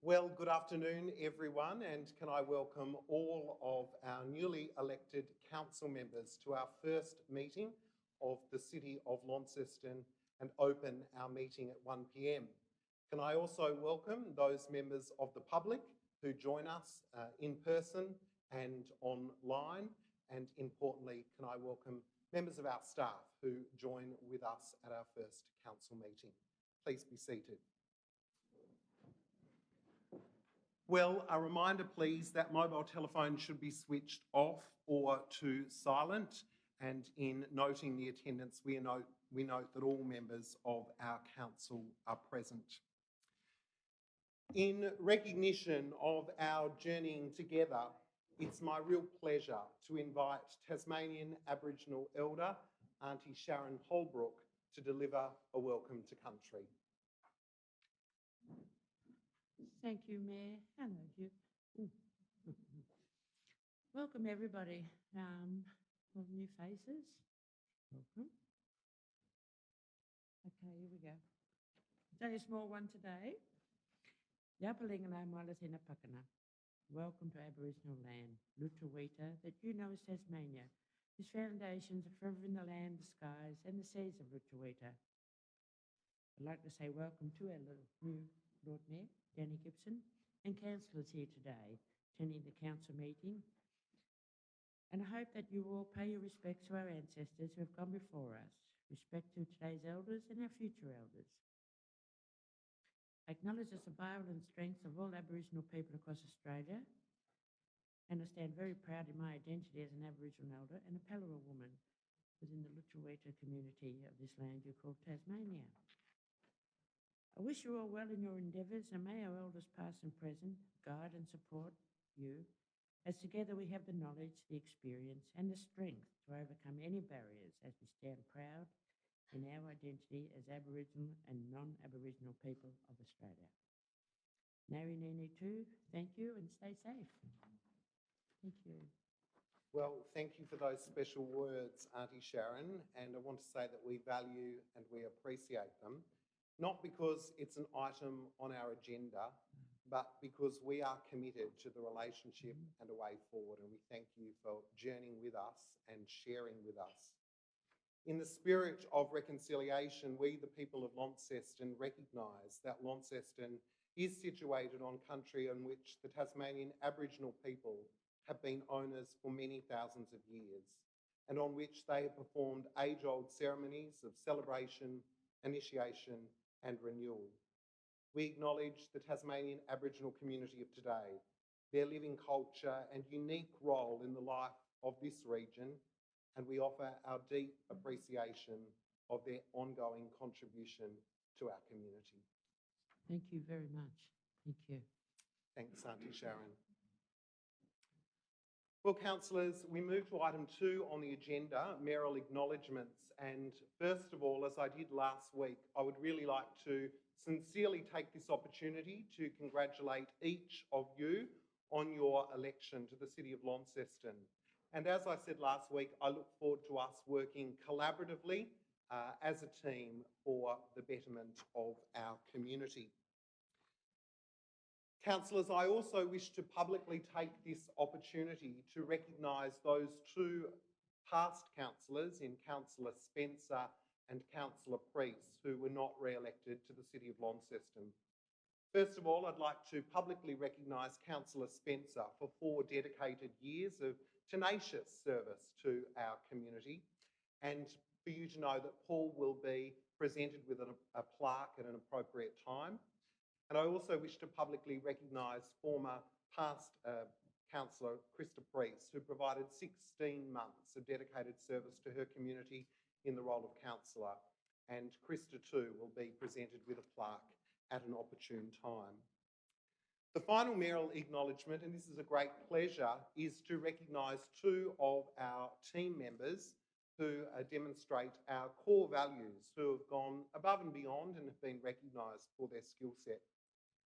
Well, good afternoon, everyone, and can I welcome all of our newly elected council members to our first meeting of the City of Launceston and open our meeting at 1 p.m. Can I also welcome those members of the public who join us in person and online, and importantly, can I welcome members of our staff who join with us at our first council meeting. Please be seated. Well, a reminder please that mobile telephones should be switched off or to silent, and in noting the attendance we note that all members of our council are present. In recognition of our journeying together, it's my real pleasure to invite Tasmanian Aboriginal Elder Auntie Sharon Holbrook to deliver a welcome to country. Thank you, Mayor. Hello, you. Welcome, everybody. All new faces. Welcome. Okay, here we go. It's only a small one today. Yapalingana Malatina Pakana. Welcome to Aboriginal land, Lutruwita, that you know as Tasmania, whose foundations are forever in the land, the skies, and the seas of Lutruwita. I'd like to say welcome to our new Lord Mayor, Danny Gibson, and councillors here today, attending the council meeting. And I hope that you all pay your respects to our ancestors who have gone before us, respect to today's elders and our future elders. I acknowledge the survival and strength of all Aboriginal people across Australia, and I stand very proud in my identity as an Aboriginal elder and a Palawa woman within the Lutruwita community of this land you call Tasmania. I wish you all well in your endeavours, and may our elders past and present guide and support you, as together we have the knowledge, the experience and the strength to overcome any barriers as we stand proud in our identity as Aboriginal and non-Aboriginal people of Australia. Nari Nini too, thank you and stay safe. Thank you. Well, thank you for those special words, Auntie Sharon, and I want to say that we value and we appreciate them. Not because it's an item on our agenda, but because we are committed to the relationship and a way forward, and we thank you for journeying with us and sharing with us. In the spirit of reconciliation, we, the people of Launceston, recognise that Launceston is situated on country on which the Tasmanian Aboriginal people have been owners for many thousands of years, and on which they have performed age-old ceremonies of celebration, initiation, and renewal. We acknowledge the Tasmanian Aboriginal community of today, their living culture and unique role in the life of this region, and we offer our deep appreciation of their ongoing contribution to our community. Thank you very much. Thank you. Thanks, Auntie Sharon. Well, councillors, we move to item 2 on the agenda, mayoral acknowledgements. And first of all, as I did last week, I would really like to sincerely take this opportunity to congratulate each of you on your election to the City of Launceston. And as I said last week, I look forward to us working collaboratively as a team for the betterment of our community. Councillors, I also wish to publicly take this opportunity to recognise those 2 past councillors in Councillor Spencer and Councillor Priest who were not re-elected to the City of Launceston. First of all, I'd like to publicly recognise Councillor Spencer for 4 dedicated years of tenacious service to our community, and for you to know that Paul will be presented with a plaque at an appropriate time. And I also wish to publicly recognise former past Councillor Krista Priest, who provided 16 months of dedicated service to her community in the role of councillor. And Krista too will be presented with a plaque at an opportune time. The final mayoral acknowledgement, and this is a great pleasure, is to recognise 2 of our team members who demonstrate our core values, who have gone above and beyond and have been recognised for their skill set.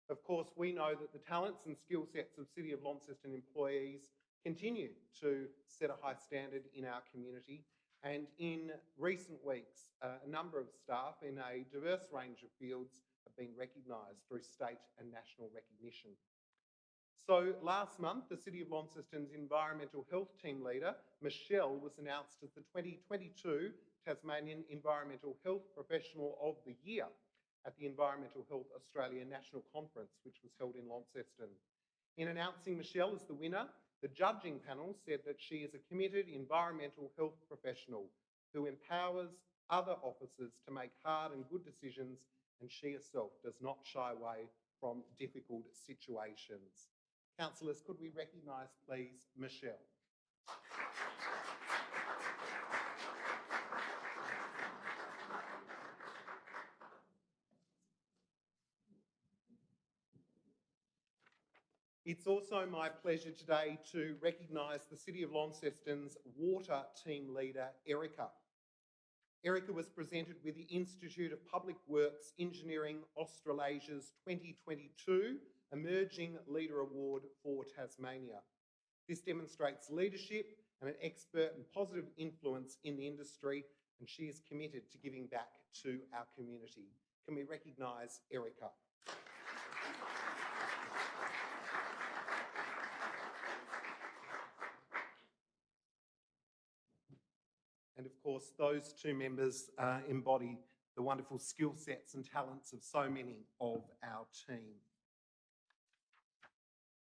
Of course, we know that the talents and skill sets of City of Launceston employees continue to set a high standard in our community, and in recent weeks, a number of staff in a diverse range of fields have been recognised through state and national recognition. So last month, the City of Launceston's Environmental Health Team Leader, Michelle, was announced as the 2022 Tasmanian Environmental Health Professional of the Year at the Environmental Health Australia National Conference, which was held in Launceston. In announcing Michelle as the winner, the judging panel said that she is a committed environmental health professional who empowers other officers to make hard and good decisions, and she herself does not shy away from difficult situations. Councillors, could we recognise, please, Michelle? It's also my pleasure today to recognise the City of Launceston's water team leader, Erica. Erica was presented with the Institute of Public Works Engineering Australasia's 2022 Emerging Leader Award for Tasmania. This demonstrates leadership and an expert and positive influence in the industry, and she is committed to giving back to our community. Can we recognise Erica? And of course, those two members embody the wonderful skill sets and talents of so many of our team.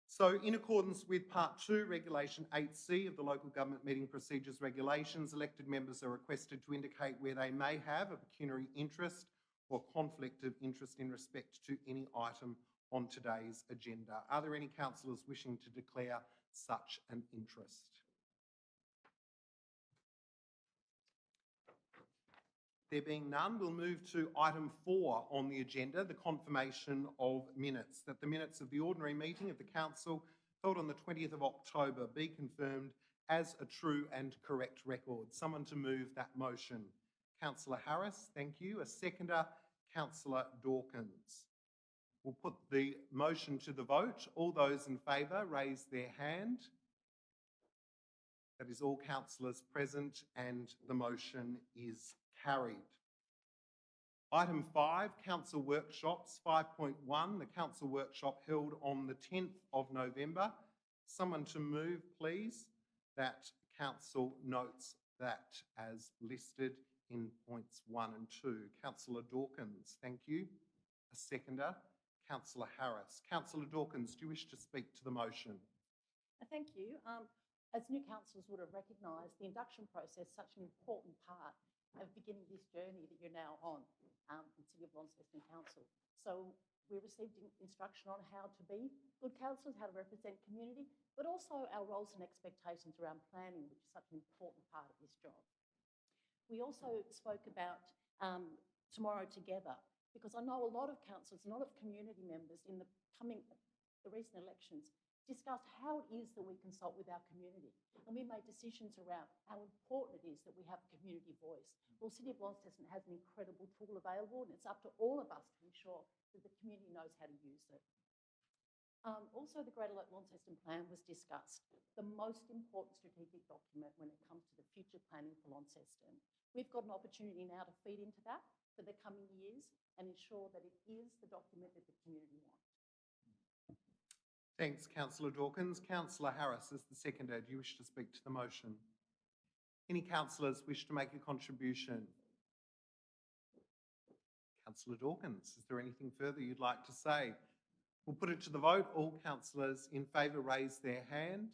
So in accordance with Part 2, Regulation 8C of the Local Government Meeting Procedures Regulations, elected members are requested to indicate where they may have a pecuniary interest or conflict of interest in respect to any item on today's agenda. Are there any councillors wishing to declare such an interest? There being none, we'll move to item 4 on the agenda, the confirmation of minutes. That the minutes of the ordinary meeting of the Council held on the 20th of October be confirmed as a true and correct record. Someone to move that motion. Councillor Harris, thank you. A seconder, Councillor Dawkins. We'll put the motion to the vote. All those in favour, raise their hand. That is all councillors present, and the motion is carried. Item 5, Council Workshops 5.1, the Council Workshop held on the 10th of November. Someone to move, please, that Council notes that as listed in points 1 and 2. Councillor Dawkins, thank you. A seconder, Councillor Harris. Councillor Dawkins, do you wish to speak to the motion? Thank you. As new councillors would have recognised, the induction process is such an important part of beginning this journey that you're now on in City of Launceston Council. So we received instruction on how to be good councillors, how to represent community, but also our roles and expectations around planning, which is such an important part of this job. We also spoke about tomorrow together, because I know a lot of councillors, a lot of community members in the recent elections discussed how it is that we consult with our community, and we made decisions around how important it is that we have a community voice. Well, City of Launceston has an incredible tool available, and it's up to all of us to ensure that the community knows how to use it. Also, the Greater Launceston Plan was discussed, the most important strategic document when it comes to the future planning for Launceston. We've got an opportunity now to feed into that for the coming years and ensure that it is the document that the community wants. Thanks, Councillor Dawkins. Councillor Harris is the seconder. Do you wish to speak to the motion? Any councillors wish to make a contribution? Councillor Dawkins, is there anything further you'd like to say? We'll put it to the vote. All councillors in favour raise their hand,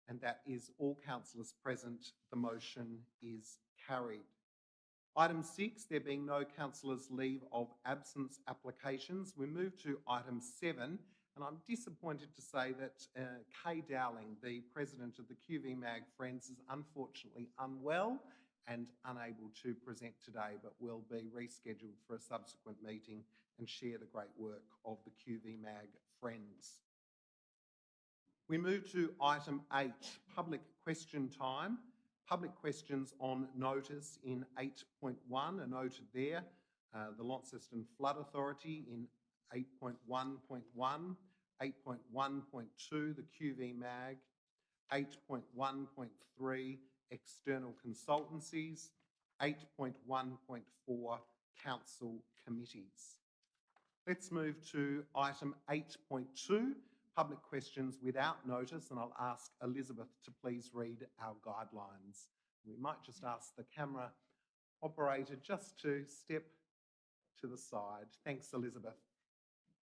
and that is all councillors present. The motion is carried. Item 6, there being no councillors' leave of absence applications, we move to item 7. And I'm disappointed to say that Kay Dowling, the president of the QV-MAG Friends, is unfortunately unwell and unable to present today, but will be rescheduled for a subsequent meeting and share the great work of the QV-MAG Friends. We move to item 8, public question time. Public questions on notice in 8.1 are noted there. The Launceston Flood Authority in 8.1.1, 8.1.2, the QV-MAG, 8.1.3, external consultancies, 8.1.4, council committees. Let's move to item 8.2, public questions without notice, and I'll ask Elizabeth to please read our guidelines. We might just ask the camera operator just to step to the side. Thanks, Elizabeth.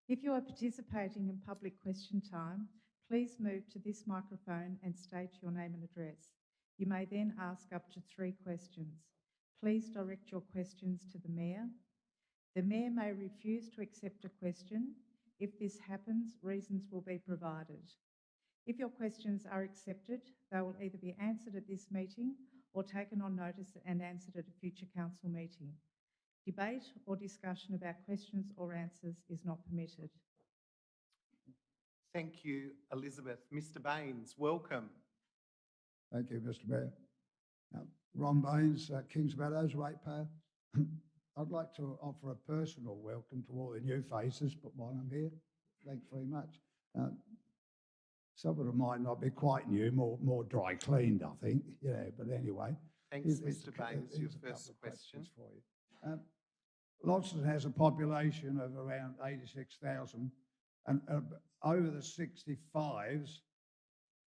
If you are participating in public question time, please move to this microphone and state your name and address. You may then ask up to 3 questions. Please direct your questions to the Mayor. The Mayor may refuse to accept a question. If this happens, reasons will be provided. If your questions are accepted, they will either be answered at this meeting or taken on notice and answered at a future council meeting. Debate or discussion about questions or answers is not permitted. Thank you, Elizabeth. Mr. Baines, welcome. Thank you, Mr. Mayor. Ron Baines, Kings Meadows, ratepayer. I'd like to offer a personal welcome to all the new faces, but while I'm here, thanks very much. Some of them might not be quite new, more dry cleaned, I think. Yeah, but anyway. Thanks, Mr. Baines. Your first question. For you. Launceston has a population of around 86,000, and over the 65s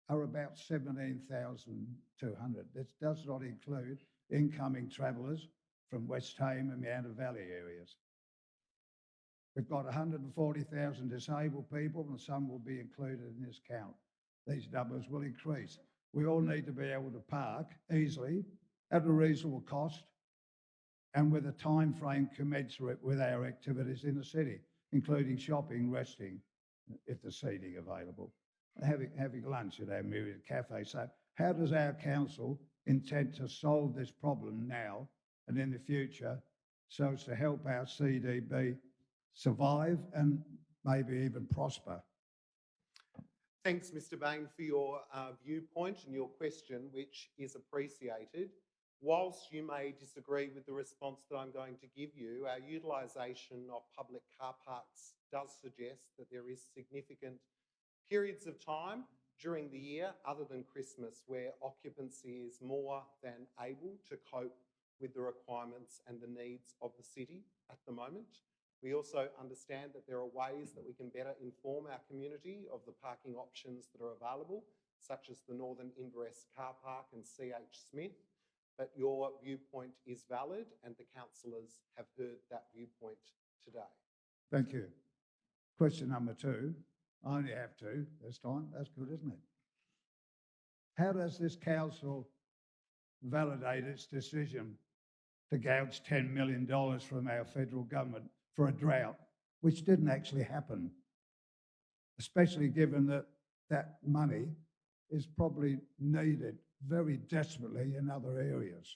are about 17,200. This does not include incoming travellers from West Tame and Meander Valley areas. We've got 140,000 disabled people, and some will be included in this count. These numbers will increase. We all need to be able to park easily at a reasonable cost and with a time frame commensurate with our activities in the city, including shopping, resting, if there's seating available, having lunch at our Myriad Cafe. So how does our council intend to solve this problem now and in the future so as to help our CDB survive and maybe even prosper? Thanks, Mr. Bain, for your viewpoint and your question, which is appreciated. Whilst you may disagree with the response that I'm going to give you, our utilisation of public car parks does suggest that there is significant periods of time during the year, other than Christmas, where occupancy is more than able to cope with the requirements and the needs of the city at the moment. We also understand that there are ways that we can better inform our community of the parking options that are available, such as the Northern Inverest Car Park and CH Smith. But your viewpoint is valid and the councillors have heard that viewpoint today. Thank you. Question number 2. I only have 2 this time. That's good, isn't it? How does this council validate its decision to gouge $10 million from our federal government for a drought, which didn't actually happen, especially given that that money is probably needed very desperately in other areas?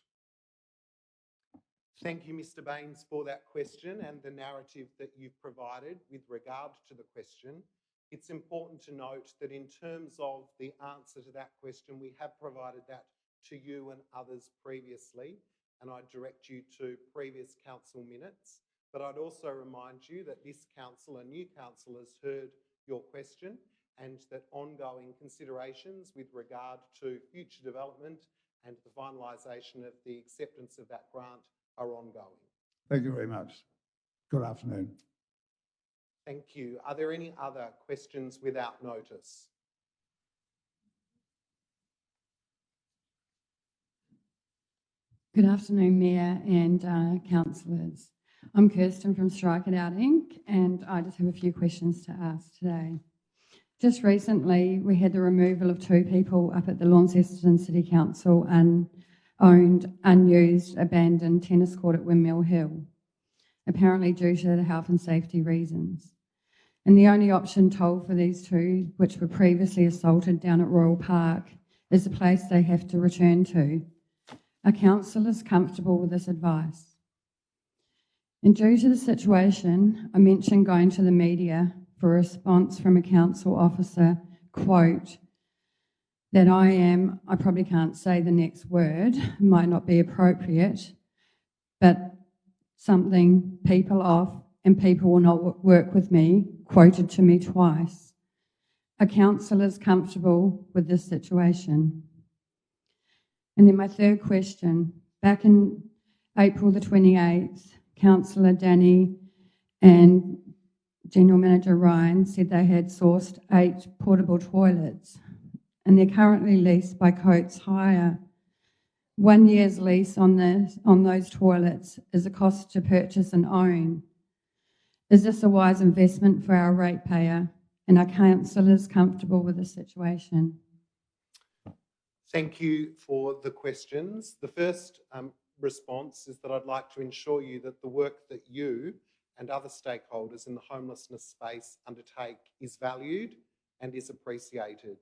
Thank you, Mr. Baines, for that question and the narrative that you've provided with regard to the question. It's important to note that in terms of the answer to that question, we have provided that to you and others previously, and I direct you to previous council minutes. But I'd also remind you that this council and new council has heard your question and that ongoing considerations with regard to future development and the finalisation of the acceptance of that grant are ongoing. Thank you very much. Good afternoon. Thank you. Are there any other questions without notice? Good afternoon, Mayor and councillors. I'm Kirsten from Strike It Out Inc. and I just have a few questions to ask today. Just recently, we had the removal of 2 people up at the Launceston City Council owned, unused, abandoned tennis court at Windmill Hill, apparently due to the health and safety reasons. And the only option told for these 2, which were previously assaulted down at Royal Park, is the place they have to return to. Are councillors comfortable with this advice? And due to the situation, I mentioned going to the media for a response from a council officer, quote, that I probably can't say the next word, might not be appropriate, but something people off and people will not work with me, quoted to me twice. Are councillors comfortable with this situation? And then my third question, back in April the 28th, Councillor Danny and General Manager Ryan said they had sourced 8 portable toilets and they're currently leased by Coates Hire. 1 year's lease on those toilets is a cost to purchase and own. Is this a wise investment for our ratepayer, and are councillors comfortable with the situation? Thank you for the questions. The first response is that I'd like to ensure you that the work that you and other stakeholders in the homelessness space undertake is valued and is appreciated.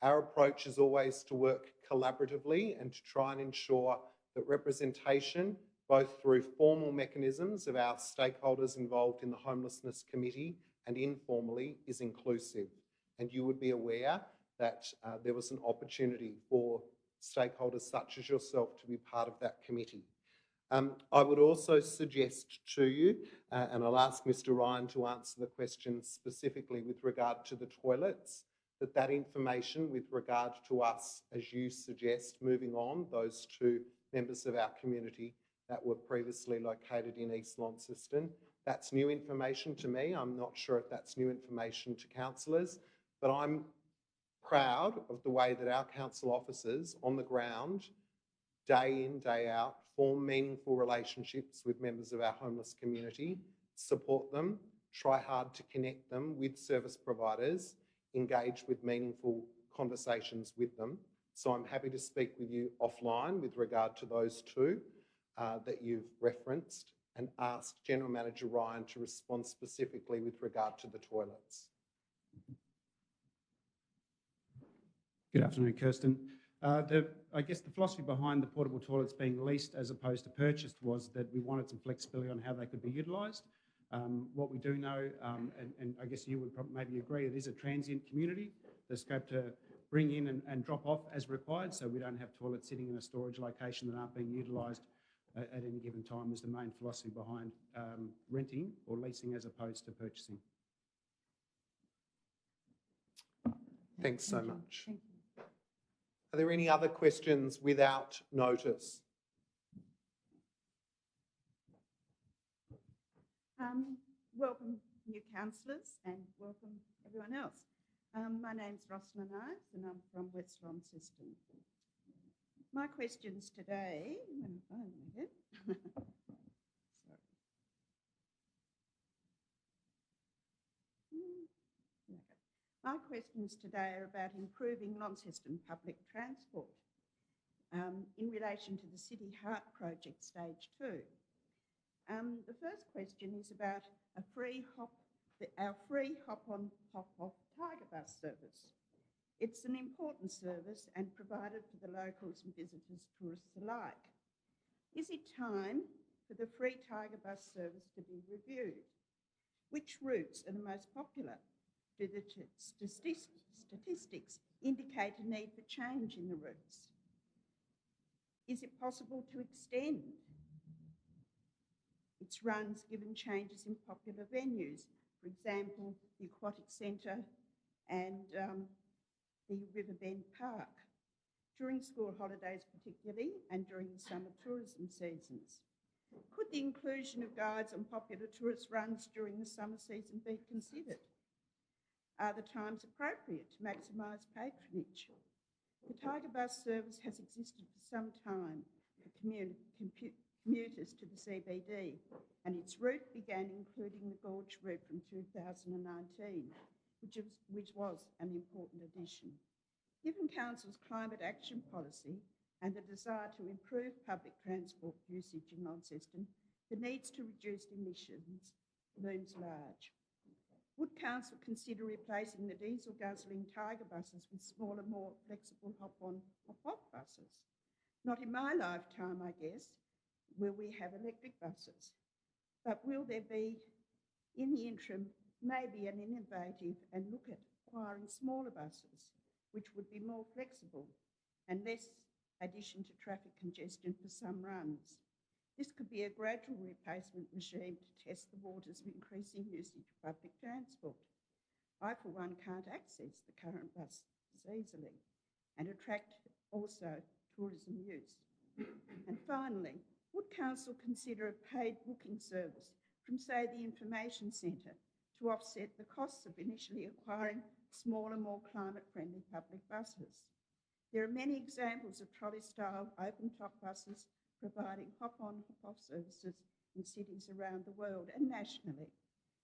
Our approach is always to work collaboratively and to try and ensure that representation, both through formal mechanisms of our stakeholders involved in the Homelessness Committee and informally, is inclusive. And you would be aware that there was an opportunity for stakeholders such as yourself to be part of that committee. I would also suggest to you, and I'll ask Mr. Ryan to answer the question specifically with regard to the toilets, that information with regard to us, as you suggest, moving on, those 2 members of our community that were previously located in East Launceston, that's new information to me. I'm not sure if that's new information to councillors, but I'm proud of the way that our council officers on the ground, day in, day out, form meaningful relationships with members of our homeless community, support them, try hard to connect them with service providers, engage with meaningful conversations with them. So I'm happy to speak with you offline with regard to those 2 that you've referenced, and ask General Manager Ryan to respond specifically with regard to the toilets. Good afternoon, Kirsten. I guess the philosophy behind the portable toilets being leased as opposed to purchased was that we wanted some flexibility on how they could be utilised. What we do know, and I guess you would maybe agree, it is a transient community. There's scope to bring in and drop off as required, so we don't have toilets sitting in a storage location that aren't being utilised at any given time, is the main philosophy behind renting or leasing as opposed to purchasing. Thanks so much. Thank you. Are there any other questions without notice? Welcome, new councillors, and welcome everyone else. My name's Rosalind Ives, and I'm from West Launceston. My questions today, let me find them again. Sorry. Okay. My questions today are about improving Launceston public transport in relation to the City Heart Project Stage 2. The first question is about our free hop-on, hop-off Tiger Bus service. It's an important service and provided for the locals and visitors, tourists alike. Is it time for the free Tiger Bus service to be reviewed? Which routes are the most popular? Do the statistics indicate a need for change in the routes? Is it possible to extend its runs given changes in popular venues, for example, the Aquatic Centre and the Riverbend Park, during school holidays particularly and during the summer tourism seasons? Could the inclusion of guides on popular tourist runs during the summer season be considered? Are the times appropriate to maximise patronage? The Tiger Bus service has existed for some time for commuters to the CBD, and its route began including the Gorge route from 2019, which was an important addition. Given Council's climate action policy and the desire to improve public transport usage in Launceston, the needs to reduce emissions looms large. Would Council consider replacing the diesel gasoline Tiger buses with smaller, more flexible hop-on, hop-off buses? Not in my lifetime, I guess, will we have electric buses, but will there be, in the interim, maybe an innovative and look at acquiring smaller buses, which would be more flexible and less addition to traffic congestion for some runs? This could be a gradual replacement regime to test the waters of increasing usage of public transport. I, for one, can't access the current buses easily and attract also tourism use. And finally, would Council consider a paid booking service from, say, the Information Centre to offset the costs of initially acquiring smaller, more climate-friendly public buses. There are many examples of trolley-style open-top buses providing hop-on, hop-off services in cities around the world and nationally,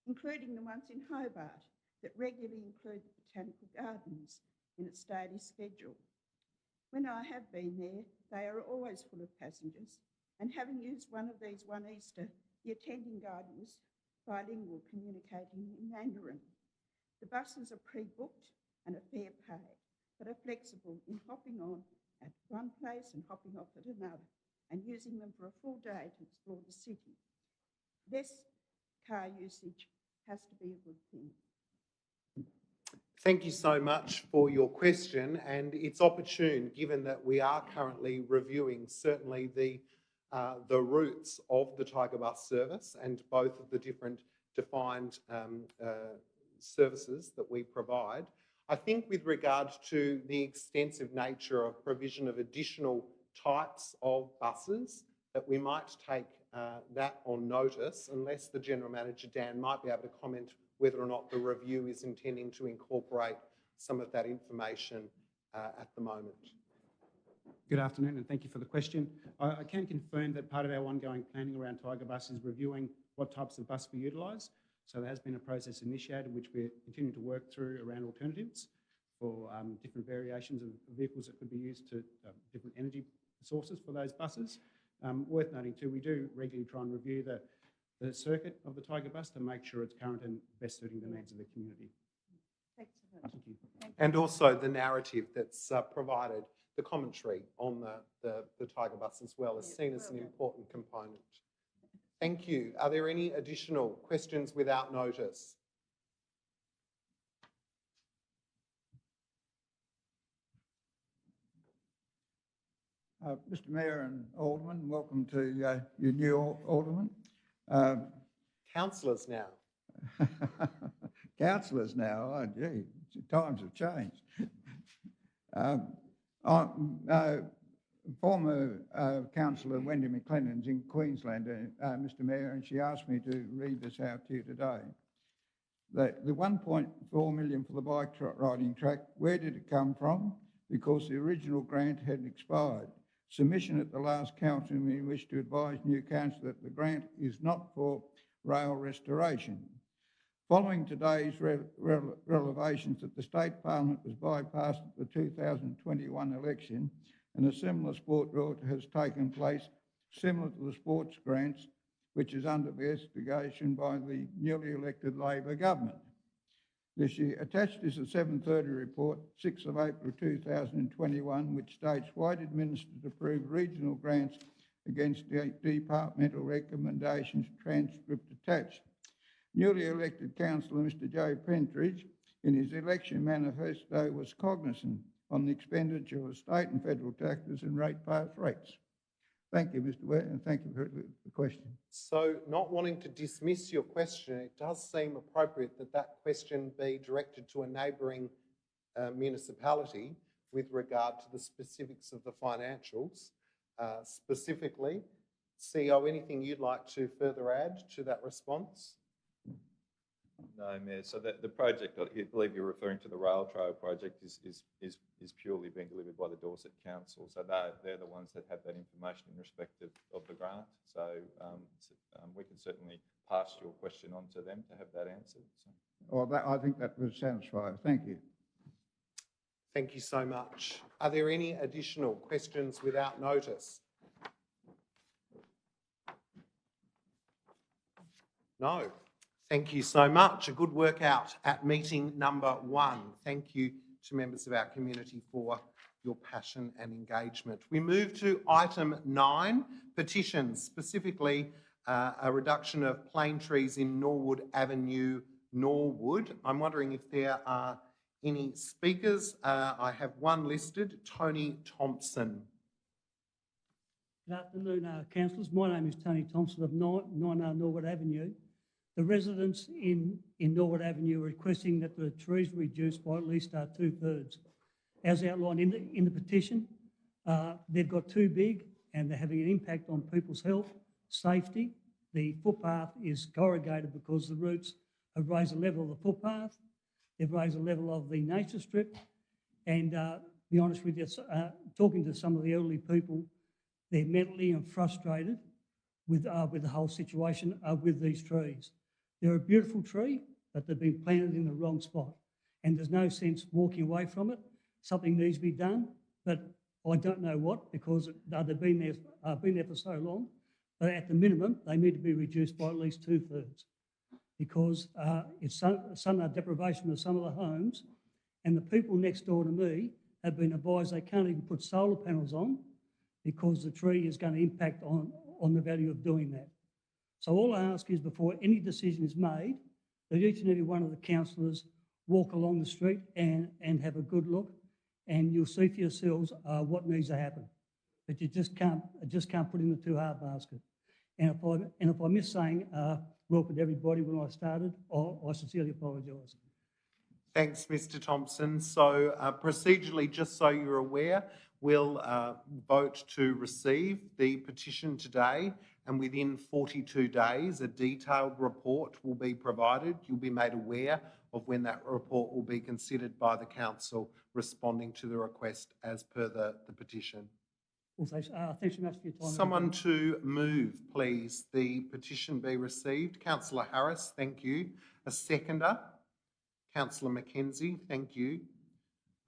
including the ones in Hobart that regularly include the Botanical Gardens in its daily schedule. When I have been there, they are always full of passengers, and having used one of these one Easter, the attending guide was bilingual, communicating in Mandarin. The buses are pre-booked and are fair paid, but are flexible in hopping on at one place and hopping off at another, and using them for a full day to explore the city. Less car usage has to be a good thing. Thank you so much for your question, and it's opportune given that we are currently reviewing certainly the routes of the Tiger Bus service and both of the different defined services that we provide. I think with regard to the extensive nature of provision of additional types of buses, that we might take that on notice, unless the General Manager, Dan, might be able to comment whether or not the review is intending to incorporate some of that information at the moment. Good afternoon, and thank you for the question. I can confirm that part of our ongoing planning around Tiger Bus is reviewing what types of bus we utilise. So there has been a process initiated which we're continuing to work through around alternatives for different variations of vehicles that could be used to different energy sources for those buses. Worth noting too, we do regularly try and review the circuit of the Tiger Bus to make sure it's current and best suiting the needs of the community. Excellent. Thank you. Thank you. And also the narrative that's provided, the commentary on the Tiger Bus as well, is Yeah, seen as well an done. important component. Thank you. Are there any additional questions without notice? Mr Mayor and Alderman, welcome to your new Alderman. Councillors now. Councillors now, oh gee, times have changed. Former Councillor Wendy McLennan's in Queensland, Mr Mayor, and she asked me to read this out to you today. The 1.4 million for the bike riding track, where did it come from? Because the original grant had expired. Submission at the last council meeting wished to advise new council that the grant is not for rail restoration. Following today's revelations that the state parliament was bypassed at the 2021 election and a similar sport route has taken place similar to the sports grants, which is under investigation by the newly elected Labor government. She attached is a 7:30 report, 6th of April 2021, which states why did ministers approve regional grants against the departmental recommendations, transcript attached. Newly elected councillor Mr Joe Pentridge, in his election manifesto, was cognisant on the expenditure of state and federal taxes and ratepayer rates. Thank you, Mr Ware, and thank you for the question. So, not wanting to dismiss your question, it does seem appropriate that that question be directed to a neighbouring municipality with regard to the specifics of the financials. Specifically, CEO, anything you'd like to further add to that response? No, Mayor. So the project, I believe you're referring to the rail trail project, is purely being delivered by the Dorset Council. So they're the ones that have that information in respect of the grant. So we can certainly pass your question on to them to have that answered. So. Well, I think that was satisfying. Thank you. Thank you so much. Are there any additional questions without notice? No. Thank you so much. A good workout at meeting number 1. Thank you to members of our community for your passion and engagement. We move to item 9, petitions, specifically a reduction of plane trees in Norwood Avenue, Norwood. I'm wondering if there are any speakers. I have one listed, Tony Thompson. Good afternoon, councillors. My name is Tony Thompson of 9 Norwood Avenue. The residents in Norwood Avenue are requesting that the trees be reduced by at least 2/3. As outlined in the petition, they've got too big and they're having an impact on people's health, safety. The footpath is corrugated because the roots have raised the level of the footpath, they've raised the level of the nature strip, and be honest with you, talking to some of the elderly people, they're mentally and frustrated with the whole situation with these trees. They're a beautiful tree, but they've been planted in the wrong spot, and there's no sense walking away from it. Something needs to be done, but I don't know what, because they've been there for so long. But at the minimum, they need to be reduced by at least 2/3, because it's some deprivation of some of the homes, and the people next door to me have been advised they can't even put solar panels on because the tree is going to impact on the value of doing that. So all I ask is, before any decision is made, that each and every one of the councillors walk along the street and have a good look, and you'll see for yourselves what needs to happen. But you just can't put in the too hard basket. And if I miss saying welcome to everybody when I started, I sincerely apologise. Thanks, Mr Thompson. So procedurally, just so you're aware, we'll vote to receive the petition today, and within 42 days a detailed report will be provided. You'll be made aware of when that report will be considered by the council responding to the request as per the petition. Also, thanks very much for your time. Someone to move, please, the petition be received. Councillor Harris, thank you. A seconder? Councillor Mackenzie, thank you.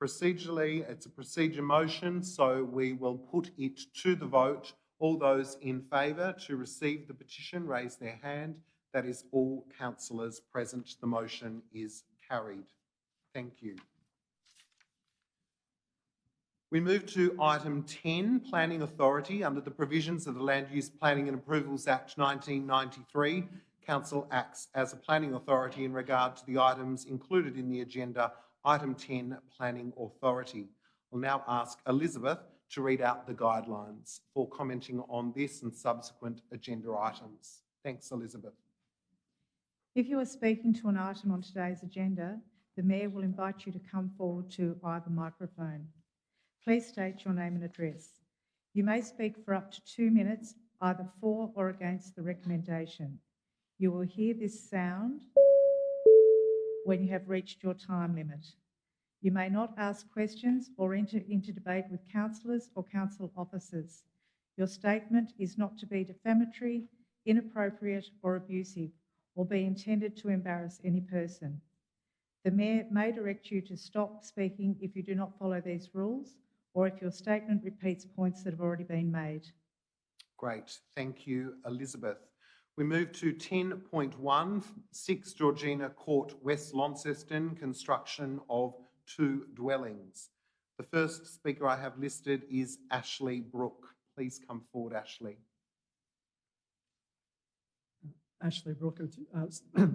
Procedurally, it's a procedure motion, so we will put it to the vote. All those in favour to receive the petition, raise their hand. That is all councillors present. The motion is carried. Thank you. We move to item 10, Planning Authority. Under the provisions of the Land Use Planning and Approvals Act 1993, Council acts as a planning authority in regard to the items included in the agenda. Item 10, Planning Authority. I'll now ask Elizabeth to read out the guidelines for commenting on this and subsequent agenda items. Thanks, Elizabeth. If you are speaking to an item on today's agenda, the Mayor will invite you to come forward to either microphone. Please state your name and address. You may speak for up to 2 minutes, either for or against the recommendation. You will hear this sound when you have reached your time limit. You may not ask questions or enter into debate with councillors or council officers. Your statement is not to be defamatory, inappropriate or abusive, or be intended to embarrass any person. The Mayor may direct you to stop speaking if you do not follow these rules, or if your statement repeats points that have already been made. Great, thank you, Elizabeth. We move to 10.1, 6 Georgina Court, West Launceston, construction of 2 dwellings. The first speaker I have listed is Ashley Brooke. Please come forward, Ashley. Ashley Brooke,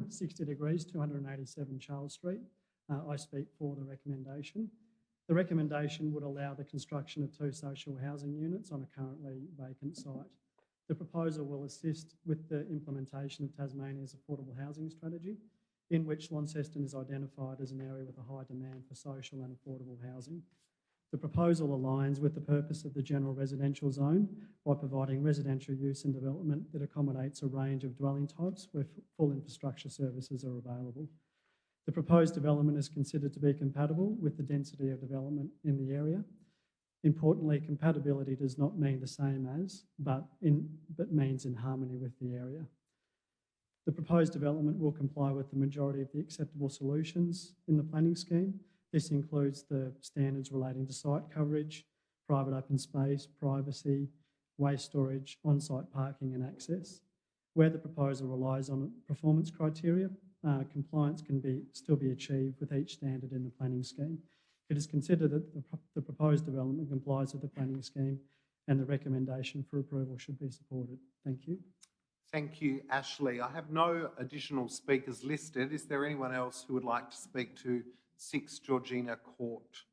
60 degrees, 287 Charles Street. I speak for the recommendation. The recommendation would allow the construction of 2 social housing units on a currently vacant site. The proposal will assist with the implementation of Tasmania's affordable housing strategy, in which Launceston is identified as an area with a high demand for social and affordable housing. The proposal aligns with the purpose of the general residential zone by providing residential use and development that accommodates a range of dwelling types where full infrastructure services are available. The proposed development is considered to be compatible with the density of development in the area. Importantly, compatibility does not mean the same as, but means in harmony with the area. The proposed development will comply with the majority of the acceptable solutions in the planning scheme. This includes the standards relating to site coverage, private open space, privacy, waste storage, on-site parking and access. Where the proposal relies on performance criteria, compliance can still be achieved with each standard in the planning scheme. It is considered that the proposed development complies with the planning scheme, and the recommendation for approval should be supported. Thank you. Thank you, Ashley. I have no additional speakers listed. Is there anyone else who would like to speak to 6 Georgina Court?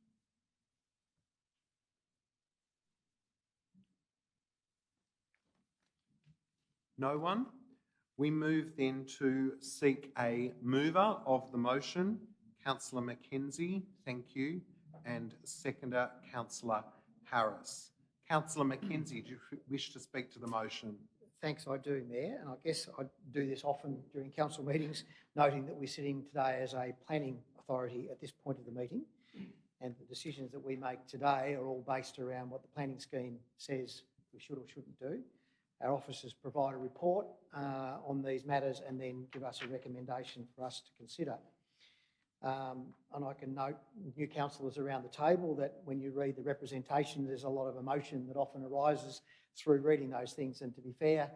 No one? We move then to seek a mover of the motion. Councillor Mackenzie, thank you, and seconder, Councillor Harris. Councillor Mackenzie, do you wish to speak to the motion? Thanks, I do, Mayor, and I guess I do this often during council meetings, noting that we're sitting today as a planning authority at this point of the meeting, and the decisions that we make today are all based around what the planning scheme says we should or shouldn't do. Our officers provide a report on these matters and then give us a recommendation for us to consider. And I can note, new councillors around the table, that when you read the representation, there's a lot of emotion that often arises through reading those things. And to be fair,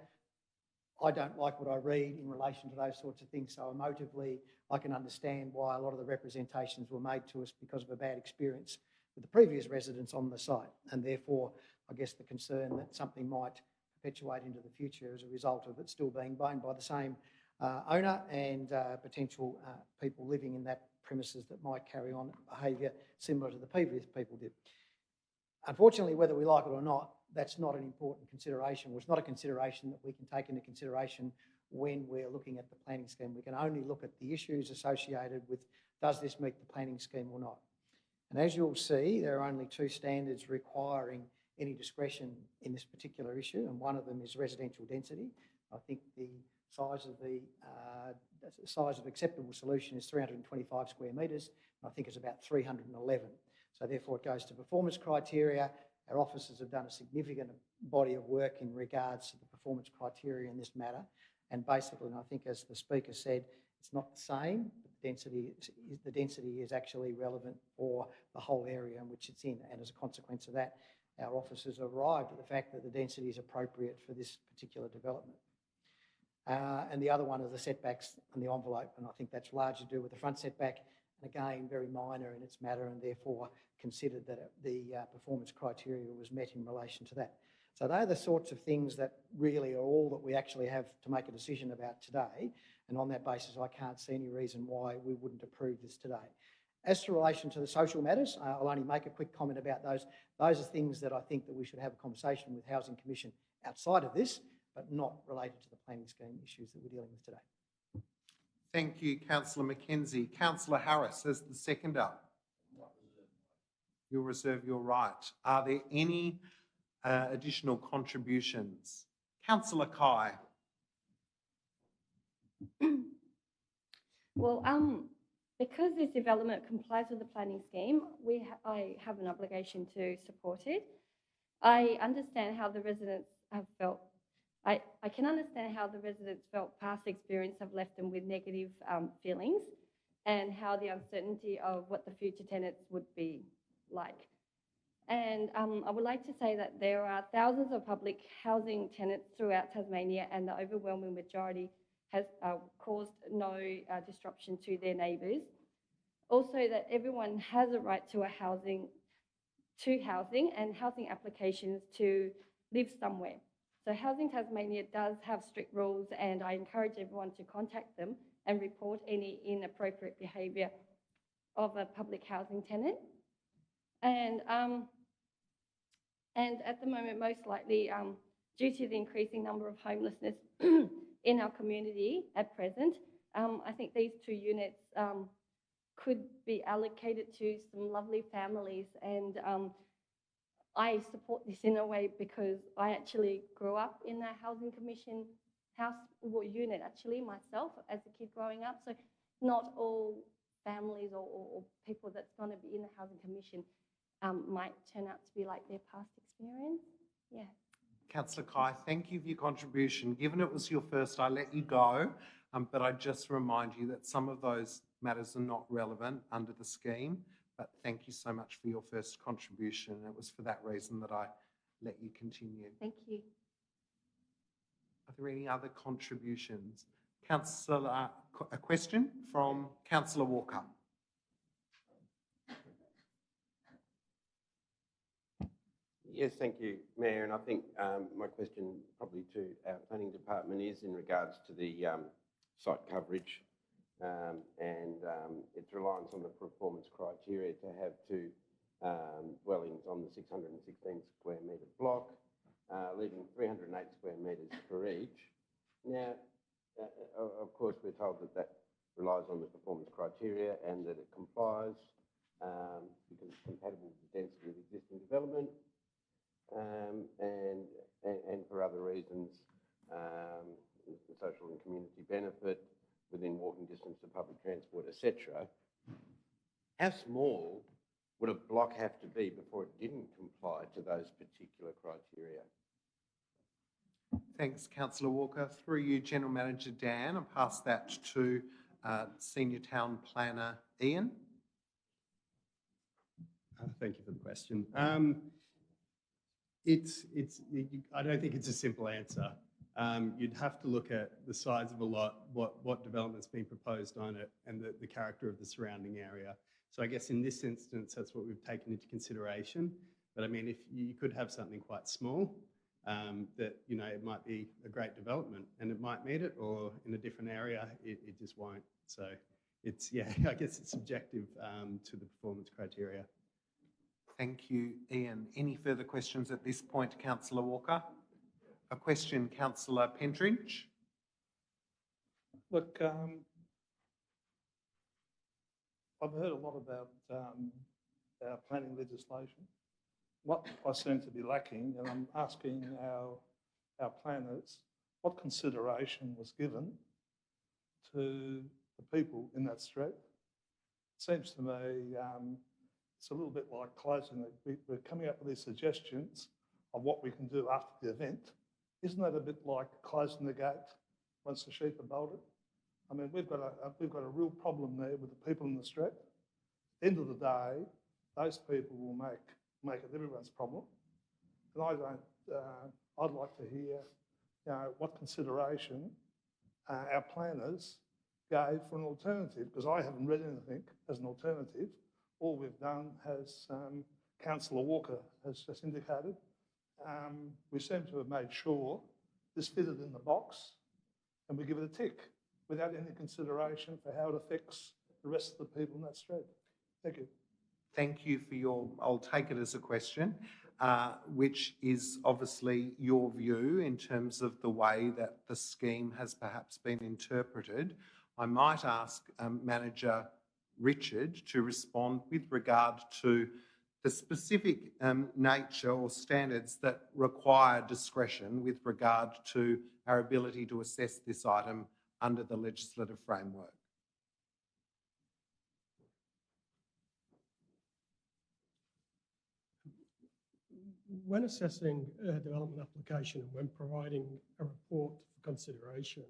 I don't like what I read in relation to those sorts of things. So emotively, I can understand why a lot of the representations were made to us because of a bad experience with the previous residents on the site. And therefore, I guess the concern that something might perpetuate into the future as a result of it still being owned by the same owner and potential people living in that premises that might carry on behaviour similar to the previous people did. Unfortunately, whether we like it or not, that's not an important consideration. Well, it's not a consideration that we can take into consideration when we're looking at the planning scheme. We can only look at the issues associated with, does this meet the planning scheme or not? And as you'll see, there are only two standards requiring any discretion in this particular issue, and one of them is residential density. I think the size of acceptable solution is 325 square metres, and I think it's about 311. So therefore it goes to performance criteria. Our officers have done a significant body of work in regards to the performance criteria in this matter, and basically, and I think as the Speaker said, it's not the same, but the density is actually relevant for the whole area in which it's in, and as a consequence of that, our officers arrived at the fact that the density is appropriate for this particular development. And the other one is the setbacks and the envelope, and I think that's largely to do with the front setback, and again, very minor in its matter, and therefore considered that the performance criteria was met in relation to that. So they're the sorts of things that really are all that we actually have to make a decision about today, and on that basis, I can't see any reason why we wouldn't approve this today. As to relation to the social matters, I'll only make a quick comment about those. Those are things that I think that we should have a conversation with Housing Commission outside of this, but not related to the planning scheme issues that we're dealing with today. Thank you, Councillor Mackenzie. Councillor Harris as the seconder. You'll reserve your right. Are there any additional contributions? Councillor Kai. Well, because this development complies with the planning scheme, I have an obligation to support it. I understand how the residents have felt. I can understand how the residents felt past experience have left them with negative feelings, and how the uncertainty of what the future tenants would be like. And I would like to say that there are thousands of public housing tenants throughout Tasmania, and the overwhelming majority has caused no disruption to their neighbours. Also, that everyone has a right to housing and housing applications to live somewhere. So Housing Tasmania does have strict rules, and I encourage everyone to contact them and report any inappropriate behaviour of a public housing tenant. And at the moment, most likely, due to the increasing number of homelessness in our community at present, I think these 2 units could be allocated to some lovely families, and I support this in a way because I actually grew up in a housing commission unit actually myself as a kid growing up. So not all families or people that's going to be in the housing commission might turn out to be like their past experience. Yeah. Councillor Kai, thank you for your contribution. Given it was your first, I let you go, but I just remind you that some of those matters are not relevant under the scheme, but thank you so much for your first contribution. It was for that reason that I let you continue. Thank you. Are there any other contributions? Councillor, a question from Councillor Walker. Yes, thank you, Mayor. And I think my question probably to our planning department is in regards to the site coverage and its reliance on the performance criteria to have 2 dwellings on the 616 square metre block, leaving 308 square metres for each. Now, of course, we're told that that relies on the performance criteria and that it complies because it's compatible with the density of existing development. And for other reasons, the social and community benefit, within walking distance to public transport, etc. How small would a block have to be before it didn't comply to those particular criteria? Thanks, Councillor Walker. Through you, General Manager Dan, I'll pass that to Senior Town Planner Ian. Thank you for the question. I don't think it's a simple answer. You'd have to look at the size of a lot, what development's been proposed on it, and the character of the surrounding area. So I guess in this instance, that's what we've taken into consideration. But I mean, if you could have something quite small, that, you know, it might be a great development and it might meet it, or in a different area, it just won't. So it's, yeah, I guess it's subjective to the performance criteria. Thank you, Ian. Any further questions at this point, Councillor Walker? A question, Councillor Pentridge. Look, I've heard a lot about our planning legislation. What I seem to be lacking, and I'm asking our planners, what consideration was given to the people in that street? It seems to me it's a little bit like closing it. We're coming up with these suggestions of what we can do after the event. Isn't that a bit like closing the gate once the sheep are bolted? I mean, we've got a real problem there with the people in the street. At the end of the day, those people will make it everyone's problem. And I'd like to hear, you know, what consideration our planners gave for an alternative, because I haven't read anything as an alternative. All we've done has, Councillor Walker has just indicated, we seem to have made sure this fitted in the box, and we give it a tick without any consideration for how it affects the rest of the people in that street. Thank you. Thank you for your, I'll take it as a question, which is obviously your view in terms of the way that the scheme has perhaps been interpreted. I might ask Manager Richard to respond with regard to the specific nature or standards that require discretion with regard to our ability to assess this item under the legislative framework. When assessing a development application and when providing a report for consideration,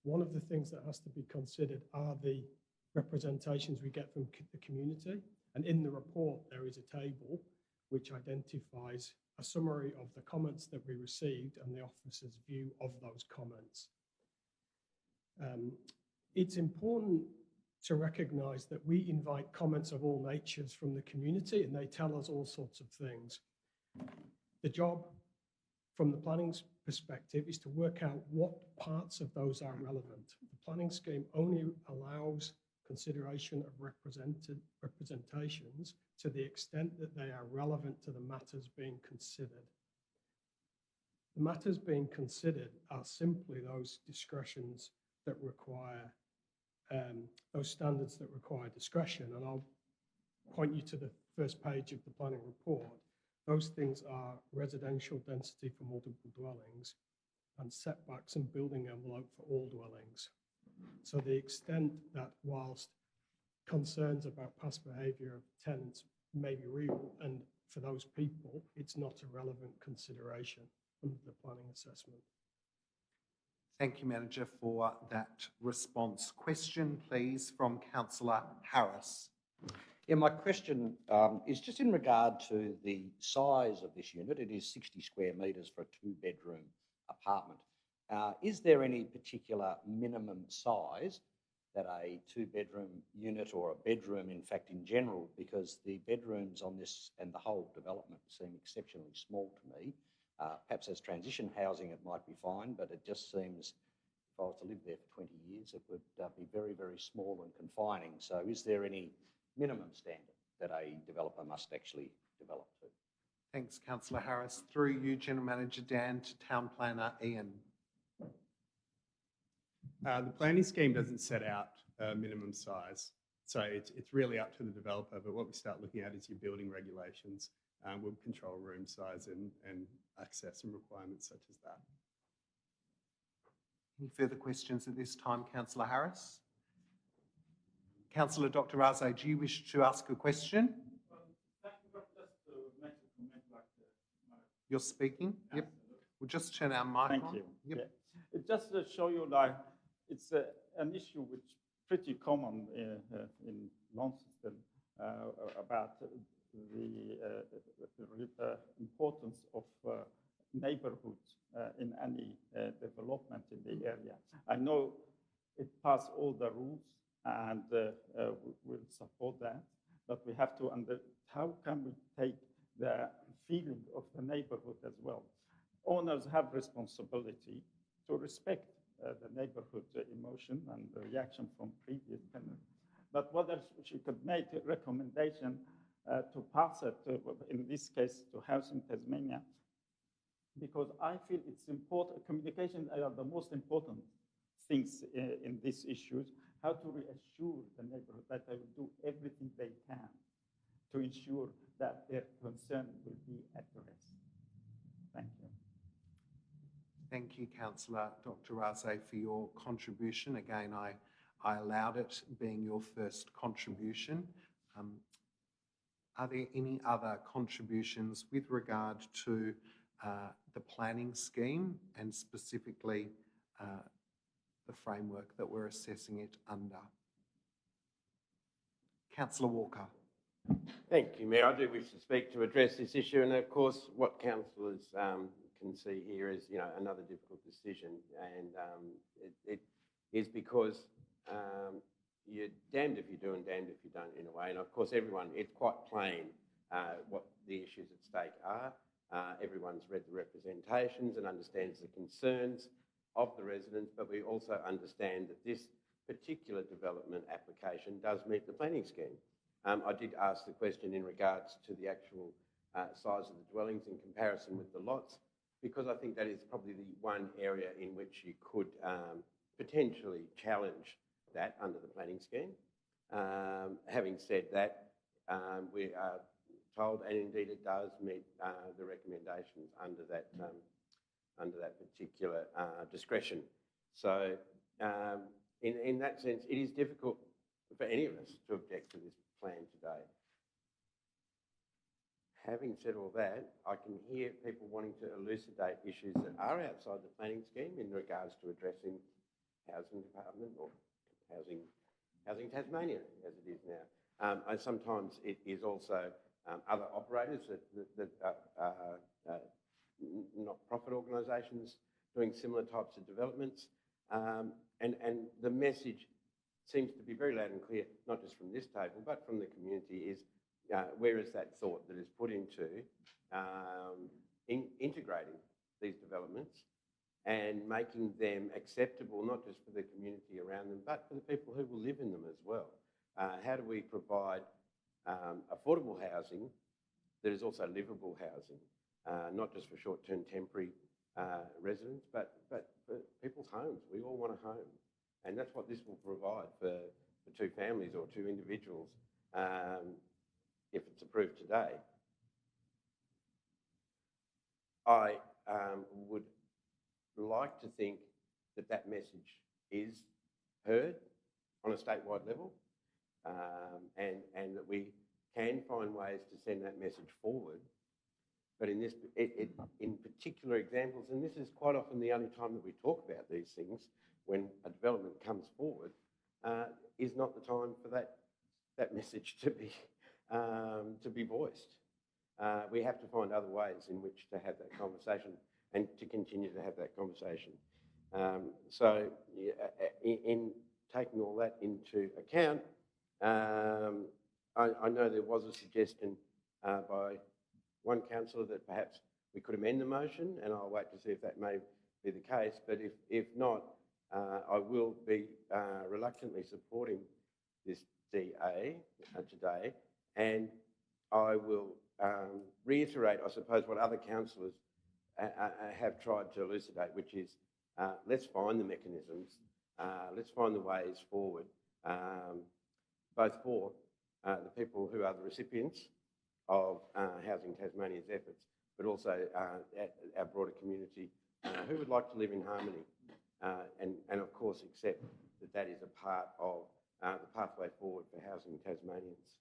one of the things that has to be considered are the representations we get from the community. And in the report, there is a table which identifies a summary of the comments that we received and the officer's view of those comments. It's important to recognise that we invite comments of all natures from the community, and they tell us all sorts of things. The job from the planning perspective is to work out what parts of those are relevant. The planning scheme only allows consideration of representations to the extent that they are relevant to the matters being considered. The matters being considered are simply those discretions that require, those standards that require discretion. And I'll point you to the first page of the planning report. Those things are residential density for multiple dwellings and setbacks and building envelope for all dwellings. So the extent that whilst concerns about past behaviour of tenants may be real, and for those people, it's not a relevant consideration under the planning assessment. Thank you, Manager, for that response. Question, please, from Councillor Harris. Yeah, my question is just in regard to the size of this unit. It is 60 square metres for a two-bedroom apartment. Is there any particular minimum size that a two-bedroom unit, or a bedroom, in fact, in general, because the bedrooms on this and the whole development seem exceptionally small to me. Perhaps as transition housing it might be fine, but it just seems, if I was to live there for 20 years, it would be very, very small and confining. So is there any minimum standard that a developer must actually develop to? Thanks, Councillor Harris. Through you, General Manager Dan, to Town Planner Ian. The planning scheme doesn't set out a minimum size, so it's really up to the developer. But what we start looking at is your building regulations. We'll control room size and access and requirements such as that. Any further questions at this time, Councillor Harris? Councillor Dr. Raze, do you wish to ask a question? You're speaking? Yep. We'll just turn our mic Thank on. you. Yep. Yeah. It just to show you, like, it's an issue which is pretty common in Launceston about the importance of neighborhoods in any development in the area. I know it passed all the rules and we'll support that, but we have to how can we take the feeling of the neighborhood as well? Owners have responsibility to respect the neighborhood emotion and the reaction from previous tenants. But whether she could make a recommendation to pass it, in this case, to Housing Tasmania, because I feel it's important, communication are the most important things in these issues, how to reassure the neighborhood that they will do everything they can to ensure that their concern will be addressed. Thank you. Thank you, Councillor Dr. Raze, for your contribution. Again, I allowed it being your first contribution. Are there any other contributions with regard to the planning scheme and specifically the framework that we're assessing it under? Councillor Walker. Thank you, Mayor. I do wish to speak to address this issue, and of course, what councillors can see here is, another difficult decision, and it is because you're damned if you do and damned if you don't, in a way. And of course, it's quite plain what the issues at stake are. Everyone's read the representations and understands the concerns of the residents, but we also understand that this particular development application does meet the planning scheme. I did ask the question in regards to the actual size of the dwellings in comparison with the lots, because I think that is probably the one area in which you could potentially challenge that under the planning scheme. Having said that, we are told, and indeed it does meet the recommendations under that particular discretion. So in that sense, it is difficult for any of us to object to this plan today. Having said all that, I can hear people wanting to elucidate issues that are outside the planning scheme in regards to addressing housing department or housing Tasmania, as it is now. And sometimes it is also other operators that are not-profit organisations doing similar types of developments. And the message seems to be very loud and clear, not just from this table, but from the community, is where is that thought that is put into integrating these developments and making them acceptable, not just for the community around them, but for the people who will live in them as well. How do we provide affordable housing that is also livable housing, not just for short-term temporary residents, but for people's homes? We all want a home. And that's what this will provide for two families or two individuals if it's approved today. I would like to think that that message is heard on a statewide level, and that we can find ways to send that message forward. But in in particular examples, and this is quite often the only time that we talk about these things, when a development comes forward, is not the time for that message to be voiced. We have to find other ways in which to have that conversation and to continue to have that conversation. So in taking all that into account, I know there was a suggestion by one councillor that perhaps we could amend the motion, and I'll wait to see if that may be the case. But if not, I will be reluctantly supporting this DA today, and I will reiterate, I suppose, what other councillors have tried to elucidate, which is let's find the mechanisms, let's find the ways forward, both for the people who are the recipients of Housing Tasmania's efforts, but also our broader community who would like to live in harmony and of course accept that that is a part of the pathway forward for housing Tasmanians.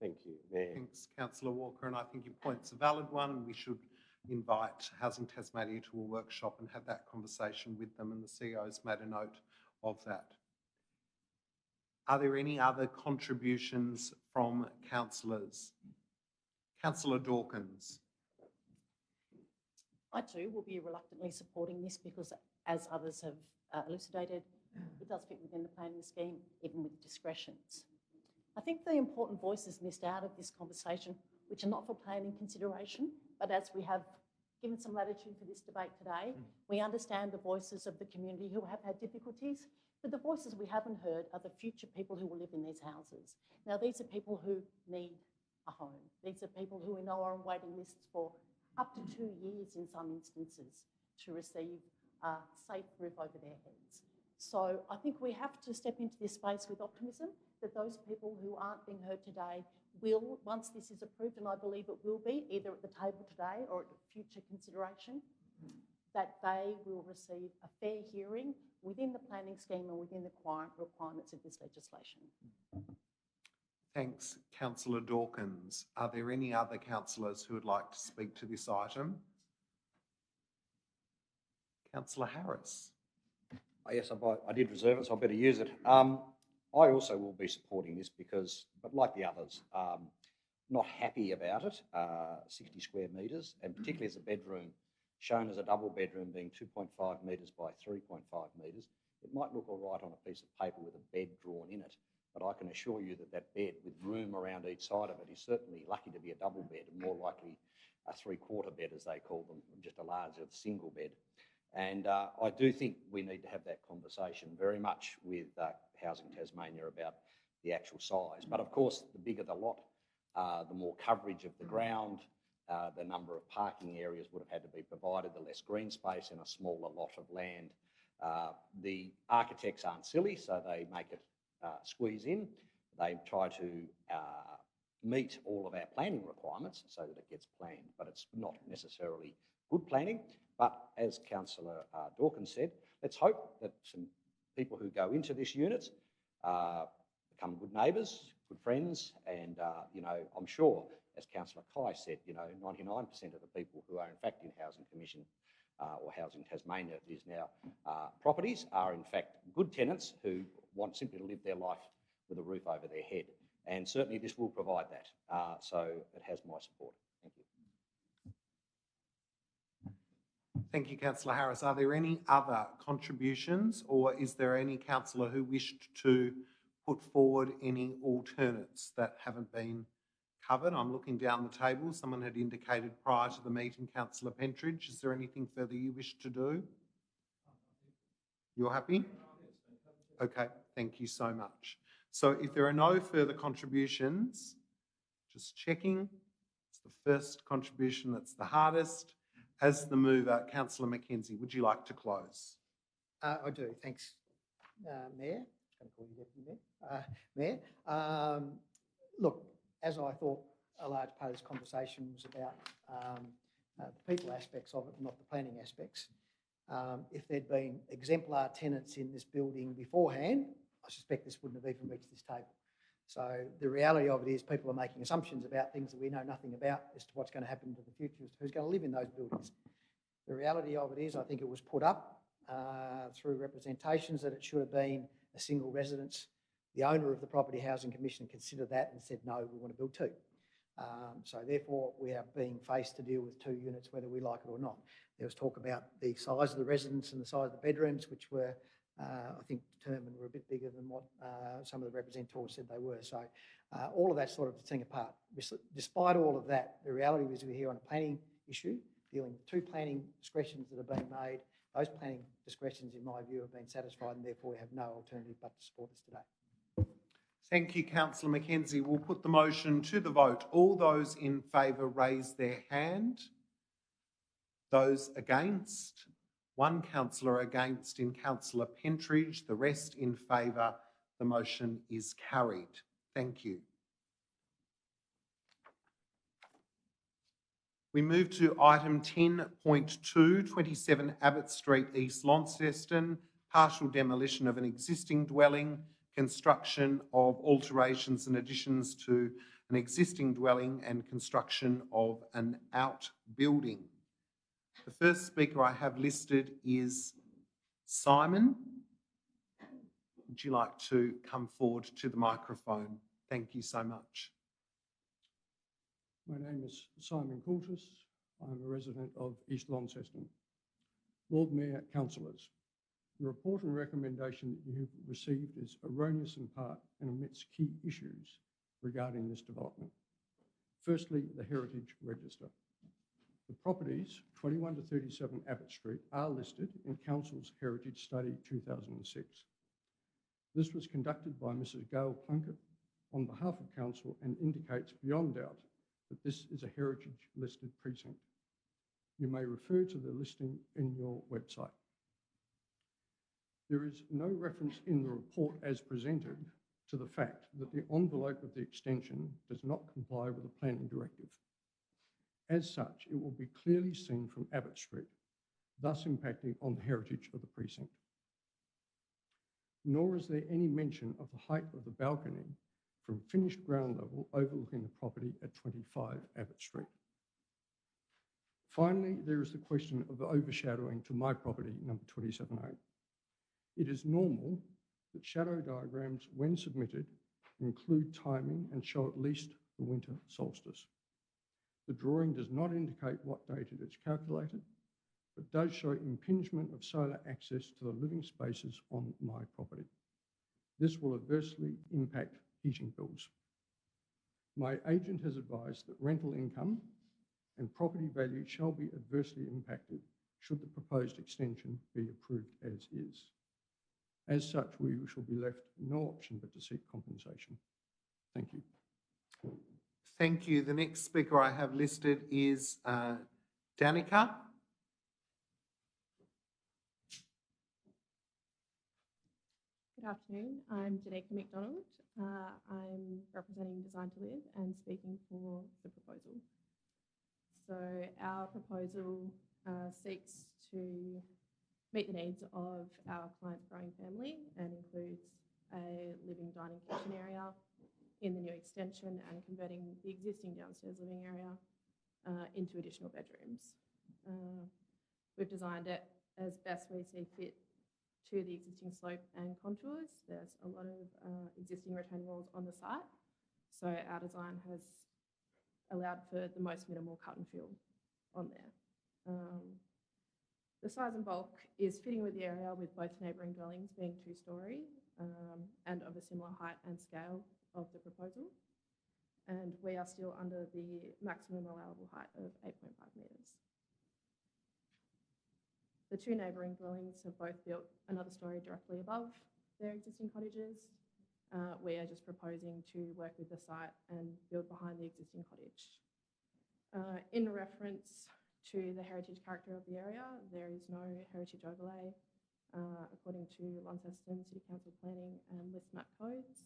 Thank you, Mayor. Thanks, Councillor Walker, and I think your point's a valid one. We should invite Housing Tasmania to a workshop and have that conversation with them, and the CEO's made a note of that. Are there any other contributions from councillors? Councillor Dawkins. I too will be reluctantly supporting this because, as others have elucidated, it does fit within the planning scheme, even with discretions. I think the important voices missed out of this conversation, which are not for planning consideration, but as we have given some latitude for this debate today, we understand the voices of the community who have had difficulties, but the voices we haven't heard are the future people who will live in these houses. Now, these are people who need a home. These are people who we know are on waiting lists for up to 2 years in some instances to receive a safe roof over their heads. So I think we have to step into this space with optimism that those people who aren't being heard today will, once this is approved, and I believe it will be, either at the table today or at future consideration, that they will receive a fair hearing within the planning scheme and within the requirements of this legislation. Thanks, Councillor Dawkins. Are there any other councillors who would like to speak to this item? Councillor Harris. Yes, I did reserve it, so I better use it. I also will be supporting this because, but like the others, not happy about it, 60 square metres, and particularly as a bedroom, shown as a double bedroom being 2.5 metres by 3.5 metres. It might look all right on a piece of paper with a bed drawn in it, but I can assure you that that bed with room around each side of it is certainly lucky to be a double bed and more likely a three-quarter bed, as they call them, just a larger single bed. And I do think we need to have that conversation very much with Housing Tasmania about the actual size. But of course, the bigger the lot, the more coverage of the ground, the number of parking areas would have had to be provided, the less green space and a smaller lot of land. The architects aren't silly, so they make it squeeze in. They try to meet all of our planning requirements so that it gets planned, but it's not necessarily good planning. But as Councillor Dawkins said, let's hope that some people who go into this unit become good neighbours, good friends, and you know, I'm sure, as Councillor Kai said, you know, 99% of the people who are in fact in Housing Commission or Housing Tasmania, it is now, properties are in fact good tenants who want simply to live their life with a roof over their head. And certainly this will provide that. So it has my support. Thank you. Thank you, Councillor Harris. Are there any other contributions, or is there any councillor who wished to put forward any alternates that haven't been covered? I'm looking down the table. Someone had indicated prior to the meeting, Councillor Pentridge. Is there anything further you wish to do? You're happy? Okay, thank you so much. So if there are no further contributions, just checking, it's the first contribution that's the hardest. As the mover, Councillor Mackenzie, would you like to close? I do, thanks, Mayor. I'm going to call you Deputy Mayor. Look, as I thought, a large part of this conversation was about the people aspects of it, not the planning aspects. If there'd been exemplar tenants in this building beforehand, I suspect this wouldn't have even reached this table. So the reality of it is people are making assumptions about things that we know nothing about as to what's going to happen to the future, as to who's going to live in those buildings. The reality of it is I think it was put up through representations that it should have been a single residence. The owner of the Property Housing Commission considered that and said, no, we want to build two. So therefore we are being faced to deal with 2 units, whether we like it or not. There was talk about the size of the residence and the size of the bedrooms, which were, I think, determined were a bit bigger than what some of the representatives said they were. So all of that sort of thing apart. Despite all of that, the reality is we're here on a planning issue, dealing with 2 planning discretions that have been made. Those planning discretions, in my view, have been satisfied, and therefore we have no alternative but to support this today. Thank you, Councillor Mackenzie. We'll put the motion to the vote. All those in favour raise their hand. Those against? 1 councillor against in Councillor Pentridge. The rest in favour. The motion is carried. Thank you. We move to item 10.2, 27 Abbott Street, East Launceston, partial demolition of an existing dwelling, construction of alterations and additions to an existing dwelling and construction of an outbuilding. The first speaker I have listed is Simon. Would you like to come forward to the microphone? Thank you so much. My name is Simon Coulter. I'm a resident of East Launceston. Lord Mayor, councillors, the report and recommendation that you have received is erroneous in part and omits key issues regarding this development. Firstly, the Heritage Register. The properties 21 to 37 Abbott Street are listed in Council's Heritage Study 2006. This was conducted by Mrs. Gail Plunkett on behalf of Council and indicates beyond doubt that this is a heritage listed precinct. You may refer to the listing in your website. There is no reference in the report as presented to the fact that the envelope of the extension does not comply with the planning directive. As such, it will be clearly seen from Abbott Street, thus impacting on the heritage of the precinct. Nor is there any mention of the height of the balcony from finished ground level overlooking the property at 25 Abbott Street. Finally, there is the question of the overshadowing to my property, number 27A. It is normal that shadow diagrams, when submitted, include timing and show at least the winter solstice. The drawing does not indicate what date it is calculated, but does show impingement of solar access to the living spaces on my property. This will adversely impact heating bills. My agent has advised that rental income and property value shall be adversely impacted should the proposed extension be approved as is. As such, we shall be left no option but to seek compensation. Thank you. Thank you. The next speaker I have listed is Danica. Good afternoon. I'm Danica McDonald. I'm representing Design to Live and speaking for the proposal. So our proposal seeks to meet the needs of our client's growing family and includes a living, dining, kitchen area in the new extension and converting the existing downstairs living area into additional bedrooms. We've designed it as best we see fit to the existing slope and contours. There's a lot of existing retaining walls on the site, so our design has allowed for the most minimal cut and fill on there. The size and bulk is fitting with the area, with both neighbouring dwellings being two-storey and of a similar height and scale of the proposal. And we are still under the maximum allowable height of 8.5 metres. The two neighbouring dwellings have both built another storey directly above their existing cottages. We are just proposing to work with the site and build behind the existing cottage. In reference to the heritage character of the area, there is no heritage overlay according to Launceston City Council planning and list map codes.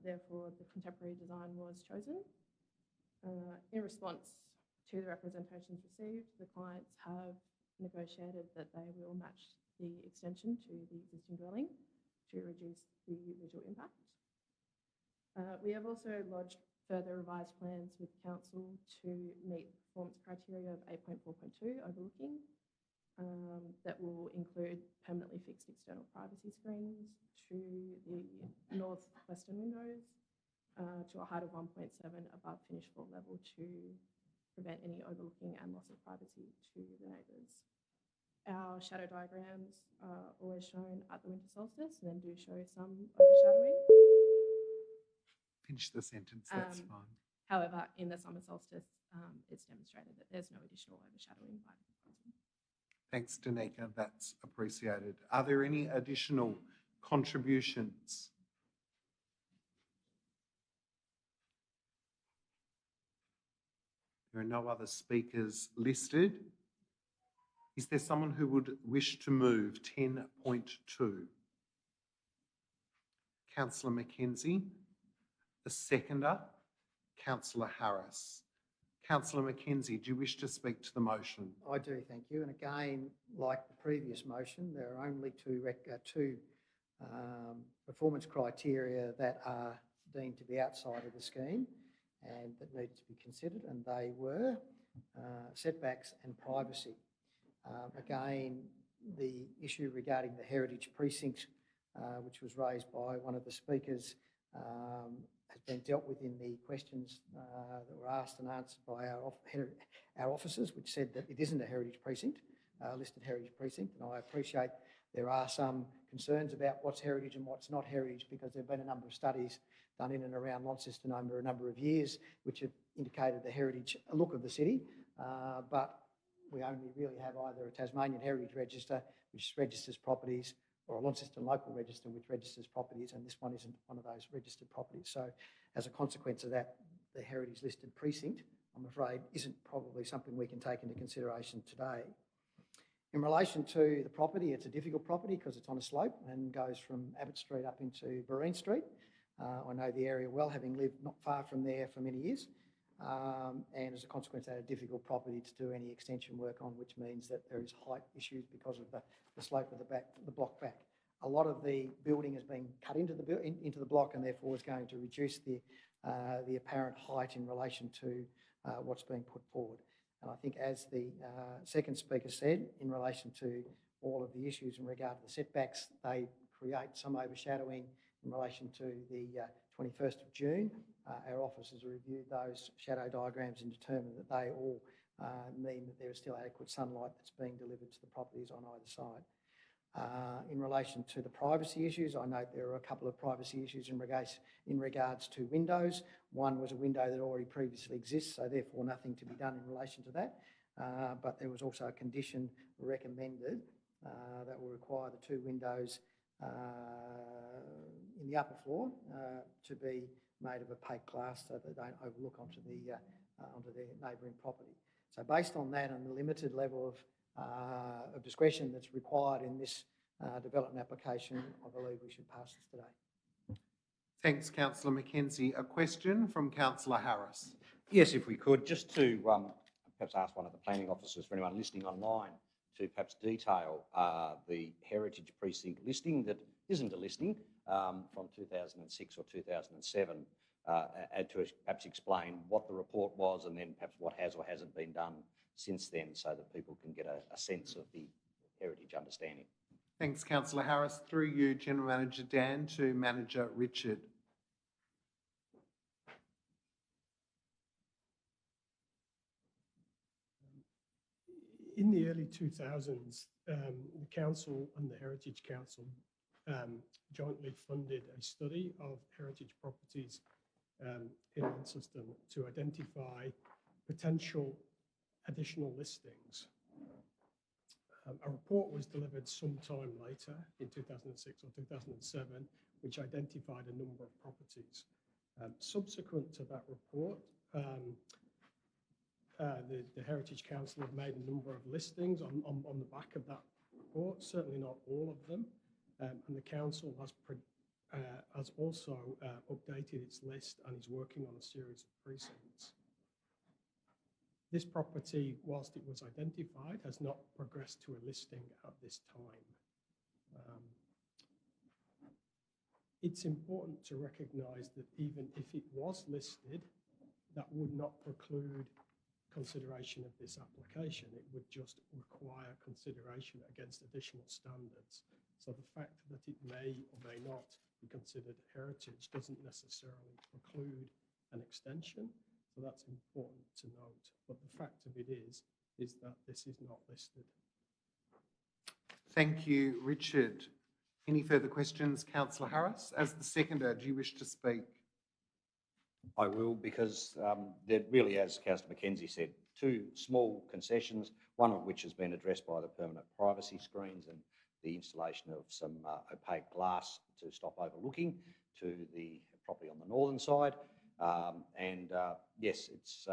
Therefore, the contemporary design was chosen. In response to the representations received, the clients have negotiated that they will match the extension to the existing dwelling to reduce the visual impact. We have also lodged further revised plans with Council to meet performance criteria of 8.4.2 overlooking that will include permanently fixed external privacy screens to the northwestern windows to a height of 1.7 above finished floor level to prevent any overlooking and loss of privacy to the neighbours. Our shadow diagrams are always shown at the winter solstice and then do show some overshadowing. Finish the sentence, that's fine. However, in the summer solstice, it's demonstrated that there's no additional overshadowing by the proposal. Thanks, Danica, that's appreciated. Are there any additional contributions? There are no other speakers listed. Is there someone who would wish to move 10.2? Councillor Mackenzie. The seconder, Councillor Harris. Councillor Mackenzie, do you wish to speak to the motion? I do, thank you. And again, like the previous motion, there are only two performance criteria that are deemed to be outside of the scheme and that needed to be considered, and they were setbacks and privacy. Again, the issue regarding the heritage precinct, which was raised by one of the speakers, has been dealt with in the questions that were asked and answered by our officers, which said that it isn't a heritage precinct, listed heritage precinct. And I appreciate there are some concerns about what's heritage and what's not heritage, because there have been a number of studies done in and around Launceston over a number of years, which have indicated the heritage look of the city. But we only really have either a Tasmanian Heritage Register, which registers properties, or a Launceston Local Register, which registers properties, and this one isn't one of those registered properties. So as a consequence of that, the heritage listed precinct, I'm afraid, isn't probably something we can take into consideration today. In relation to the property, it's a difficult property because it's on a slope and goes from Abbott Street up into Barreen Street. I know the area well, having lived not far from there for many years. And as a consequence, that a difficult property to do any extension work on, which means that there is height issues because of the slope of the block back. A lot of the building has been cut into the block, and therefore is going to reduce the apparent height in relation to what's being put forward. And I think, as the second speaker said, in relation to all of the issues in regard to the setbacks, they create some overshadowing in relation to the 21st of June. Our officers reviewed those shadow diagrams and determined that they all mean that there is still adequate sunlight that's being delivered to the properties on either side. In relation to the privacy issues, I note there are a couple of privacy issues in regards to windows. One was a window that already previously exists, so therefore nothing to be done in relation to that. But there was also a condition recommended that will require the two windows in the upper floor to be made of opaque glass so that they don't overlook onto their neighbouring property. So based on that and the limited level of discretion that's required in this development application, I believe we should pass this today. Thanks, Councillor Mackenzie. A question from Councillor Harris. Yes, if we could, just to perhaps ask one of the planning officers, for anyone listening online, to perhaps detail the heritage precinct listing that isn't a listing from 2006 or 2007, and to perhaps explain what the report was and then perhaps what has or hasn't been done since then, so that people can get a sense of the heritage understanding. Thanks, Councillor Harris. Through you, General Manager Dan, to Manager Richard. In the early 2000s, the Council and the Heritage Council jointly funded a study of heritage properties in Launceston to identify potential additional listings. A report was delivered sometime later in 2006 or 2007, which identified a number of properties. Subsequent to that report, the Heritage Council have made a number of listings on the back of that report, certainly not all of them, and the Council has also updated its list and is working on a series of precincts. This property, whilst it was identified, has not progressed to a listing at this time. It's important to recognise that even if it was listed, that would not preclude consideration of this application. It would just require consideration against additional standards. So the fact that it may or may not be considered heritage doesn't necessarily preclude an extension. So that's important to note. But the fact of it is that this is not listed. Thank you, Richard. Any further questions, Councillor Harris? As the seconder, do you wish to speak? I will, because there really, as Councillor Mackenzie said, two small concessions, one of which has been addressed by the permanent privacy screens and the installation of some opaque glass to stop overlooking to the property on the northern side. Yes, it's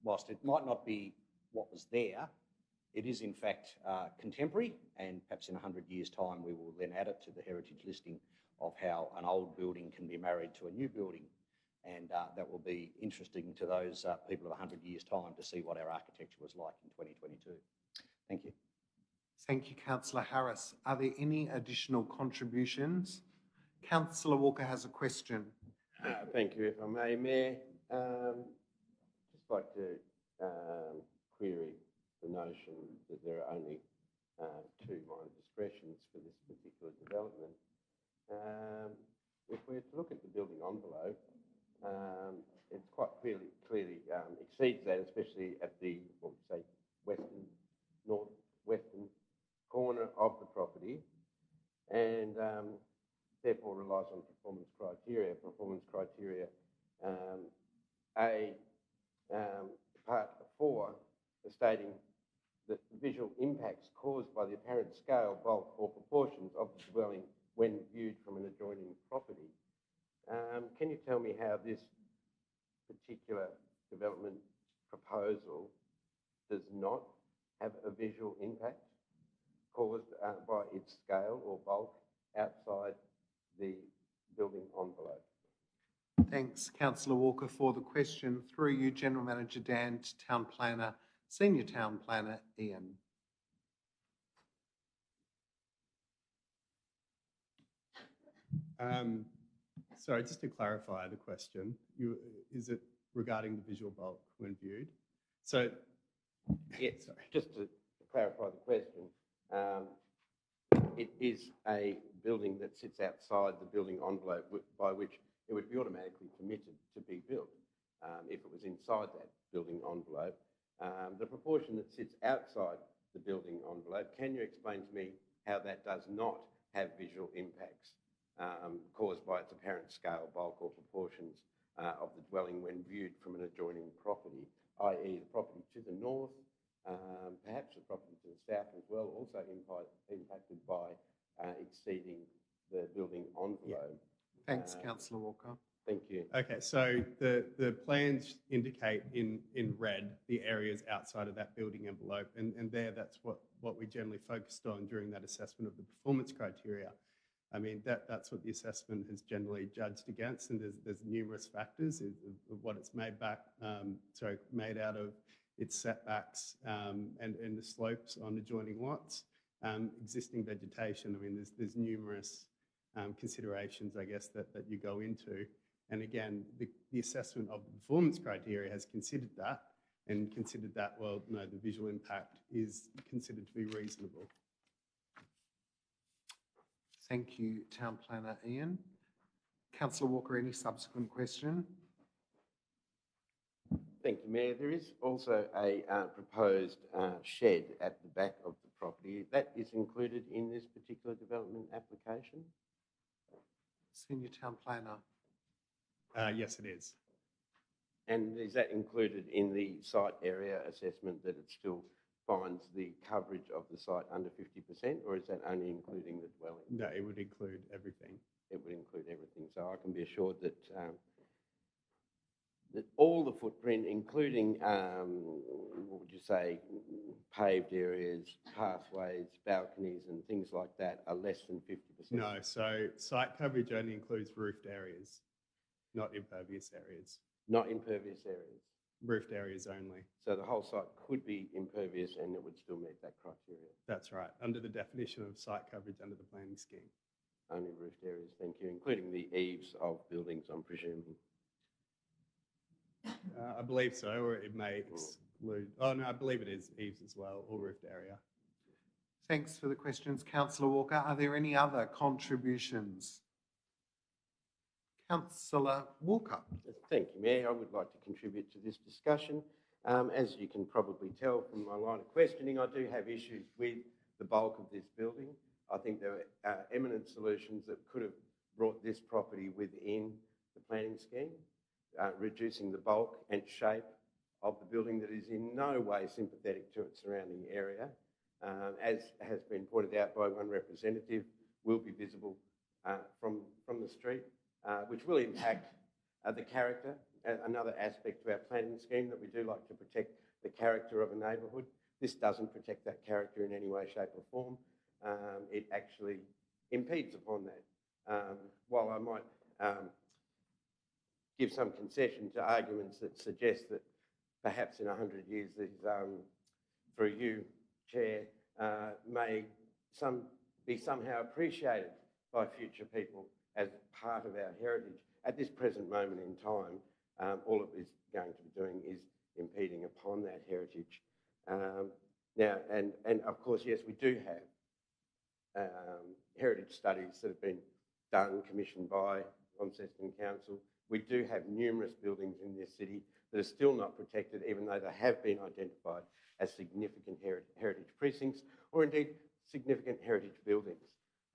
whilst it might not be what was there, it is in fact contemporary, and perhaps in 100 years' time we will then add it to the heritage listing of how an old building can be married to a new building. And that will be interesting to those people of 100 years' time to see what our architecture was like in 2022. Thank you. Thank you, Councillor Harris. Are there any additional contributions? Councillor Walker has a question. Thank you, if I may, Mayor. Just like to query the notion that there are only 2 minor discretions for this particular development. If we're to look at the building envelope, it's quite clearly exceeds that, especially at the, what we say, northwestern corner of the property, and therefore relies on performance criteria. Part 4, stating that visual impacts caused by the apparent scale, bulk or proportions of the dwelling when viewed from an adjoining property. Can you tell me how this particular development proposal does not have a visual impact caused by its scale or bulk outside the building envelope? Thanks, Councillor Walker, for the question. Through you, General Manager Dan, to Town Planner, Senior Town Planner Ian. Sorry, just to clarify the question, is it regarding the visual bulk when viewed? So, yes, just to clarify the question, it is a building that sits outside the building envelope by which it would be automatically permitted to be built. If it was inside that building envelope, the proportion that sits outside the building envelope, can you explain to me how that does not have visual impacts caused by its apparent scale, bulk or proportions of the dwelling when viewed from an adjoining property, i.e. the property to the north, perhaps the property to the south as well, also impacted by exceeding the building envelope? Thanks, Councillor Walker. Thank you. okay, so the plans indicate in red the areas outside of that building envelope, and there that's what we generally focused on during that assessment of the performance criteria. I mean, that's what the assessment has generally judged against, and there's numerous factors of what it's made out of, its setbacks and the slopes on adjoining lots, existing vegetation. I mean, there's numerous considerations, I guess, that you go into. And again, the assessment of the performance criteria has considered that, and considered that, well, no, the visual impact is considered to be reasonable. Thank you, Town Planner Ian. Councillor Walker, any subsequent question? Thank you, Mayor. There is also a proposed shed at the back of the property. That is included in this particular development application? Senior Town Planner. Yes, it is. And is that included in the site area assessment, that it still finds the coverage of the site under 50%, or is that only including the dwelling? No, it would include everything. It would include everything. So I can be assured that that all the footprint, including, what would you say, paved areas, pathways, balconies and things like that, are less than 50%? No, so site coverage only includes roofed areas, not impervious areas. Not impervious areas? Roofed areas only. So the whole site could be impervious and it would still meet that criteria? That's right, under the definition of site coverage under the planning scheme. Only roofed areas, thank you, including the eaves of buildings, I'm presuming? I believe so, or it may exclude, oh no, I believe it is eaves as well, or roofed area. Thanks for the questions, Councillor Walker. Are there any other contributions? Councillor Walker. Thank you, Mayor. I would like to contribute to this discussion. As you can probably tell from my line of questioning, I do have issues with the bulk of this building. I think there are eminent solutions that could have brought this property within the planning scheme, reducing the bulk and shape of the building that is in no way sympathetic to its surrounding area. As has been pointed out by one representative, will be visible from the street, which will impact the character. Another aspect to our planning scheme, that we do like to protect the character of a neighbourhood. This doesn't protect that character in any way, shape or form. It actually impedes upon that. While I might give some concession to arguments that suggest that perhaps in 100 years, these, through you, Chair, may be somehow appreciated by future people as part of our heritage. At this present moment in time, all it is going to be doing is impeding upon that heritage. Now, and of course, yes, we do have heritage studies that have been done, commissioned by Launceston Council. We do have numerous buildings in this city that are still not protected, even though they have been identified as significant heritage precincts, or indeed significant heritage buildings.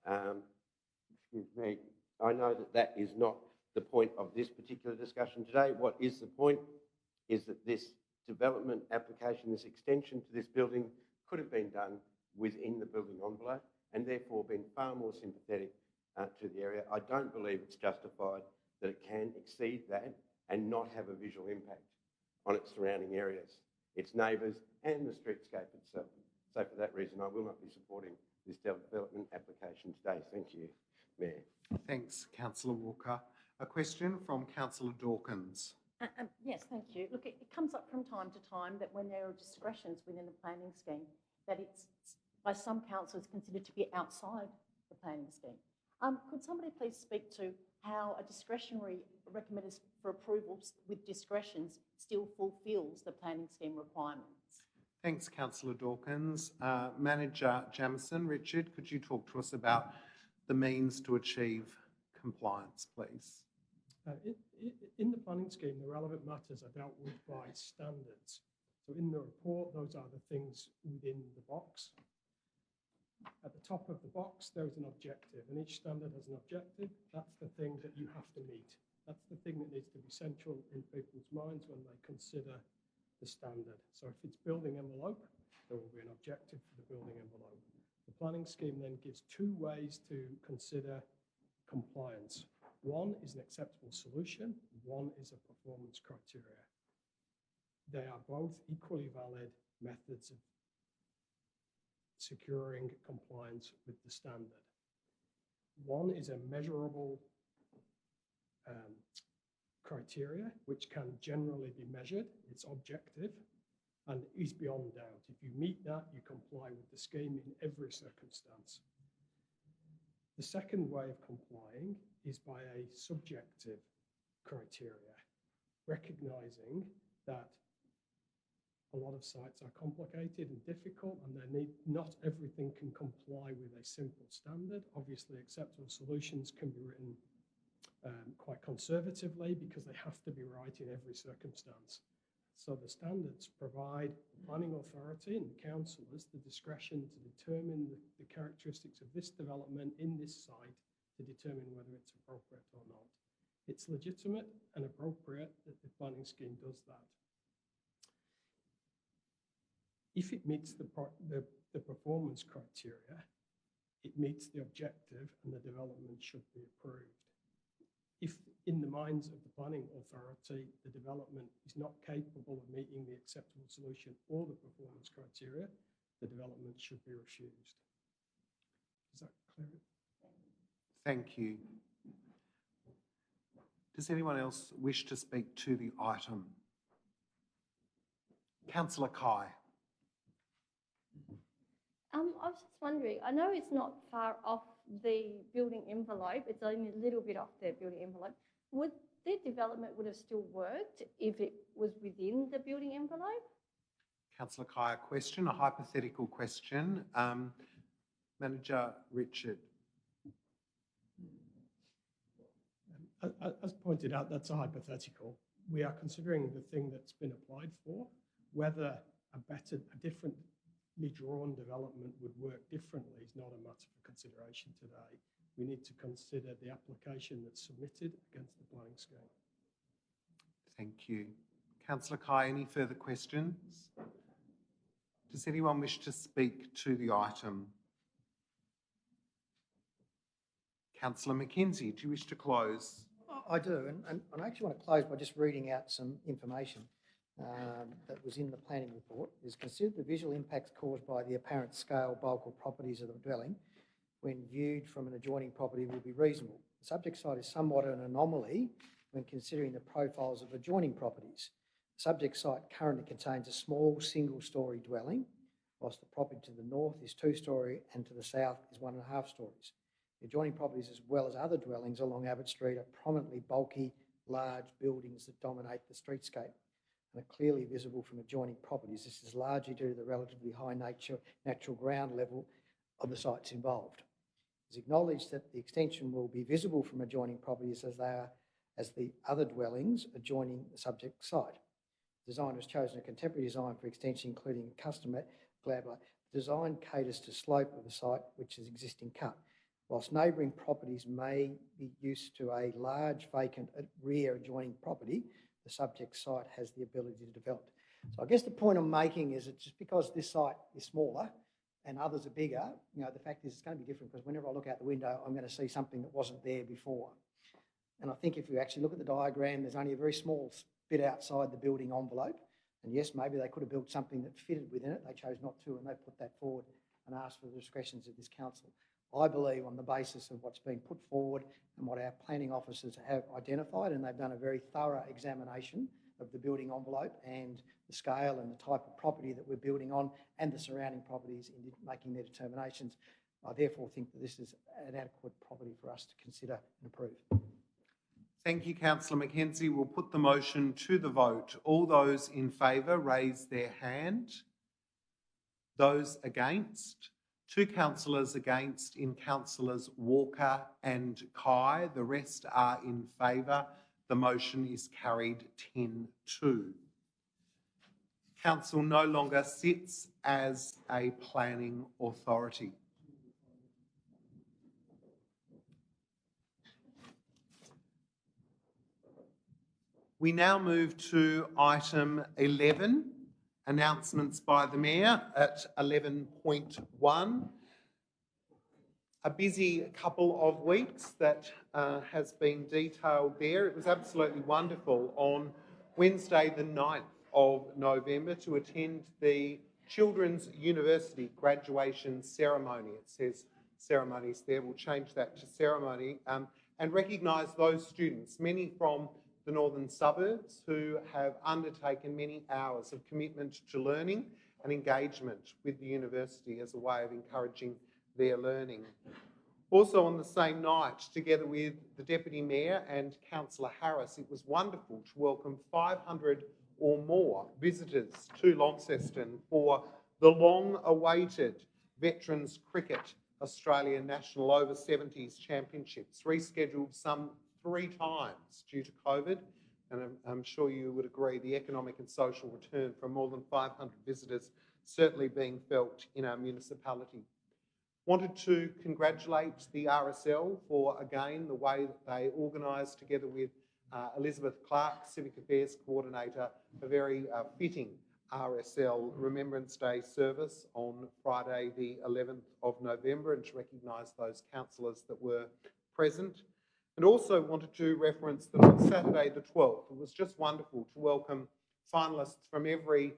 Excuse me, I know that that is not the point of this particular discussion today. What is the point is that this development application, this extension to this building could have been done within the building envelope and therefore been far more sympathetic to the area. I don't believe it's justified that it can exceed that and not have a visual impact on its surrounding areas, its neighbours and the streetscape itself. So for that reason, I will not be supporting this development application today. Thank you, Mayor. Thanks, Councillor Walker. A question from Councillor Dawkins. Yes, thank you. Look, it comes up from time to time that when there are discretions within the planning scheme, that it's by some councillors considered to be outside the planning scheme. Could somebody please speak to how a discretionary recommended for approvals with discretions still fulfils the planning scheme requirements? Thanks, Councillor Dawkins. Manager Jamieson, Richard, could you talk to us about the means to achieve compliance, please? In the planning scheme, the relevant matters are dealt with by standards. So in the report, those are the things within the box. At the top of the box, there is an objective, and each standard has an objective. That's the thing that you have to meet. That's the thing that needs to be central in people's minds when they consider the standard. So if it's building envelope, there will be an objective for the building envelope. The planning scheme then gives two ways to consider compliance. One is an acceptable solution, one is a performance criteria. They are both equally valid methods of securing compliance with the standard. One is a measurable criteria, which can generally be measured. It's objective and is beyond doubt. If you meet that, you comply with the scheme in every circumstance. The second way of complying is by a subjective criteria, recognising that a lot of sites are complicated and difficult, and not everything can comply with a simple standard. Obviously, acceptable solutions can be written quite conservatively because they have to be right in every circumstance. So the standards provide the planning authority and the councillors the discretion to determine the characteristics of this development in this site to determine whether it's appropriate or not. It's legitimate and appropriate that the planning scheme does that. If it meets the performance criteria, it meets the objective and the development should be approved. If in the minds of the planning authority, the development is not capable of meeting the acceptable solution or the performance criteria, the development should be refused. Is that clear? Thank you. Does anyone else wish to speak to the item? Councillor Kai. I was just wondering, I know it's not far off the building envelope, it's only a little bit off the building envelope. Would the development would have still worked if it was within the building envelope? Councillor Kai, a question, a hypothetical question. Manager Richard. As pointed out, that's a hypothetical. We are considering the thing that's been applied for, whether a differently drawn development would work differently is not a matter for consideration today. We need to consider the application that's submitted against the planning scheme. Thank you. Councillor Kai, any further questions? Does anyone wish to speak to the item? Councillor McKenzie, do you wish to close? I do, and I actually want to close by just reading out some information that was in the planning report. Is considered the visual impacts caused by the apparent scale, bulk or properties of the dwelling when viewed from an adjoining property will be reasonable. The subject site is somewhat an anomaly when considering the profiles of adjoining properties. The subject site currently contains a small single-storey dwelling, whilst the property to the north is 2-storey and to the south is 1.5 stories. The adjoining properties, as well as other dwellings along Abbott Street, are prominently bulky, large buildings that dominate the streetscape and are clearly visible from adjoining properties. This is largely due to the relatively high natural ground level of the sites involved. It's acknowledged that the extension will be visible from adjoining properties as the other dwellings adjoining the subject site. The designer has chosen a contemporary design for extension, including a custom gladder. The design caters to slope of the site, which is existing cut. Whilst neighbouring properties may be used to a large vacant rear adjoining property, the subject site has the ability to develop. So I guess the point I'm making is that just because this site is smaller and others are bigger, the fact is it's going to be different, because whenever I look out the window, I'm going to see something that wasn't there before. And I think if you actually look at the diagram, there's only a very small bit outside the building envelope. And yes, maybe they could have built something that fitted within it. They chose not to, and they put that forward and asked for the discretions of this council. I believe on the basis of what's been put forward and what our planning officers have identified, and they've done a very thorough examination of the building envelope and the scale and the type of property that we're building on and the surrounding properties in making their determinations. I therefore think that this is an adequate property for us to consider and approve. Thank you, Councillor McKenzie. We'll put the motion to the vote. All those in favour raise their hand. Those against? 2 councillors against in Councillors Walker and Kai. The rest are in favour. The motion is carried 10-2. Council no longer sits as a planning authority. We now move to item 11, announcements by the Mayor at 11.1. A busy couple of weeks that has been detailed there. It was absolutely wonderful on Wednesday the 9th of November to attend the Children's University graduation ceremony. It says ceremonies there, we'll change that to ceremony, and recognise those students, many from the northern suburbs, who have undertaken many hours of commitment to learning and engagement with the university as a way of encouraging their learning. Also on the same night, together with the Deputy Mayor and Councillor Harris, it was wonderful to welcome 500 or more visitors to Launceston for the long-awaited Veterans Cricket Australian National Over 70s Championships, rescheduled some 3 times due to COVID, and I'm sure you would agree the economic and social return from more than 500 visitors certainly being felt in our municipality. Wanted to congratulate the RSL for, again, the way that they organised, together with Elizabeth Clark, Civic Affairs Coordinator, a very fitting RSL Remembrance Day service on Friday the 11th of November, and to recognise those councillors that were present. And also wanted to reference that on Saturday the 12th, it was just wonderful to welcome finalists from every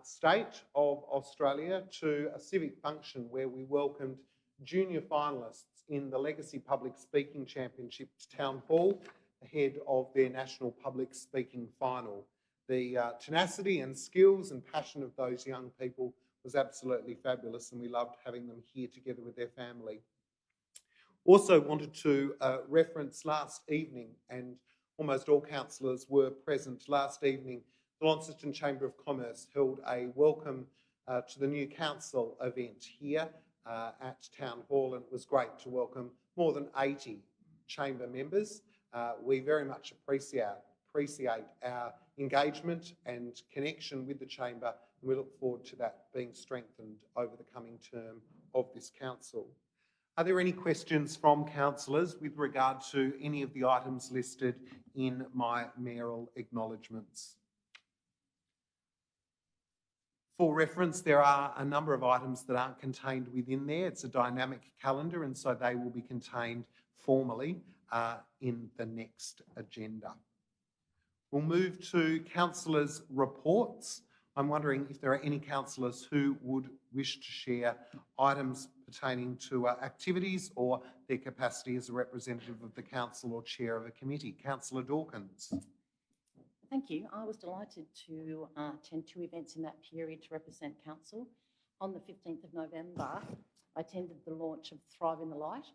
state of Australia to a civic function where we welcomed junior finalists in the Legacy Public Speaking Championship to Town Hall ahead of their National Public Speaking Final. The tenacity and skills and passion of those young people was absolutely fabulous, and we loved having them here together with their family. Also wanted to reference last evening, and almost all councillors were present last evening, the Launceston Chamber of Commerce held a welcome to the new council event here at Town Hall, and it was great to welcome more than 80 chamber members. We very much appreciate our engagement and connection with the chamber, and we look forward to that being strengthened over the coming term of this council. Are there any questions from councillors with regard to any of the items listed in my mayoral acknowledgements? For reference, there are a number of items that aren't contained within there. It's a dynamic calendar, and so they will be contained formally in the next agenda. We'll move to councillors' reports. I'm wondering if there are any councillors who would wish to share items pertaining to activities or their capacity as a representative of the council or chair of a committee. Councillor Dawkins. Thank you. I was delighted to attend 2 events in that period to represent council. On the 15th of November, I attended the launch of Thrive in the Light.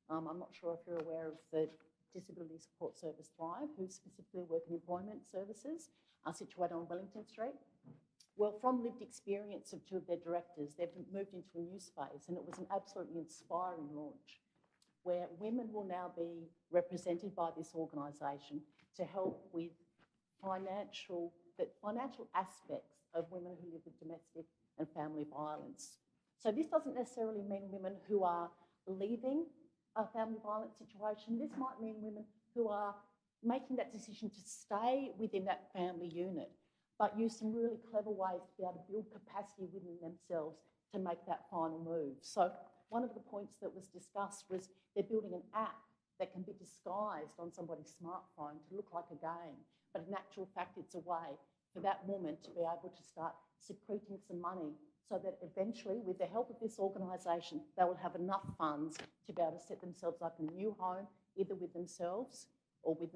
I'm not sure if you're aware of the Disability Support Service Thrive, who specifically work in employment services, are situated on Wellington Street. Well, from lived experience of 2 of their directors, they've moved into a new space, and it was an absolutely inspiring launch where women will now be represented by this organisation to help with the financial aspects of women who live with domestic and family violence. So this doesn't necessarily mean women who are leaving a family violence situation. This might mean women who are making that decision to stay within that family unit, but use some really clever ways to be able to build capacity within themselves to make that final move. So one of the points that was discussed was they're building an app that can be disguised on somebody's smartphone to look like a game, but in actual fact, it's a way for that woman to be able to start secreting some money so that eventually, with the help of this organisation, they will have enough funds to be able to set themselves up in a new home, either with themselves or with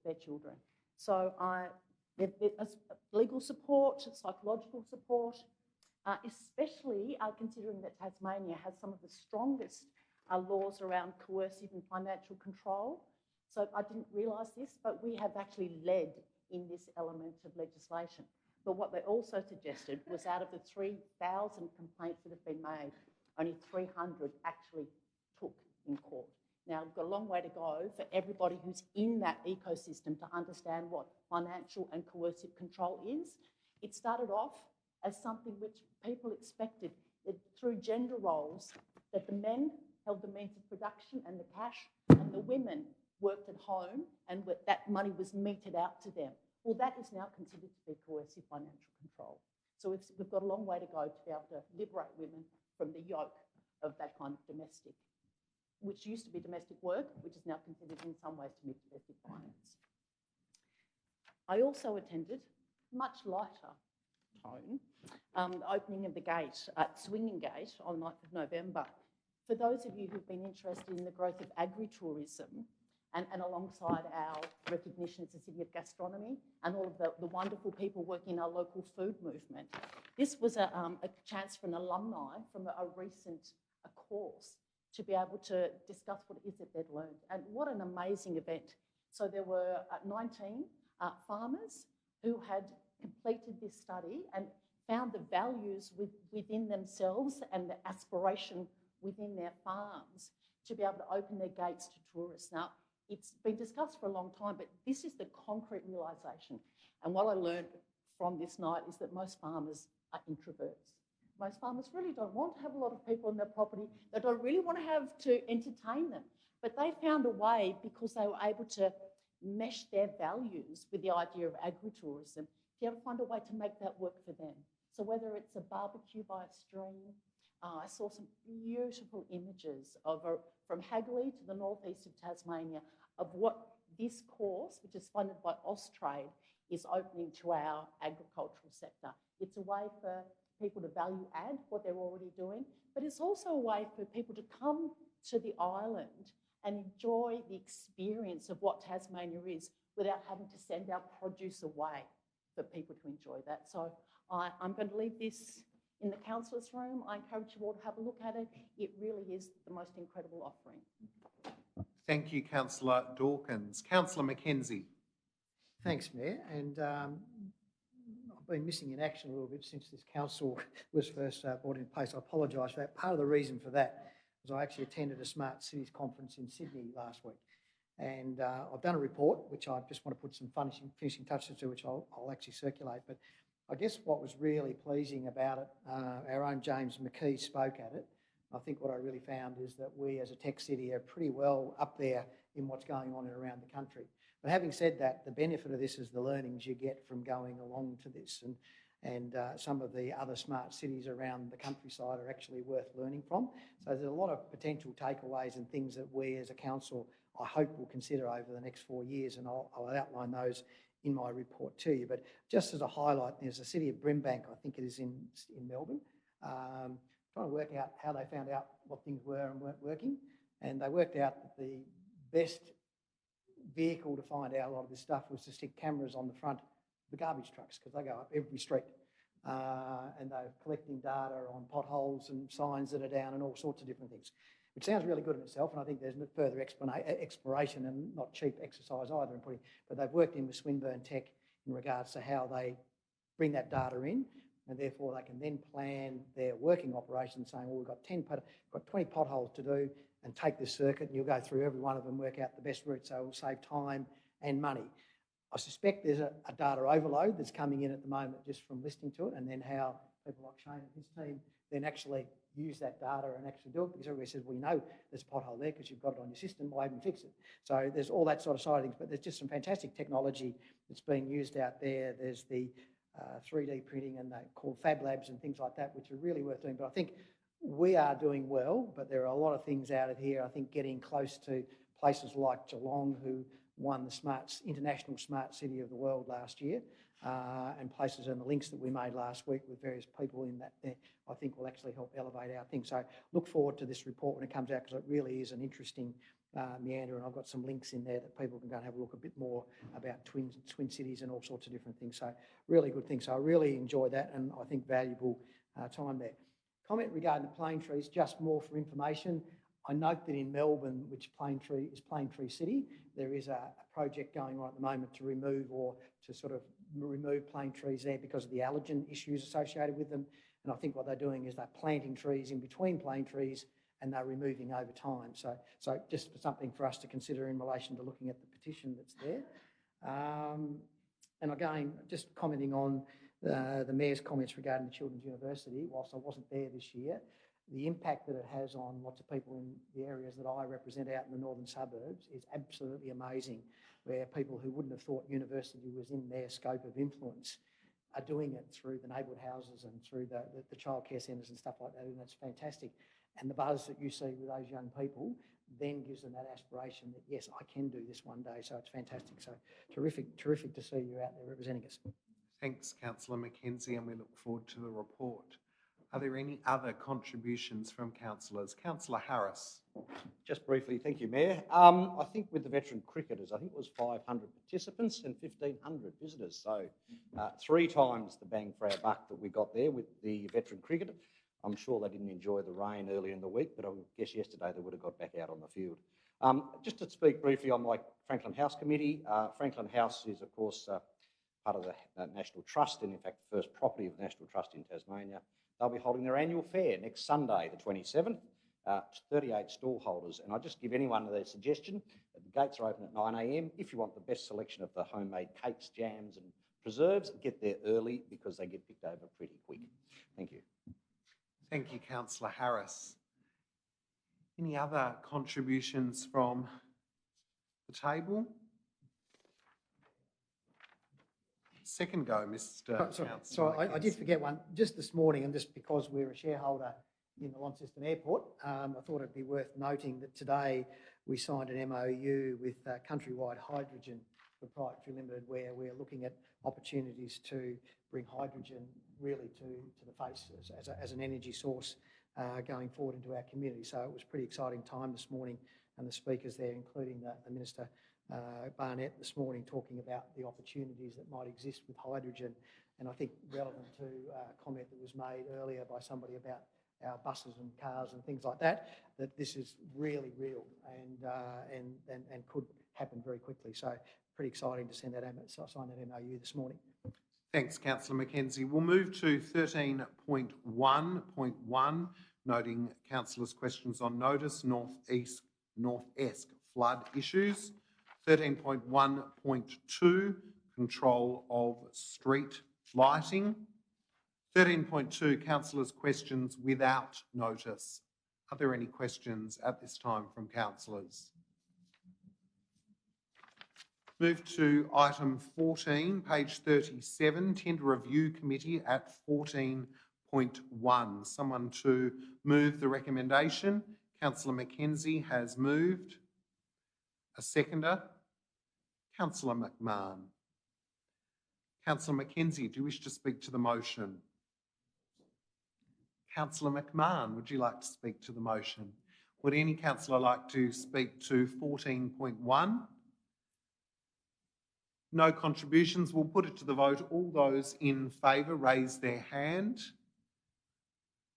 their children. So there's legal support, psychological support, especially considering that Tasmania has some of the strongest laws around coercive and financial control. So I didn't realise this, but we have actually led in this element of legislation. But what they also suggested was out of the 3,000 complaints that have been made, only 300 actually took in court. Now, we've got a long way to go for everybody who's in that ecosystem to understand what financial and coercive control is. It started off as something which people expected, that through gender roles, that the men held the means of production and the cash, and the women worked at home, and that money was meted out to them. Well, that is now considered to be coercive financial control. So we've got a long way to go to be able to liberate women from the yoke of that kind of domestic, which used to be domestic work, which is now considered in some ways to be domestic violence. I also attended, much lighter tone, the opening of the gate at Swinging Gate on the 9th of November. For those of you who've been interested in the growth of agritourism, and alongside our recognition as a city of gastronomy and all of the wonderful people working in our local food movement, this was a chance for an alumni from a recent course to be able to discuss what it is that they'd learned. And what an amazing event. So there were 19 farmers who had completed this study and found the values within themselves and the aspiration within their farms to be able to open their gates to tourists. Now, it's been discussed for a long time, but this is the concrete realisation. And what I learned from this night is that most farmers are introverts. Most farmers really don't want to have a lot of people on their property. They don't really want to have to entertain them. But they found a way, because they were able to mesh their values with the idea of agritourism, to be able to find a way to make that work for them. So whether it's a barbecue by a stream, I saw some beautiful images of from Hagley to the northeast of Tasmania of what this course, which is funded by Austrade, is opening to our agricultural sector. It's a way for people to value add what they're already doing, but it's also a way for people to come to the island and enjoy the experience of what Tasmania is without having to send our produce away for people to enjoy that. So I'm going to leave this in the councillors' room. I encourage you all to have a look at it. It really is the most incredible offering. Thank you, Councillor Dawkins. Councillor Mackenzie. Thanks, Mayor. And I've been missing in action a little bit since this council was first brought in place. I apologise for that. Part of the reason for that was I actually attended a Smart Cities conference in Sydney last week. And I've done a report, which I just want to put some finishing touches to, which I'll actually circulate. But I guess what was really pleasing about it, our own James McKee spoke at it. I think what I really found is that we as a tech city are pretty well up there in what's going on around the country. But having said that, the benefit of this is the learnings you get from going along to this, and some of the other smart cities around the countryside are actually worth learning from. So there's a lot of potential takeaways and things that we as a council, I hope, will consider over the next 4 years, and I'll outline those in my report to you. But just as a highlight, there's the city of Brimbank, I think it is in Melbourne, trying to work out how they found out what things were and weren't working. And they worked out that the best vehicle to find out a lot of this stuff was to stick cameras on the front of the garbage trucks, because they go up every street. And they're collecting data on potholes and signs that are down and all sorts of different things, which sounds really good in itself. And I think there's further exploration and not cheap exercise either in putting, but they've worked in with Swinburne Tech in regards to how they bring that data in, and therefore they can then plan their working operation, saying, well, we've got 20 potholes to do, and take this circuit and you'll go through every one of them, work out the best route, so it will save time and money. I suspect there's a data overload that's coming in at the moment just from listening to it, and then how people like Shane and his team then actually use that data and actually do it, because everybody says, well, you know there's a pothole there because you've got it on your system, why haven't you fixed it? So there's all that sort of side of things, but there's just some fantastic technology that's being used out there. There's the 3D printing, and they're called Fab Labs and things like that, which are really worth doing. But I think we are doing well, but there are a lot of things out of here. I think getting close to places like Geelong, who won the International Smart City of the World last year, and places and the links that we made last week with various people in that, I think will actually help elevate our thing. So look forward to this report when it comes out, because it really is an interesting meander, and I've got some links in there that people can go and have a look a bit more about twin cities and all sorts of different things. So really good thing. So I really enjoyed that, and I think valuable time there. Comment regarding the plane trees, just more for information. I note that in Melbourne, which is Plane Tree City, there is a project going on at the moment to remove plane trees there because of the allergen issues associated with them. And I think what they're doing is they're planting trees in between plane trees, and they're removing over time. So just something for us to consider in relation to looking at the petition that's there. And again, just commenting on the Mayor's comments regarding the Children's University, whilst I wasn't there this year, the impact that it has on lots of people in the areas that I represent out in the northern suburbs is absolutely amazing, where people who wouldn't have thought university was in their scope of influence are doing it through the neighbourhood houses and through the childcare centres and stuff like that, and that's fantastic. And the buzz that you see with those young people then gives them that aspiration that, yes, I can do this one day. So it's fantastic. So terrific to see you out there representing us. Thanks, Councillor Mackenzie, and we look forward to the report. Are there any other contributions from councillors? Councillor Harris. Just briefly, thank you, Mayor. I think with the veteran cricketers, I think it was 500 participants and 1,500 visitors. So 3 times the bang for our buck that we got there with the veteran cricketer. I'm sure they didn't enjoy the rain earlier in the week, but I guess yesterday they would have got back out on the field. Just to speak briefly on my Franklin House committee. Franklin House is, of course, part of the National Trust, and in fact the first property of the National Trust in Tasmania. They'll be holding their annual fair next Sunday, the 27th, 38 stallholders. And I just give anyone their suggestion that the gates are open at 9 a.m. If you want the best selection of the homemade cakes, jams and preserves, get there early because they get picked over pretty quick. Thank you. Thank you, Councillor Harris. Any other contributions from the table? Second go, Mr. So I did forget one just this morning, and just because we're a shareholder in the Launceston Airport, I thought it'd be worth noting that today we signed an MOU with Countrywide Hydrogen Proprietary Limited, where we're looking at opportunities to bring hydrogen really to the face as an energy source going forward into our community. So it was a pretty exciting time this morning, and the speakers there, including the Minister Barnett this morning, talking about the opportunities that might exist with hydrogen. And I think relevant to a comment that was made earlier by somebody about our buses and cars and things like that, that this is really real and could happen very quickly. So pretty exciting to sign that MOU this morning. Thanks, Councillor Mackenzie. We'll move to 13.1.1, noting councillors' questions on notice, north-east flood issues. 13.1.2, control of street lighting. 13.2, councillors' questions without notice. Are there any questions at this time from councillors? Move to item 14, page 37, Tender Review Committee at 14.1. Someone to move the recommendation. Councillor Mackenzie has moved. A seconder? Councillor McMahon. Councillor Mackenzie, do you wish to speak to the motion? Councillor McMahon, would you like to speak to the motion? Would any councillor like to speak to 14.1? No contributions. We'll put it to the vote. All those in favour raise their hand.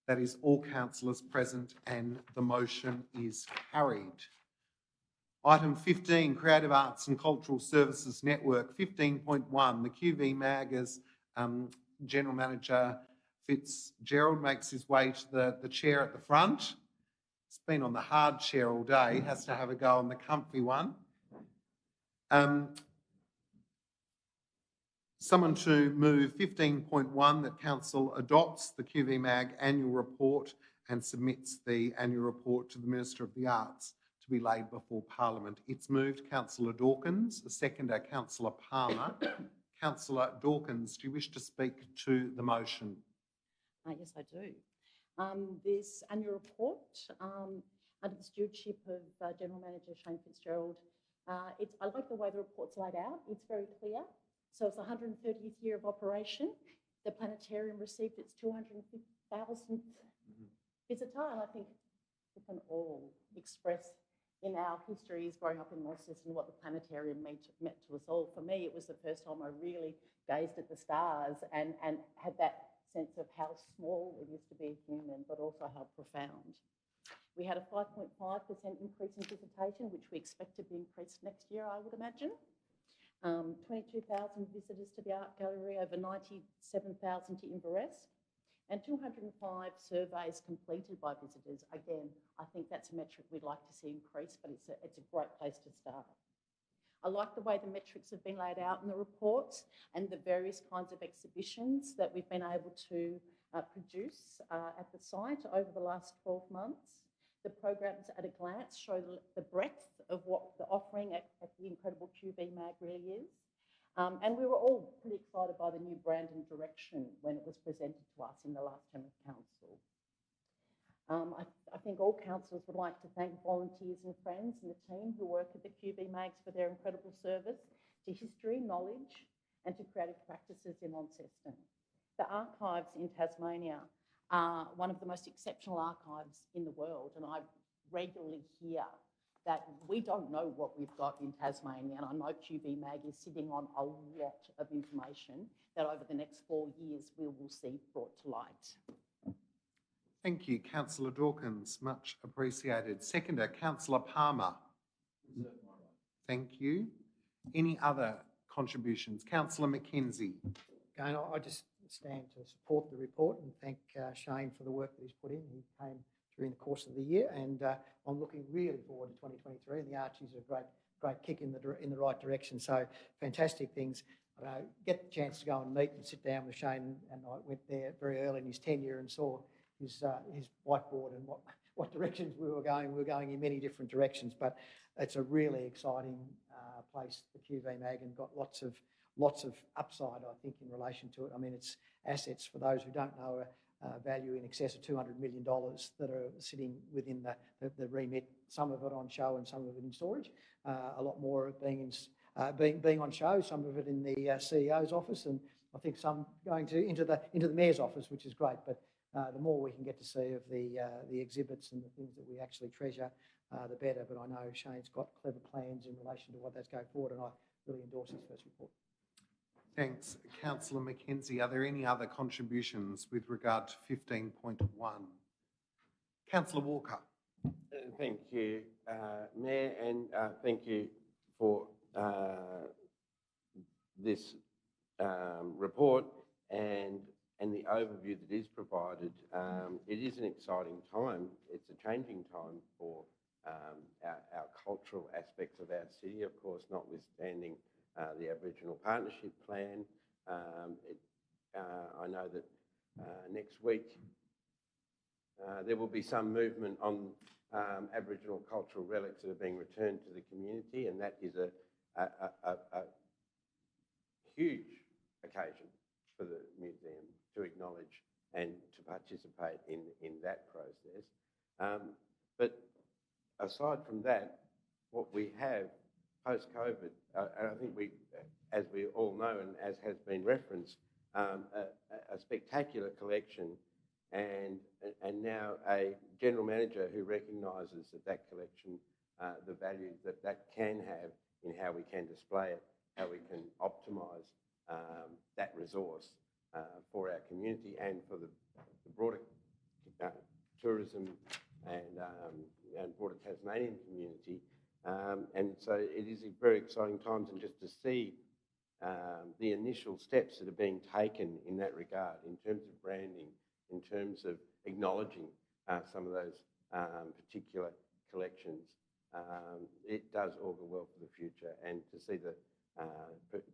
That is all councillors present, and the motion is carried. Item 15, Creative Arts and Cultural Services Network. 15.1, the QV MAG, as General Manager Fitzgerald makes his way to the chair at the front. He's been on the hard chair all day, has to have a go on the comfy one. Someone to move 15.1, that Council adopts the QV MAG annual report and submits the annual report to the Minister of the Arts to be laid before Parliament. It's moved Councillor Dawkins, a seconder Councillor Palmer. Councillor Dawkins, do you wish to speak to the motion? Yes, I do. This annual report, under the stewardship of General Manager Shane Fitzgerald, I like the way the report's laid out. It's very clear. So it's the 130th year of operation. The planetarium received its 250,000th visitor, and I think we can all express in our histories growing up in Launceston what the planetarium meant to us all. For me, it was the first time I really gazed at the stars and had that sense of how small it is to be a human, but also how profound. We had a 5.5% increase in visitation, which we expect to be increased next year, I would imagine. 22,000 visitors to the art gallery, over 97,000 to Inveresk, and 205 surveys completed by visitors. Again, I think that's a metric we'd like to see increase, but it's a great place to start. I like the way the metrics have been laid out in the reports and the various kinds of exhibitions that we've been able to produce at the site over the last 12 months. The programs at a glance show the breadth of what the offering at the incredible QV MAG really is. And we were all pretty excited by the new brand and direction when it was presented to us in the last term of council. I think all councillors would like to thank volunteers and friends and the team who work at the QV MAGs for their incredible service to history, knowledge, and to creative practices in Launceston. The archives in Tasmania are one of the most exceptional archives in the world, and I regularly hear that we don't know what we've got in Tasmania, and I know QV MAG is sitting on a lot of information that over the next 4 years we will see brought to light. Thank you, Councillor Dawkins. Much appreciated. Seconder, Councillor Palmer. Thank you. Any other contributions? Councillor Mackenzie. Again, I just stand to support the report and thank Shane for the work that he's put in. He came during the course of the year, and I'm looking really forward to 2023. And the Archies are a great kick in the right direction. So fantastic things. I get the chance to go and meet and sit down with Shane, and I went there very early in his tenure and saw his whiteboard and what directions we were going. We were going in many different directions, but it's a really exciting place, the QV MAG, and got lots of upside, I think, in relation to it. I mean, it's assets, for those who don't know, value in excess of $200 million that are sitting within the remit, some of it on show and some of it in storage, a lot more of being on show, some of it in the CEO's office, and I think some going into the Mayor's office, which is great. But the more we can get to see of the exhibits and the things that we actually treasure, the better. But I know Shane's got clever plans in relation to what that's going forward, and I really endorse his first report. Thanks. Councillor Mackenzie, are there any other contributions with regard to 15.1? Councillor Walker. Thank you, Mayor, and thank you for this report and the overview that is provided. It is an exciting time. It's a changing time for our cultural aspects of our city, of course, notwithstanding the Aboriginal Partnership Plan. I know that next week there will be some movement on Aboriginal cultural relics that are being returned to the community, and that is a huge occasion for the museum to acknowledge and to participate in that process. But aside from that, what we have post-COVID, and I think as we all know and as has been referenced, a spectacular collection and now a general manager who recognises that collection, the value that can have in how we can display it, how we can optimise that resource for our community and for the broader tourism and broader Tasmanian community. And so it is very exciting times, and just to see the initial steps that are being taken in that regard, in terms of branding, in terms of acknowledging some of those particular collections, it does augur well for the future. And to see the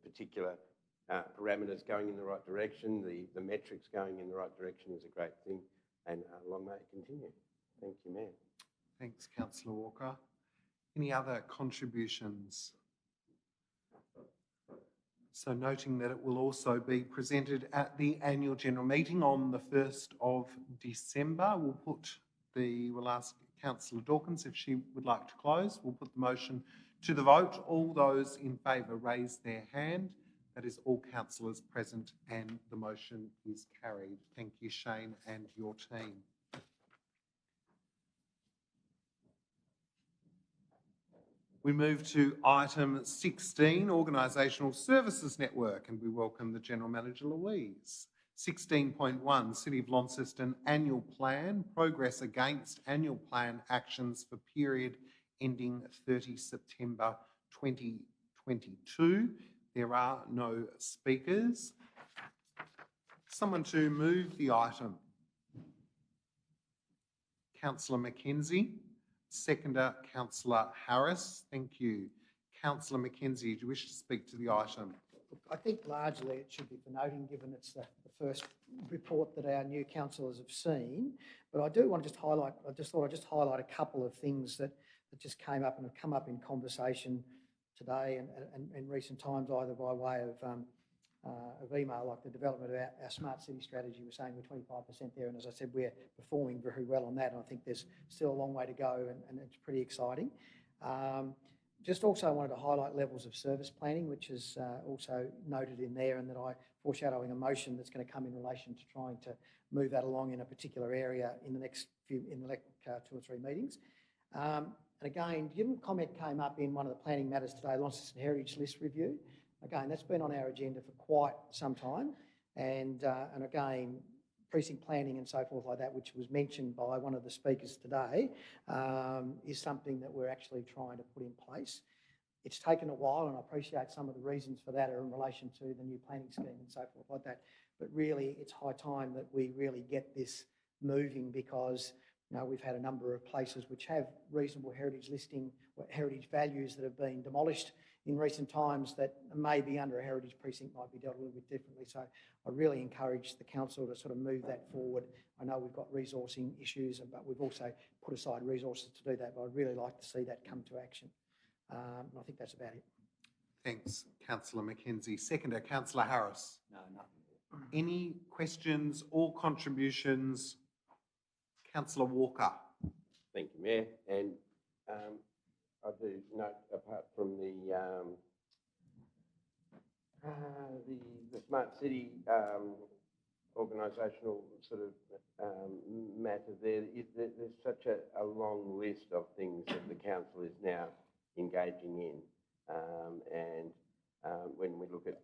particular parameters going in the right direction, the metrics going in the right direction is a great thing, and long may it continue. Thank you, Mayor. Thanks, Councillor Walker. Any other contributions? So noting that it will also be presented at the annual general meeting on the 1st of December, we'll ask Councillor Dawkins if she would like to close. We'll put the motion to the vote. All those in favour raise their hand. That is all councillors present, and the motion is carried. Thank you, Shane, and your team. We move to item 16, Organisational Services Network, and we welcome the General Manager, Louise. 16.1, City of Launceston Annual Plan, progress against annual plan actions for period ending 30 September 2022. There are no speakers. Someone to move the item. Councillor Mackenzie. Seconder, Councillor Harris. Thank you. Councillor Mackenzie, do you wish to speak to the item? I think largely it should be for noting, given it's the first report that our new councillors have seen. But I do want to just highlight, I just thought I'd just highlight a couple of things that just came up and have come up in conversation today and in recent times, either by way of email, like the development of our smart city strategy. We're saying we're 25% there, and as I said, we're performing very well on that, and I think there's still a long way to go, and it's pretty exciting. Just also wanted to highlight levels of service planning, which is also noted in there, and that I foreshadowing a motion that's going to come in relation to trying to move that along in a particular area in the next 2 or 3 meetings. And again, given comment came up in one of the planning matters today, Launceston Heritage List Review. Again, that's been on our agenda for quite some time, and again, precinct planning and so forth like that, which was mentioned by one of the speakers today, is something that we're actually trying to put in place. It's taken a while, and I appreciate some of the reasons for that are in relation to the new planning scheme and so forth like that. But really, it's high time that we really get this moving, because we've had a number of places which have reasonable heritage listing, or heritage values, that have been demolished in recent times that maybe under a heritage precinct might be dealt a little bit differently. So I really encourage the council to sort of move that forward. I know we've got resourcing issues, but we've also put aside resources to do that, but I'd really like to see that come to action. And I think that's about it. Thanks, Councillor Mackenzie. Seconder, Councillor Harris. No, nothing. Any questions or contributions? Councillor Walker. Thank you, Mayor. And I do note, apart from the smart city organisational sort of matter there's such a long list of things that the council is now engaging in, and when we look at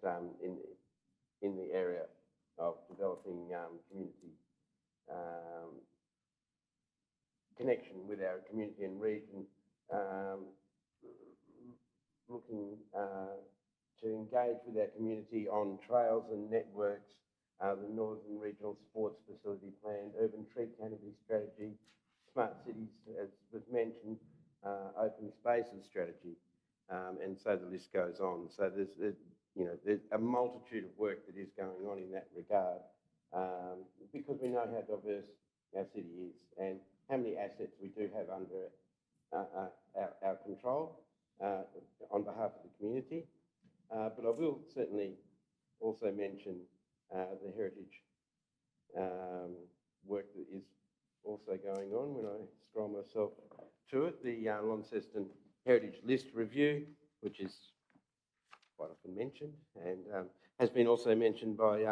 in the area of developing community connection with our community and region, looking to engage with our community on trails and networks, the Northern Regional Sports Facility Plan, Urban Tree Canopy Strategy, Smart Cities, as was mentioned, Open Spaces Strategy, and so the list goes on. So there's a multitude of work that is going on in that regard, because we know how diverse our city is and how many assets we do have under our control on behalf of the community. But I will certainly also mention the heritage work that is also going on when I scroll myself to it. The Launceston Heritage List Review, which is quite often mentioned and has been also mentioned by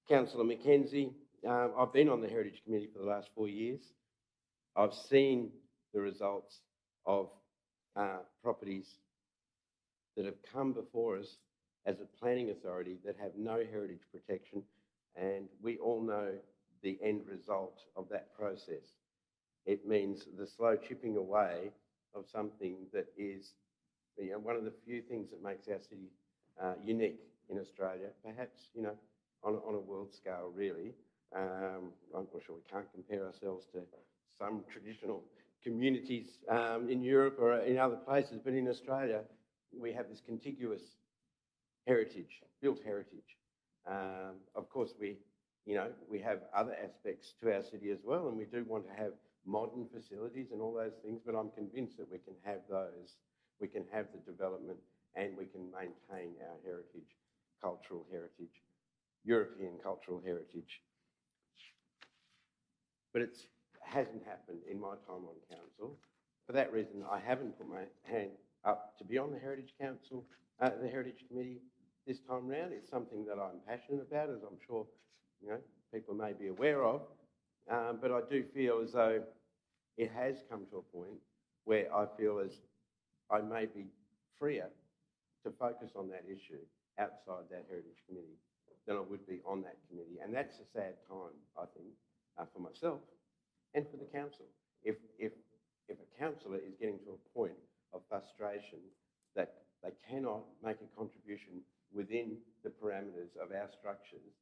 Councillor Mackenzie, I've been on the Heritage Committee for the last 4 years. I've seen the results of properties that have come before us as a planning authority that have no heritage protection, and we all know the end result of that process. It means the slow chipping away of something that is one of the few things that makes our city unique in Australia, perhaps, on a world scale, really. I'm not sure we can't compare ourselves to some traditional communities in Europe or in other places, but in Australia, we have this contiguous heritage, built heritage. Of course, we have other aspects to our city as well, and we do want to have modern facilities and all those things, but I'm convinced that we can have those. We can have the development and we can maintain our heritage, cultural heritage, European cultural heritage. But it hasn't happened in my time on council. For that reason, I haven't put my hand up to be on the Heritage Council, the Heritage Committee this time round. It's something that I'm passionate about, as I'm sure people may be aware of. But I do feel as though it has come to a point where I feel as I may be freer to focus on that issue outside that Heritage Committee than I would be on that committee. And that's a sad time, I think, for myself and for the council. If a councillor is getting to a point of frustration that they cannot make a contribution within the parameters of our structures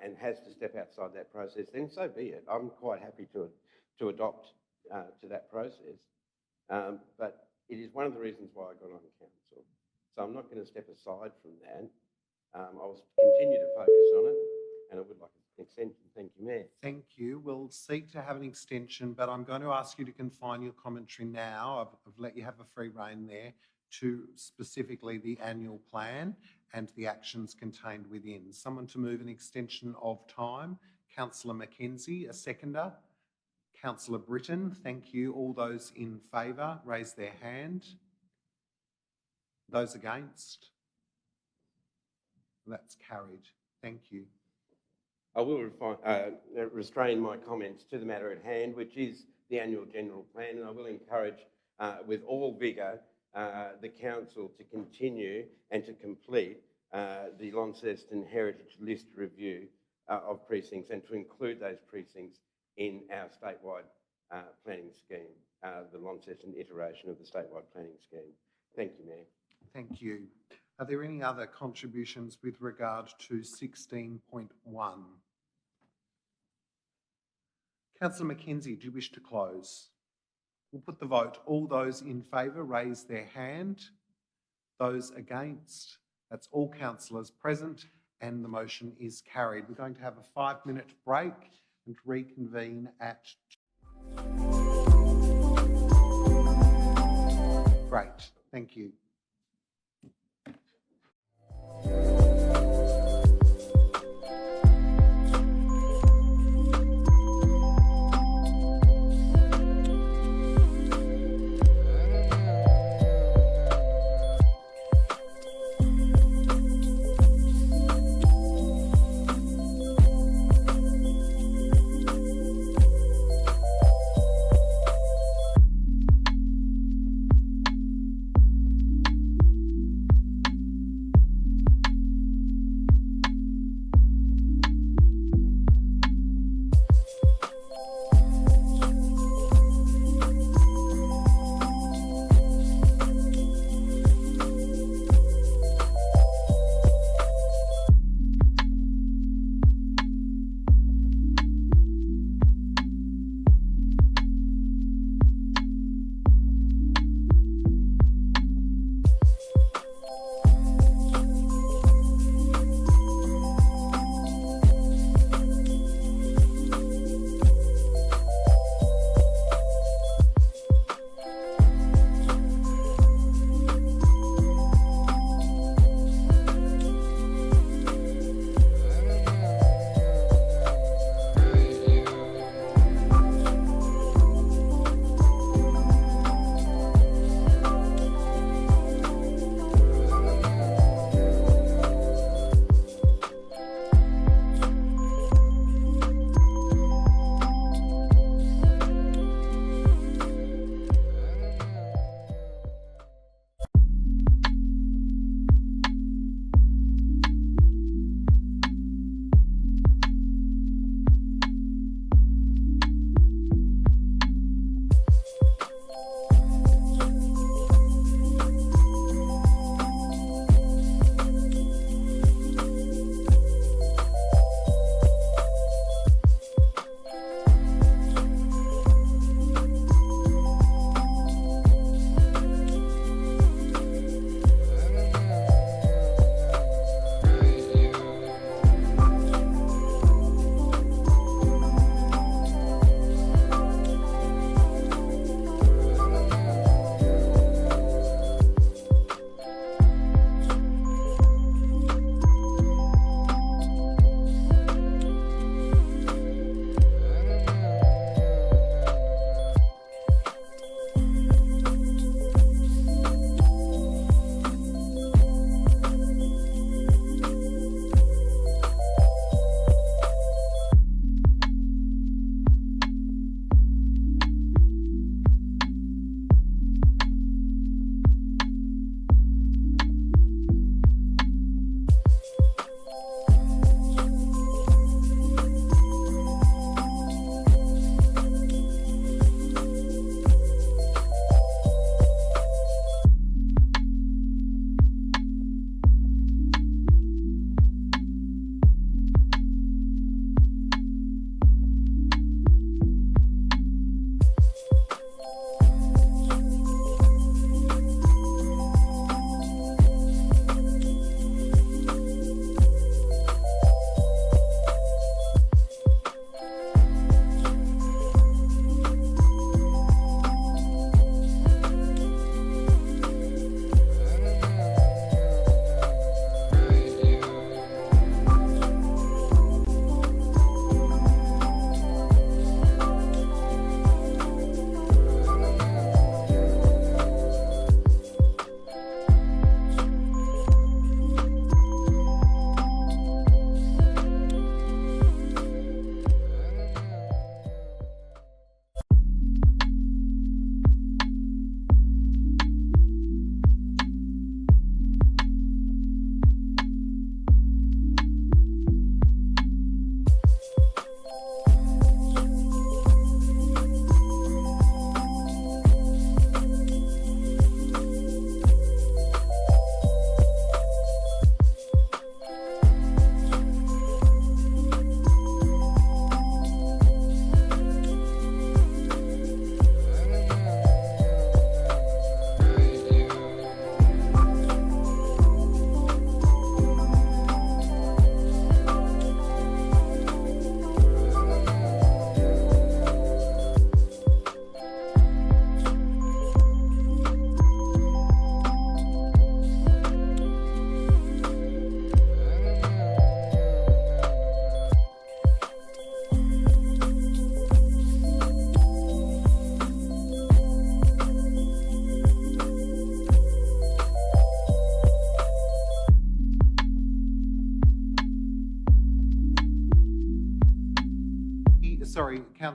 and has to step outside that process, then so be it. I'm quite happy to adopt to that process. But it is one of the reasons why I got on council. So I'm not going to step aside from that. I'll continue to focus on it, and I would like an extension. Thank you, Mayor. Thank you. We'll seek to have an extension, but I'm going to ask you to confine your commentary now. I've let you have a free rein there to specifically the annual plan and the actions contained within. Someone to move an extension of time. Councillor Mackenzie, a seconder. Councillor Britton, thank you. All those in favour, raise their hand. Those against? That's carried. Thank you. I will restrain my comments to the matter at hand, which is the annual general plan, and I will encourage with all vigour the council to continue and to complete the Launceston Heritage List review of precincts and to include those precincts in our statewide planning scheme, the Launceston iteration of the statewide planning scheme. Thank you, Mayor. Thank you. Are there any other contributions with regard to 16.1? Councillor Mackenzie, do you wish to close? We'll put the vote. All those in favour raise their hand. Those against? That's all councillors present, and the motion is carried. We're going to have a 5-minute break and reconvene at... Great, thank you.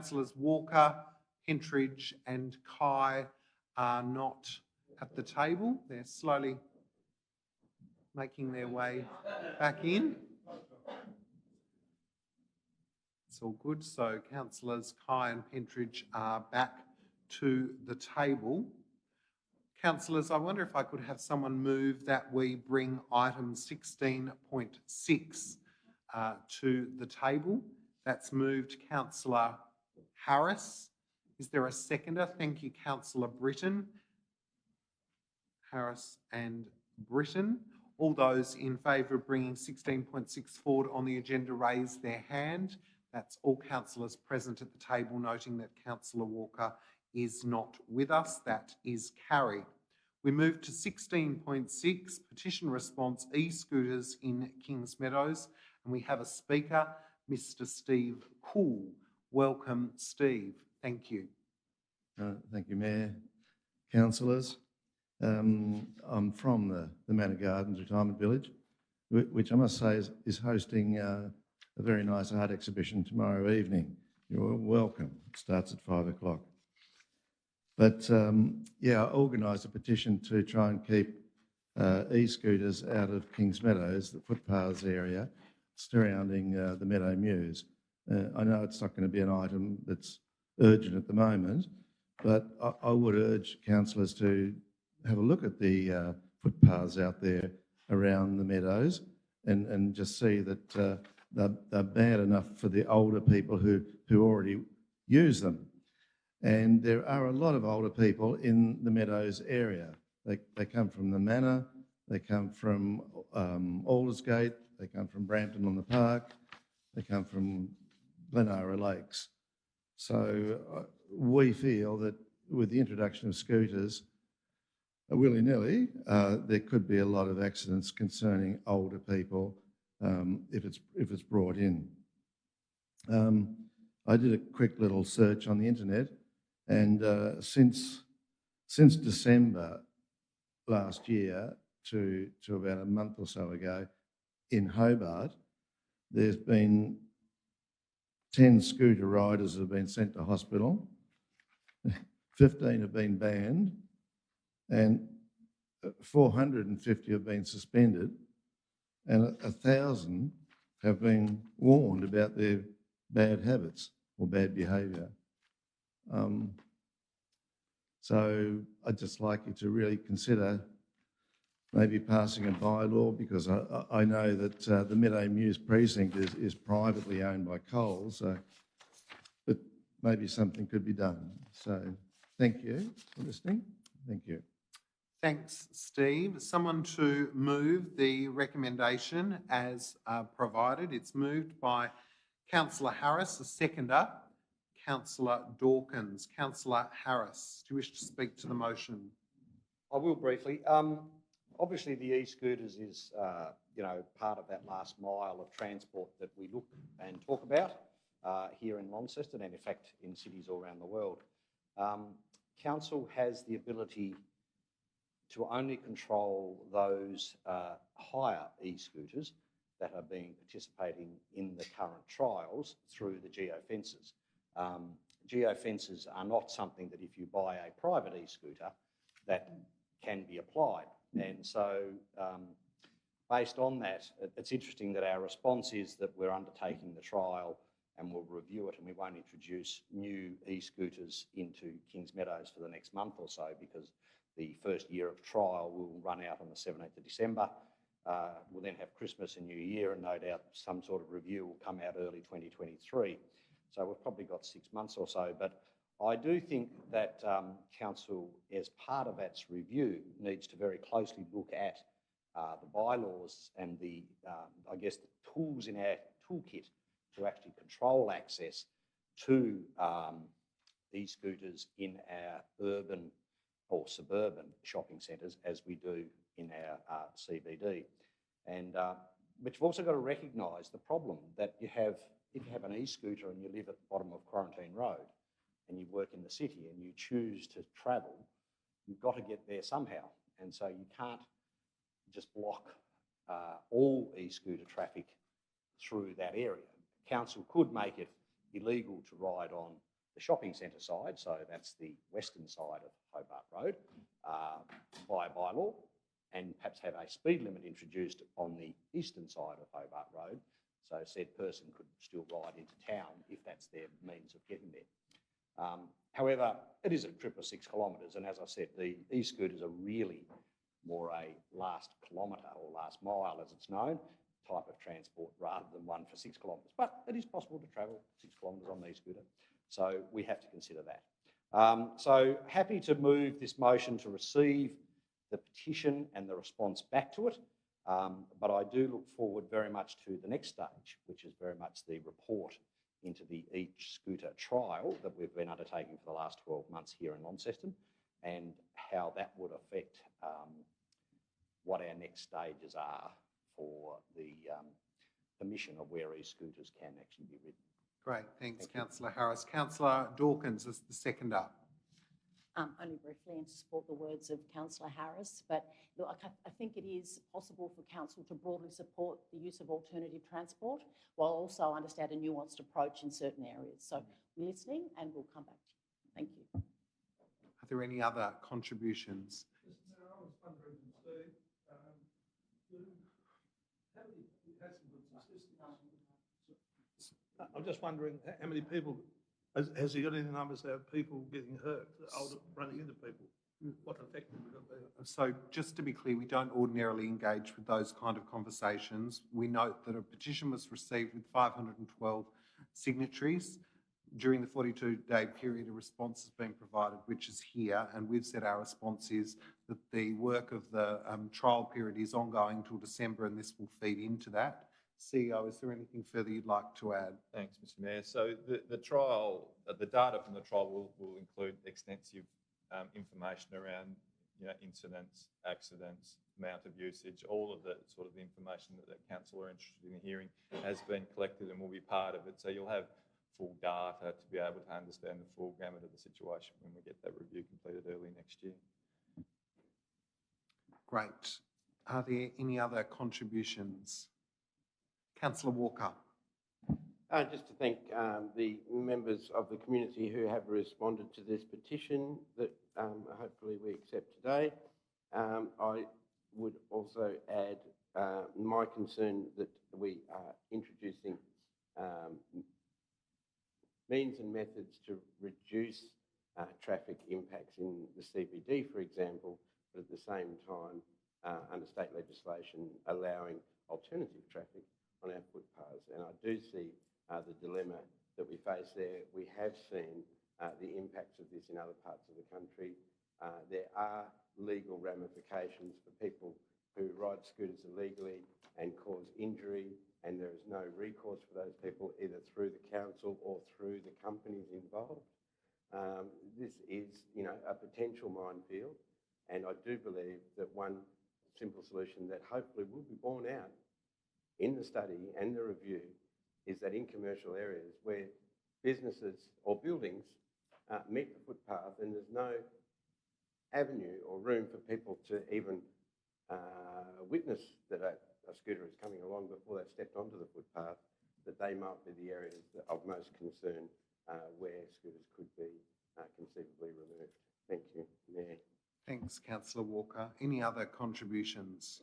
Councillors Walker, Pentridge and Kai are not at the table. They're slowly making their way back in. It's all good. So Councillors Kai and Pentridge are back to the table. Councillors, I wonder if I could have someone move that we bring item 16.6 to the table. That's moved Councillor Harris. Is there a seconder? Thank you, Councillor Britton. Harris and Britton. All those in favour of bringing 16.6 forward on the agenda raise their hand. That's all councillors present at the table, noting that Councillor Walker is not with us. That is carried. We move to 16.6, petition response e-scooters in Kings Meadows, and we have a speaker, Mr. Steve Cool. Welcome, Steve. Thank you. Thank you, Mayor. Councillors, I'm from the Manor Gardens Retirement Village, which I must say is hosting a very nice art exhibition tomorrow evening. You're welcome. It starts at 5 o'clock. But yeah, I organised a petition to try and keep e-scooters out of Kings Meadows, the footpaths area surrounding the Meadow Mews. I know it's not going to be an item that's urgent at the moment, but I would urge councillors to have a look at the footpaths out there around the meadows and just see that they're bad enough for the older people who already use them. And there are a lot of older people in the Meadows area. They come from the Manor, they come from Aldersgate, they come from Brampton on the Park, they come from Glenara Lakes. So we feel that with the introduction of scooters, willy-nilly, there could be a lot of accidents concerning older people if it's brought in. I did a quick little search on the internet, and since December last year to about a month or so ago in Hobart, there's been 10 scooter riders that have been sent to hospital, 15 have been banned, and 450 have been suspended, and 1,000 have been warned about their bad habits or bad behaviour. So I'd just like you to really consider maybe passing a bylaw, because I know that the Meadow Mews precinct is privately owned by Coles, but maybe something could be done. So thank you for listening. Thank you. Thanks, Steve. Someone to move the recommendation as provided. It's moved by Councillor Harris, a seconder, Councillor Dawkins. Councillor Harris, do you wish to speak to the motion? I will briefly. Obviously, the e-scooters is, part of that last mile of transport that we look and talk about here in Launceston, and in fact in cities all around the world. Council has the ability to only control those hire e-scooters that are participating in the current trials through the geofences. Geofences are not something that if you buy a private e-scooter that can be applied. And so based on that, it's interesting that our response is that we're undertaking the trial and we'll review it, and we won't introduce new e-scooters into Kings Meadows for the next month or so, because the first year of trial will run out on the 17th of December. We'll then have Christmas and New Year, and no doubt some sort of review will come out early 2023. So we've probably got 6 months or so. But I do think that Council, as part of its review, needs to very closely look at the bylaws and the tools in our toolkit to actually control access to e-scooters in our urban or suburban shopping centres, as we do in our CBD. And but you've also got to recognise the problem that you have if you have an e-scooter and you live at the bottom of Quarantine Road and you work in the city and you choose to travel, you've got to get there somehow. And so you can't just block all e-scooter traffic through that area. Council could make it illegal to ride on the shopping centre side, so that's the western side of Hobart Road, by bylaw, and perhaps have a speed limit introduced on the eastern side of Hobart Road, so said person could still ride into town if that's their means of getting there. However, it is a trip of 6 kilometres, and as I said, the e-scooters are really more a last kilometre or last mile, as it's known, type of transport rather than one for 6 kilometres. But it is possible to travel 6 kilometres on an e-scooter, so we have to consider that. So happy to move this motion to receive the petition and the response back to it, but I do look forward very much to the next stage, which is very much the report into the e-scooter trial that we've been undertaking for the last 12 months here in Launceston, and how that would affect what our next stages are for the permission of where e-scooters can actually be ridden. Great, thanks, Councillor Harris. Councillor Dawkins is the seconder. Only briefly, and to support the words of Councillor Harris, but look, I think it is possible for Council to broadly support the use of alternative transport while also understand a nuanced approach in certain areas. So we're listening and we'll come back to you. Thank you. Are there any other contributions? I was wondering, Steve, how many I'm just wondering how many people, has he got any numbers of people getting hurt, running into people? What effect would it be? So just to be clear, we don't ordinarily engage with those kind of conversations. We note that a petition was received with 512 signatories. During the 42-day period, a response has been provided, which is here, and we've said our response is that the work of the trial period is ongoing till December, and this will feed into that. CEO, is there anything further you'd like to add? Thanks, Mr Mayor. So the trial, the data from the trial will include extensive information around incidents, accidents, amount of usage, all of the sort of information that council are interested in hearing has been collected and will be part of it. So you'll have full data to be able to understand the full gamut of the situation when we get that review completed early next year. Great. Are there any other contributions? Councillor Walker. Just to thank the members of the community who have responded to this petition that hopefully we accept today. I would also add my concern that we are introducing means and methods to reduce traffic impacts in the CBD, for example, but at the same time, under state legislation, allowing alternative traffic on our footpaths. And I do see the dilemma that we face there. We have seen the impacts of this in other parts of the country. There are legal ramifications for people who ride scooters illegally and cause injury, and there is no recourse for those people either through the council or through the companies involved. This is, a potential minefield, and I do believe that one simple solution that hopefully will be borne out in the study and the review is that in commercial areas where businesses or buildings meet the footpath and there's no avenue or room for people to even witness that a scooter is coming along before they've stepped onto the footpath, that they might be the areas of most concern where scooters could be conceivably removed. Thank you, Mayor. Thanks, Councillor Walker. Any other contributions?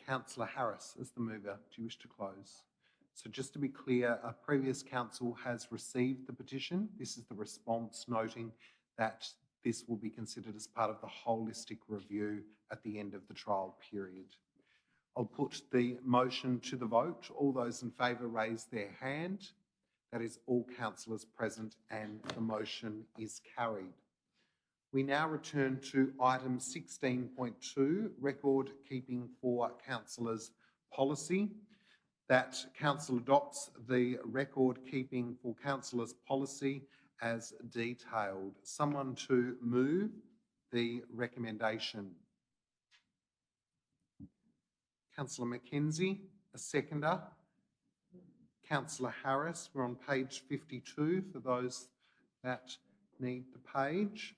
Councillor Harris is the mover. Do you wish to close? So just to be clear, a previous council has received the petition. This is the response noting that this will be considered as part of the holistic review at the end of the trial period. I'll put the motion to the vote. All those in favour raise their hand. That is all councillors present, and the motion is carried. We now return to item 16.2, record keeping for councillors policy. That council adopts the record keeping for councillors policy as detailed. Someone to move the recommendation. Councillor Mackenzie, a seconder. Councillor Harris, we're on page 52 for those that need the page.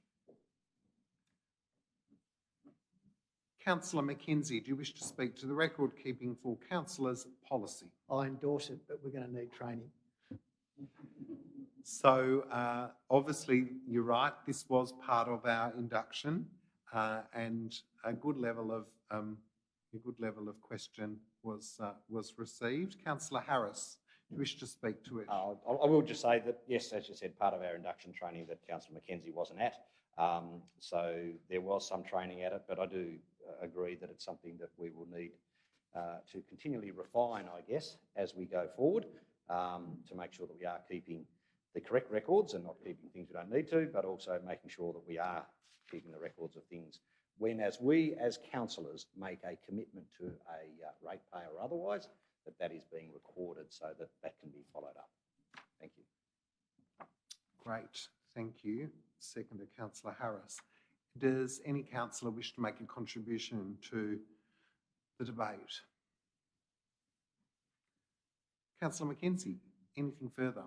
Councillor Mackenzie, do you wish to speak to the record keeping for councillors policy? I endorse it, but we're going to need training. So obviously, you're right, this was part of our induction and a good level of question was received. Councillor Harris, do you wish to speak to it? I will just say that, yes, as you said, part of our induction training that Councillor Mackenzie wasn't at. So there was some training at it, but I do agree that it's something that we will need to continually refine, I guess, as we go forward, to make sure that we are keeping the correct records and not keeping things we don't need to, but also making sure that we are keeping the records of things when, as we as councillors make a commitment to a ratepayer or otherwise, that is being recorded so that that can be followed up. Thank you. Great, thank you. Second to Councillor Harris. Does any councillor wish to make a contribution to the debate? Councillor Mackenzie, anything further?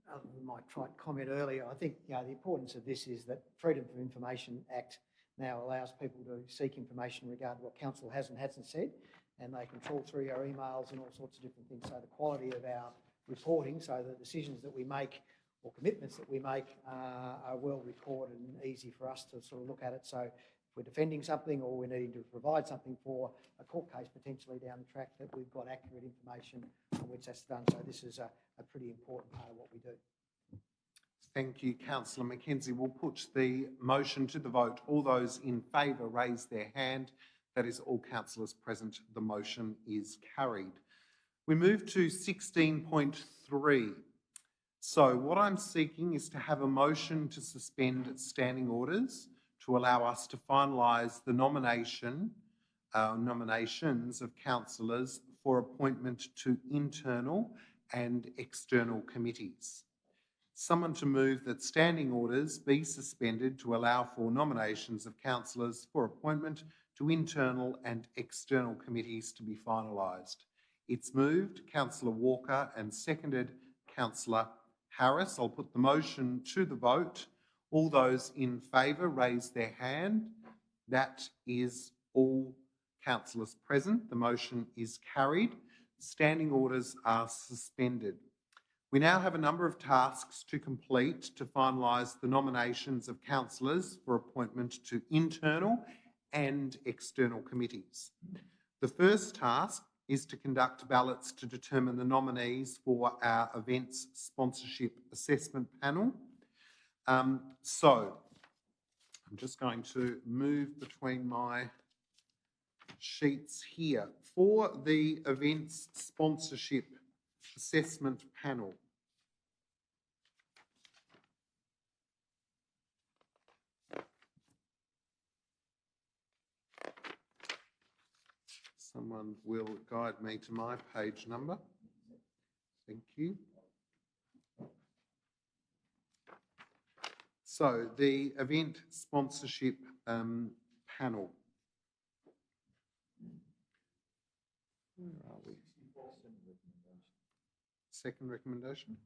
Other than my trite comment earlier, I think the importance of this is that Freedom of Information Act now allows people to seek information regarding what council has and hasn't said, and they can trawl through our emails and all sorts of different things. So the quality of our reporting, so the decisions that we make or commitments that we make are well recorded and easy for us to sort of look at it. So if we're defending something or we're needing to provide something for a court case potentially down the track, that we've got accurate information on which that's done. So this is a pretty important part of what we do. Thank you, Councillor Mackenzie. We'll put the motion to the vote. All those in favour raise their hand. That is all councillors present. The motion is carried. We move to 16.3. So what I'm seeking is to have a motion to suspend standing orders to allow us to finalise the nominations of councillors for appointment to internal and external committees. Someone to move that standing orders be suspended to allow for nominations of councillors for appointment to internal and external committees to be finalised. It's moved, Councillor Walker, and seconded, Councillor Harris. I'll put the motion to the vote. All those in favour raise their hand. That is all councillors present. The motion is carried. Standing orders are suspended. We now have a number of tasks to complete to finalise the nominations of councillors for appointment to internal and external committees. The first task is to conduct ballots to determine the nominees for our events sponsorship assessment panel. So I'm just going to move between my sheets here. For the events sponsorship assessment panel, someone will guide me to my page number. Thank you. So the event sponsorship panel. Where are we? Second recommendation.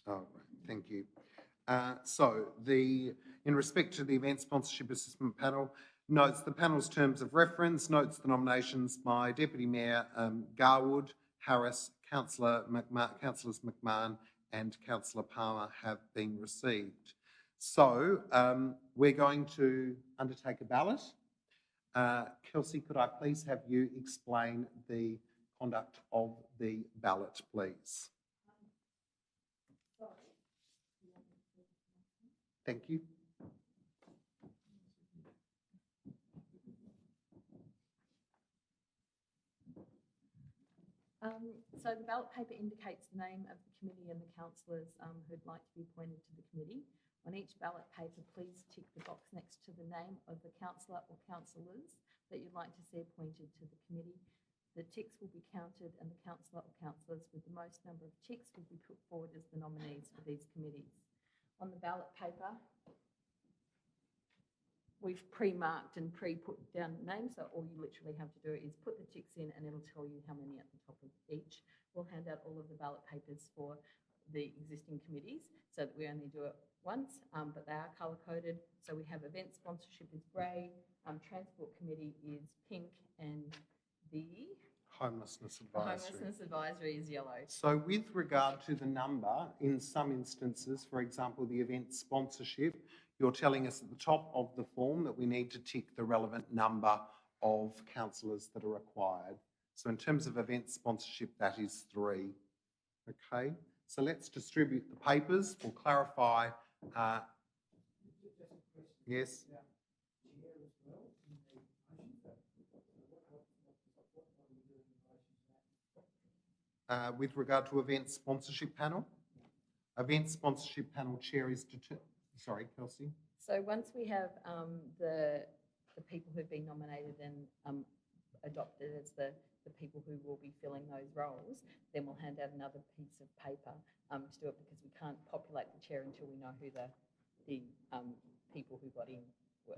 Oh, right. Thank you. In respect to the event sponsorship assessment panel, notes the panel's terms of reference, notes the nominations by Deputy Mayor Garwood, Harris, Councillors McMahon and Councillor Palmer have been received. So we're going to undertake a ballot. Kelsey, could I please have you explain the conduct of the ballot, please? Thank you. So the ballot paper indicates the name of the committee and the councillors who'd like to be appointed to the committee. On each ballot paper, please tick the box next to the name of the councillor or councillors that you'd like to see appointed to the committee. The ticks will be counted and the councillor or councillors with the most number of ticks will be put forward as the nominees for these committees. On the ballot paper, we've pre-marked and pre-put down names, so all you literally have to do is put the ticks in and it'll tell you how many at the top of each. We'll hand out all of the ballot papers for the existing committees so that we only do it once, but they are colour-coded. So we have event sponsorship is grey, transport committee is pink, and the Homelessness The advisory. homelessness advisory is yellow. So with regard to the number, in some instances, for example, the event sponsorship, you're telling us at the top of the form that we need to tick the relevant number of councillors that are required. So in terms of event sponsorship, that is 3. Okay, so let's distribute the papers. We'll clarify. Yes. With regard to event sponsorship panel, event sponsorship panel chair is sorry, Kelsey. So once we have the people who've been nominated and adopted as the people who will be filling those roles, then we'll hand out another piece of paper to do it, because we can't populate the chair until we know who the people who got in were.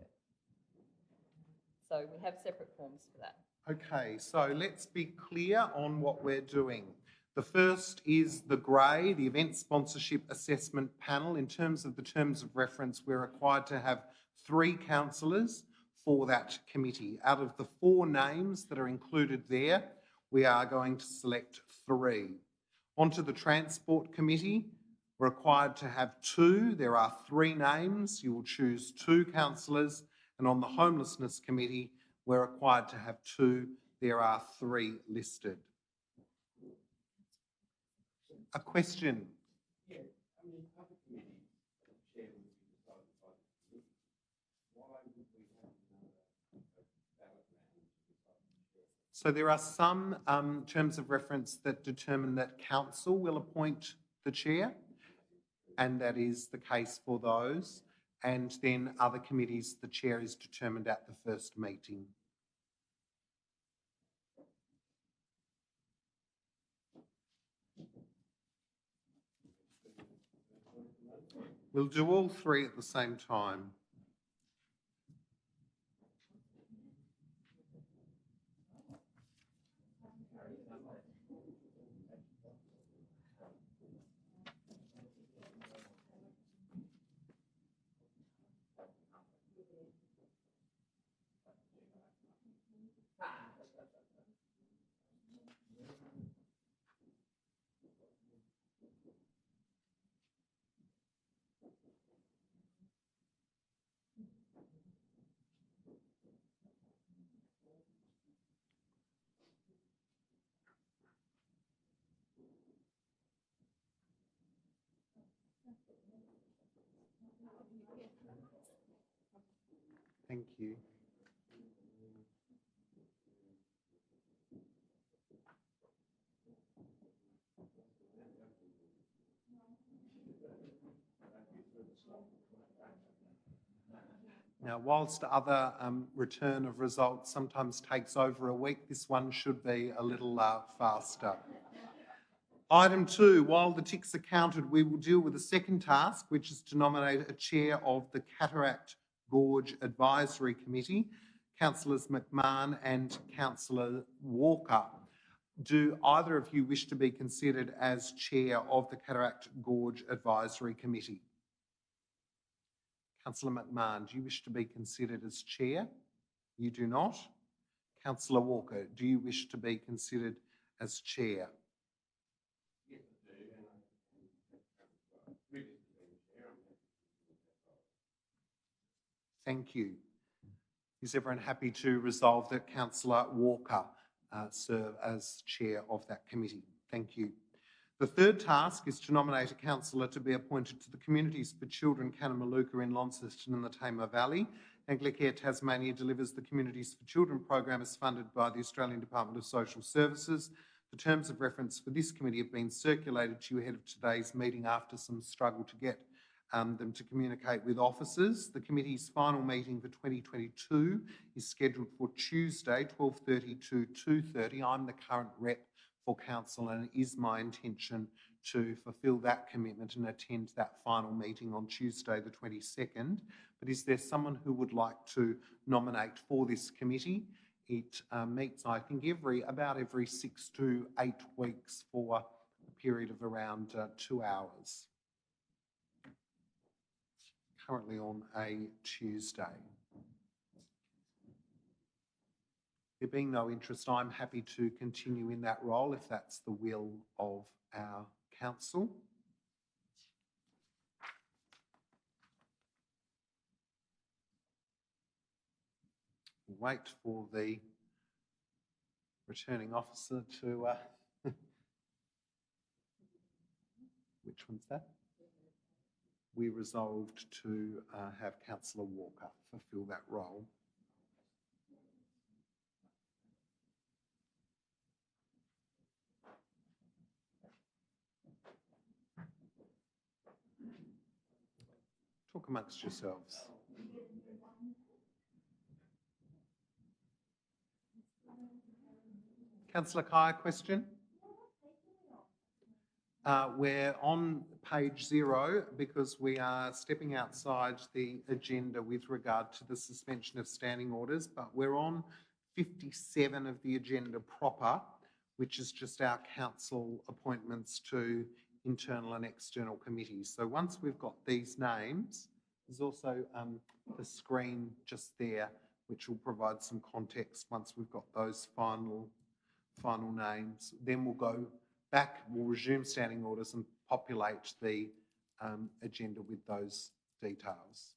So we have separate forms for that. Okay, so let's be clear on what we're doing. The first is the grade, the event sponsorship assessment panel. In terms of the terms of reference, we're required to have 3 councillors for that committee. Out of the 4 names that are included there, we are going to select 3. Onto the Transport Committee, we're required to have 2. There are 3 names. You will choose 2 councillors. And on the Homelessness Committee, we're required to have 2. There are 3 listed. A question? Yeah, I mean, other committees, chair would be decided by the committee. Why would we have another ballot round to decide the chair? So there are some terms of reference that determine that council will appoint the chair, and that is the case for those. And then other committees, the chair is determined at the first meeting. We'll do all 3 at the same time. Thank you. Now, whilst other return of results sometimes takes over a week, this one should be a little faster. Item 2, while the ticks are counted, we will deal with the second task, which is to nominate a chair of the Cataract Gorge Advisory Committee, Councillors McMahon and Councillor Walker. Do either of you wish to be considered as chair of the Cataract Gorge Advisory Committee? Councillor McMahon, do you wish to be considered as chair? You do not. Councillor Walker, do you wish to be considered as chair? Yes, I do. Thank you. Is everyone happy to resolve that Councillor Walker serve as chair of that committee? Thank you. The third task is to nominate a councillor to be appointed to the Communities for Children Kanamaluka in Launceston and the Tamar Valley. Anglicare Tasmania delivers the Communities for Children program as funded by the Australian Department of Social Services. The terms of reference for this committee have been circulated to you ahead of today's meeting after some struggle to get them to communicate with officers. The committee's final meeting for 2022 is scheduled for Tuesday, 12:30 to 2:30. I'm the current rep for council, and it is my intention to fulfil that commitment and attend that final meeting on Tuesday the 22nd. But is there someone who would like to nominate for this committee? It meets, I think, about every 6 to 8 weeks for a period of around 2 hours. Currently on a Tuesday. There being no interest, I'm happy to continue in that role if that's the will of our council. We'll wait for the returning officer to... which one's that? We resolved to have Councillor Walker fulfil that role. Talk amongst yourselves. Councillor Kai, question? We're on page 0 because we are stepping outside the agenda with regard to the suspension of standing orders, but we're on 57 of the agenda proper, which is just our council appointments to internal and external committees. So once we've got these names, there's also the screen just there, which will provide some context once we've got those final names. Then we'll go back, we'll resume standing orders and populate the agenda with those details.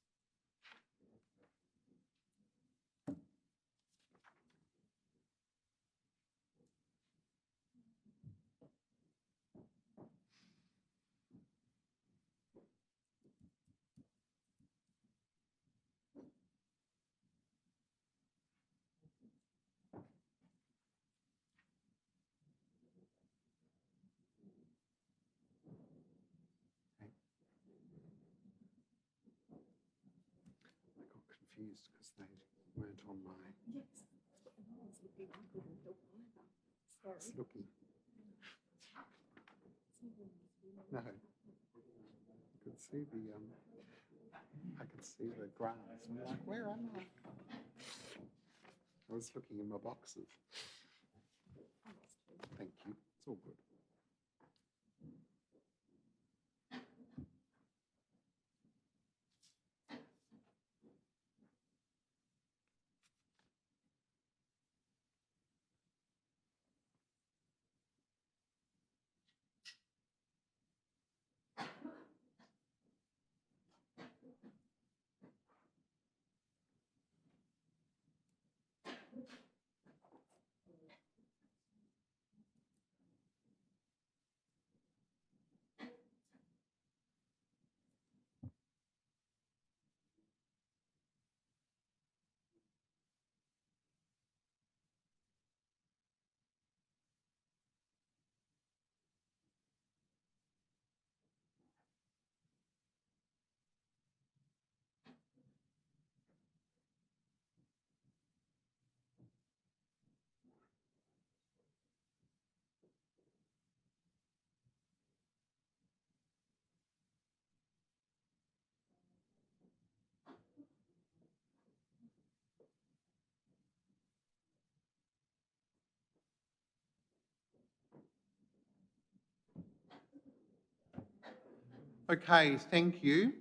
Confused because they weren't on my... It's looking. No. I could see the grass. I'm like, where am I? I was looking in my boxes. Thank you. It's all good. Okay, thank you.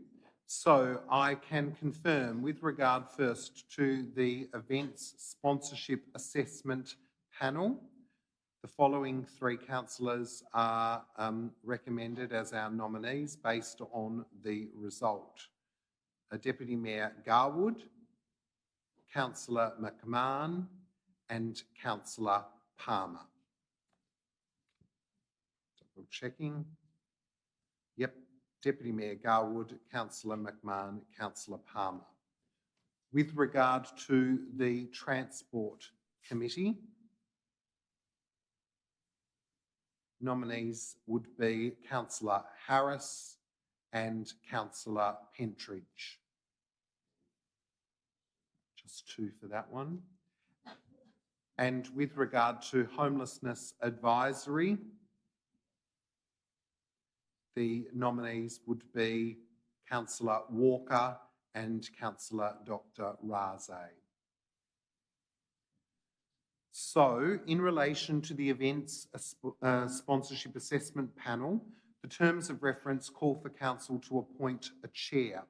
So I can confirm with regard first to the events sponsorship assessment panel, the following 3 councillors are recommended as our nominees based on the result. Deputy Mayor Garwood, Councillor McMahon and Councillor Palmer. Double checking. Yep. Deputy Mayor Garwood, Councillor McMahon, Councillor Palmer. With regard to the Transport Committee, nominees would be Councillor Harris and Councillor Pentridge. Just 2 for that one. And with regard to Homelessness Advisory, the nominees would be Councillor Walker and Councillor Dr. Raze. So, in relation to the events sponsorship assessment panel, the terms of reference call for council to appoint a chair.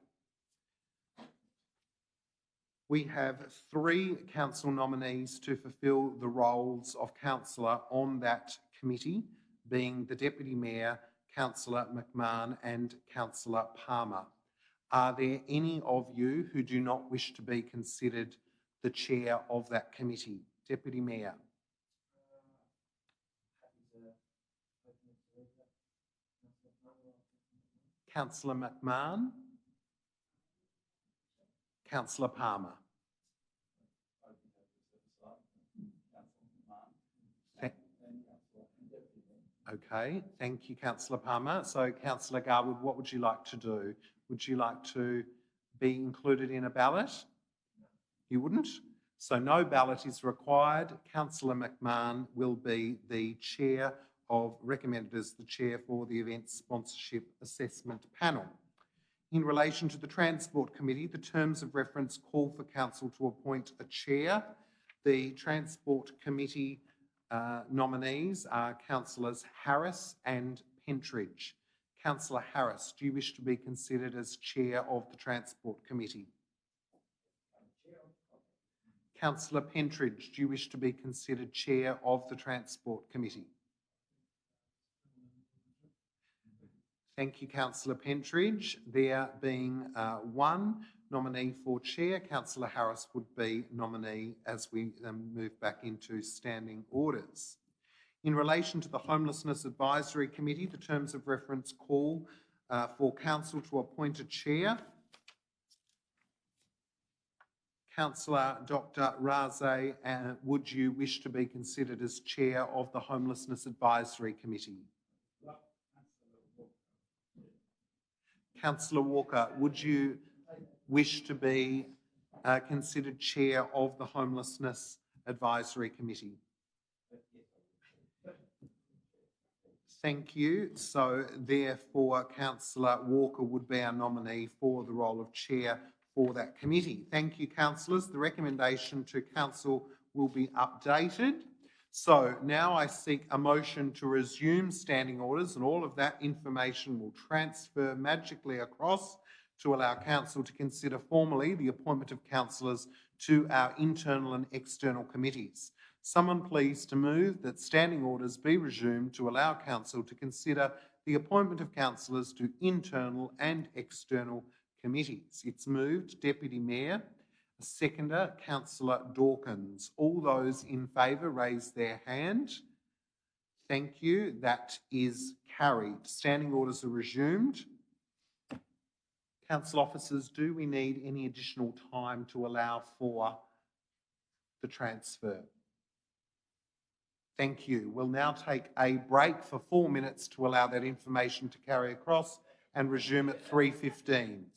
We have 3 council nominees to fulfil the roles of councillor on that committee, being the Deputy Mayor, Councillor McMahon and Councillor Palmer. Are there any of you who do not wish to be considered the chair of that committee? Deputy Mayor. Councillor McMahon. Councillor Palmer. Okay, thank you, Councillor Palmer. So, Councillor Garwood, what would you like to do? Would you like to be included in a ballot? You wouldn't? So no ballot is required. Councillor McMahon will be the chair recommended as the chair for the Event Sponsorship Assessment Panel. In relation to the Transport Committee, the terms of reference call for Council to appoint a chair. The Transport Committee nominees are Councillors Harris and Pentridge. Councillor Harris, do you wish to be considered as chair of the Transport Committee? Councillor Pentridge, do you wish to be considered chair of the Transport Committee? Thank you, Councillor Pentridge. There being 1 nominee for chair, Councillor Harris would be nominee as we move back into standing orders. In relation to the Homelessness Advisory Committee, the terms of reference call for Council to appoint a chair. Councillor Dr. Raze, would you wish to be considered as chair of the Homelessness Advisory Committee? Councillor Walker, would you wish to be considered chair of the Homelessness Advisory Committee? Thank you. So therefore, Councillor Walker would be our nominee for the role of chair for that committee. Thank you, councillors. The recommendation to council will be updated. So now I seek a motion to resume standing orders, and all of that information will transfer magically across to allow council to consider formally the appointment of councillors to our internal and external committees. Someone please to move that standing orders be resumed to allow council to consider the appointment of councillors to internal and external committees. It's moved. Deputy Mayor. A seconder, Councillor Dawkins. All those in favour raise their hand. Thank you. That is carried. Standing orders are resumed. Council officers, do we need any additional time to allow for the transfer? Thank you. We'll now take a break for 4 minutes to allow that information to carry across and resume at 3:15.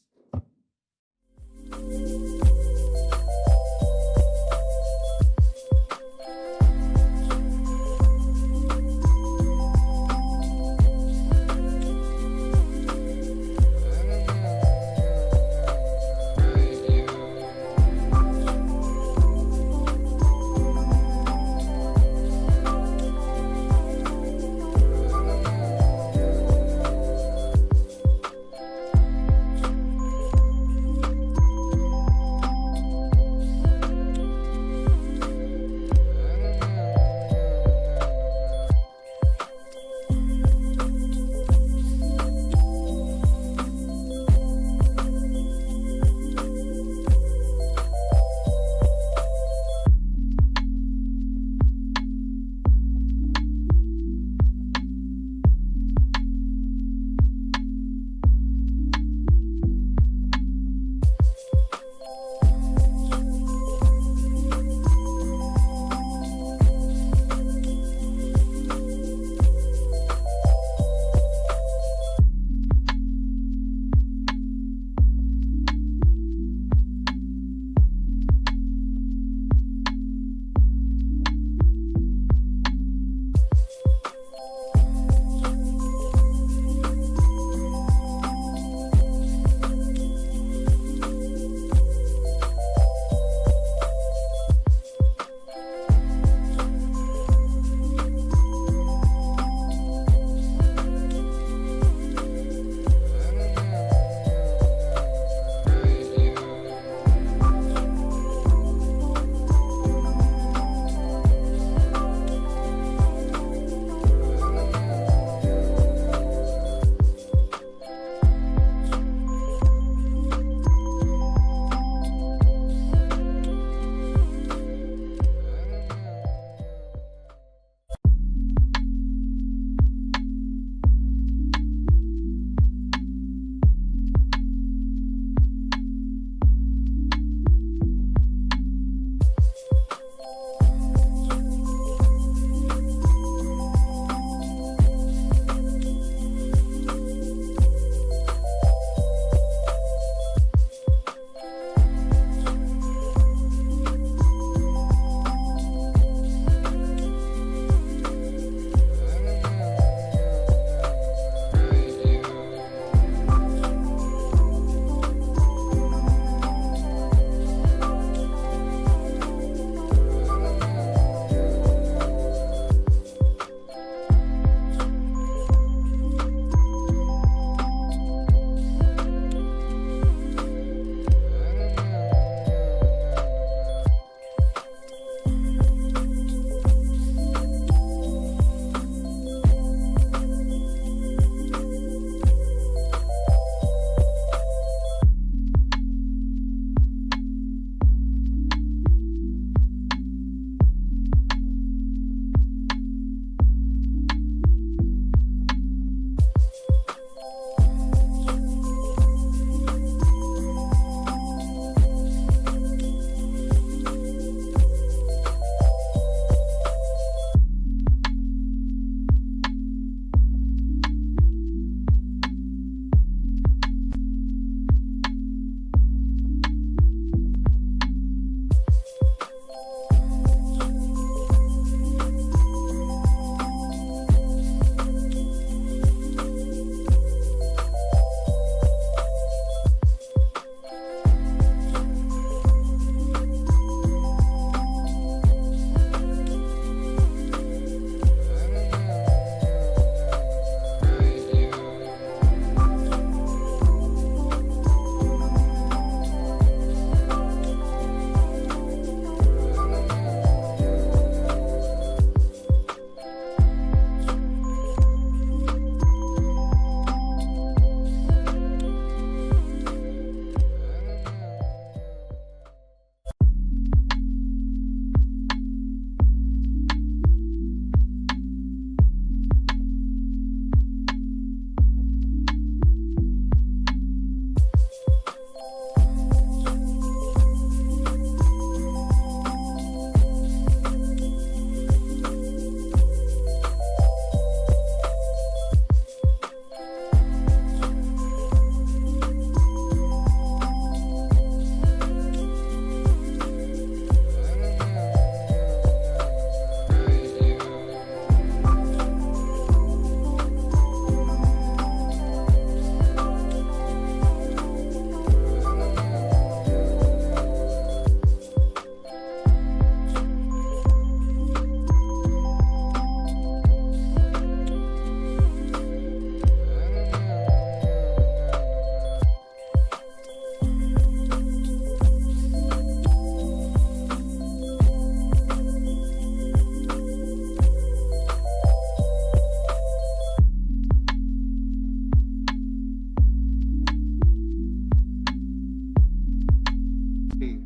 here.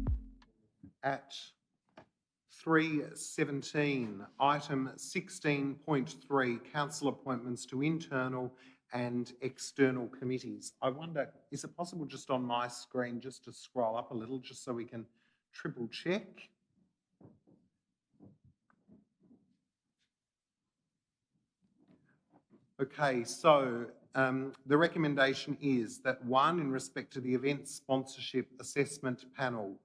At 3:17, item 16.3, council appointments to internal and external committees. I wonder, is it possible just on my screen just to scroll up a little just so we can triple check? Okay, so the recommendation is that 1, in respect to the event sponsorship assessment panel,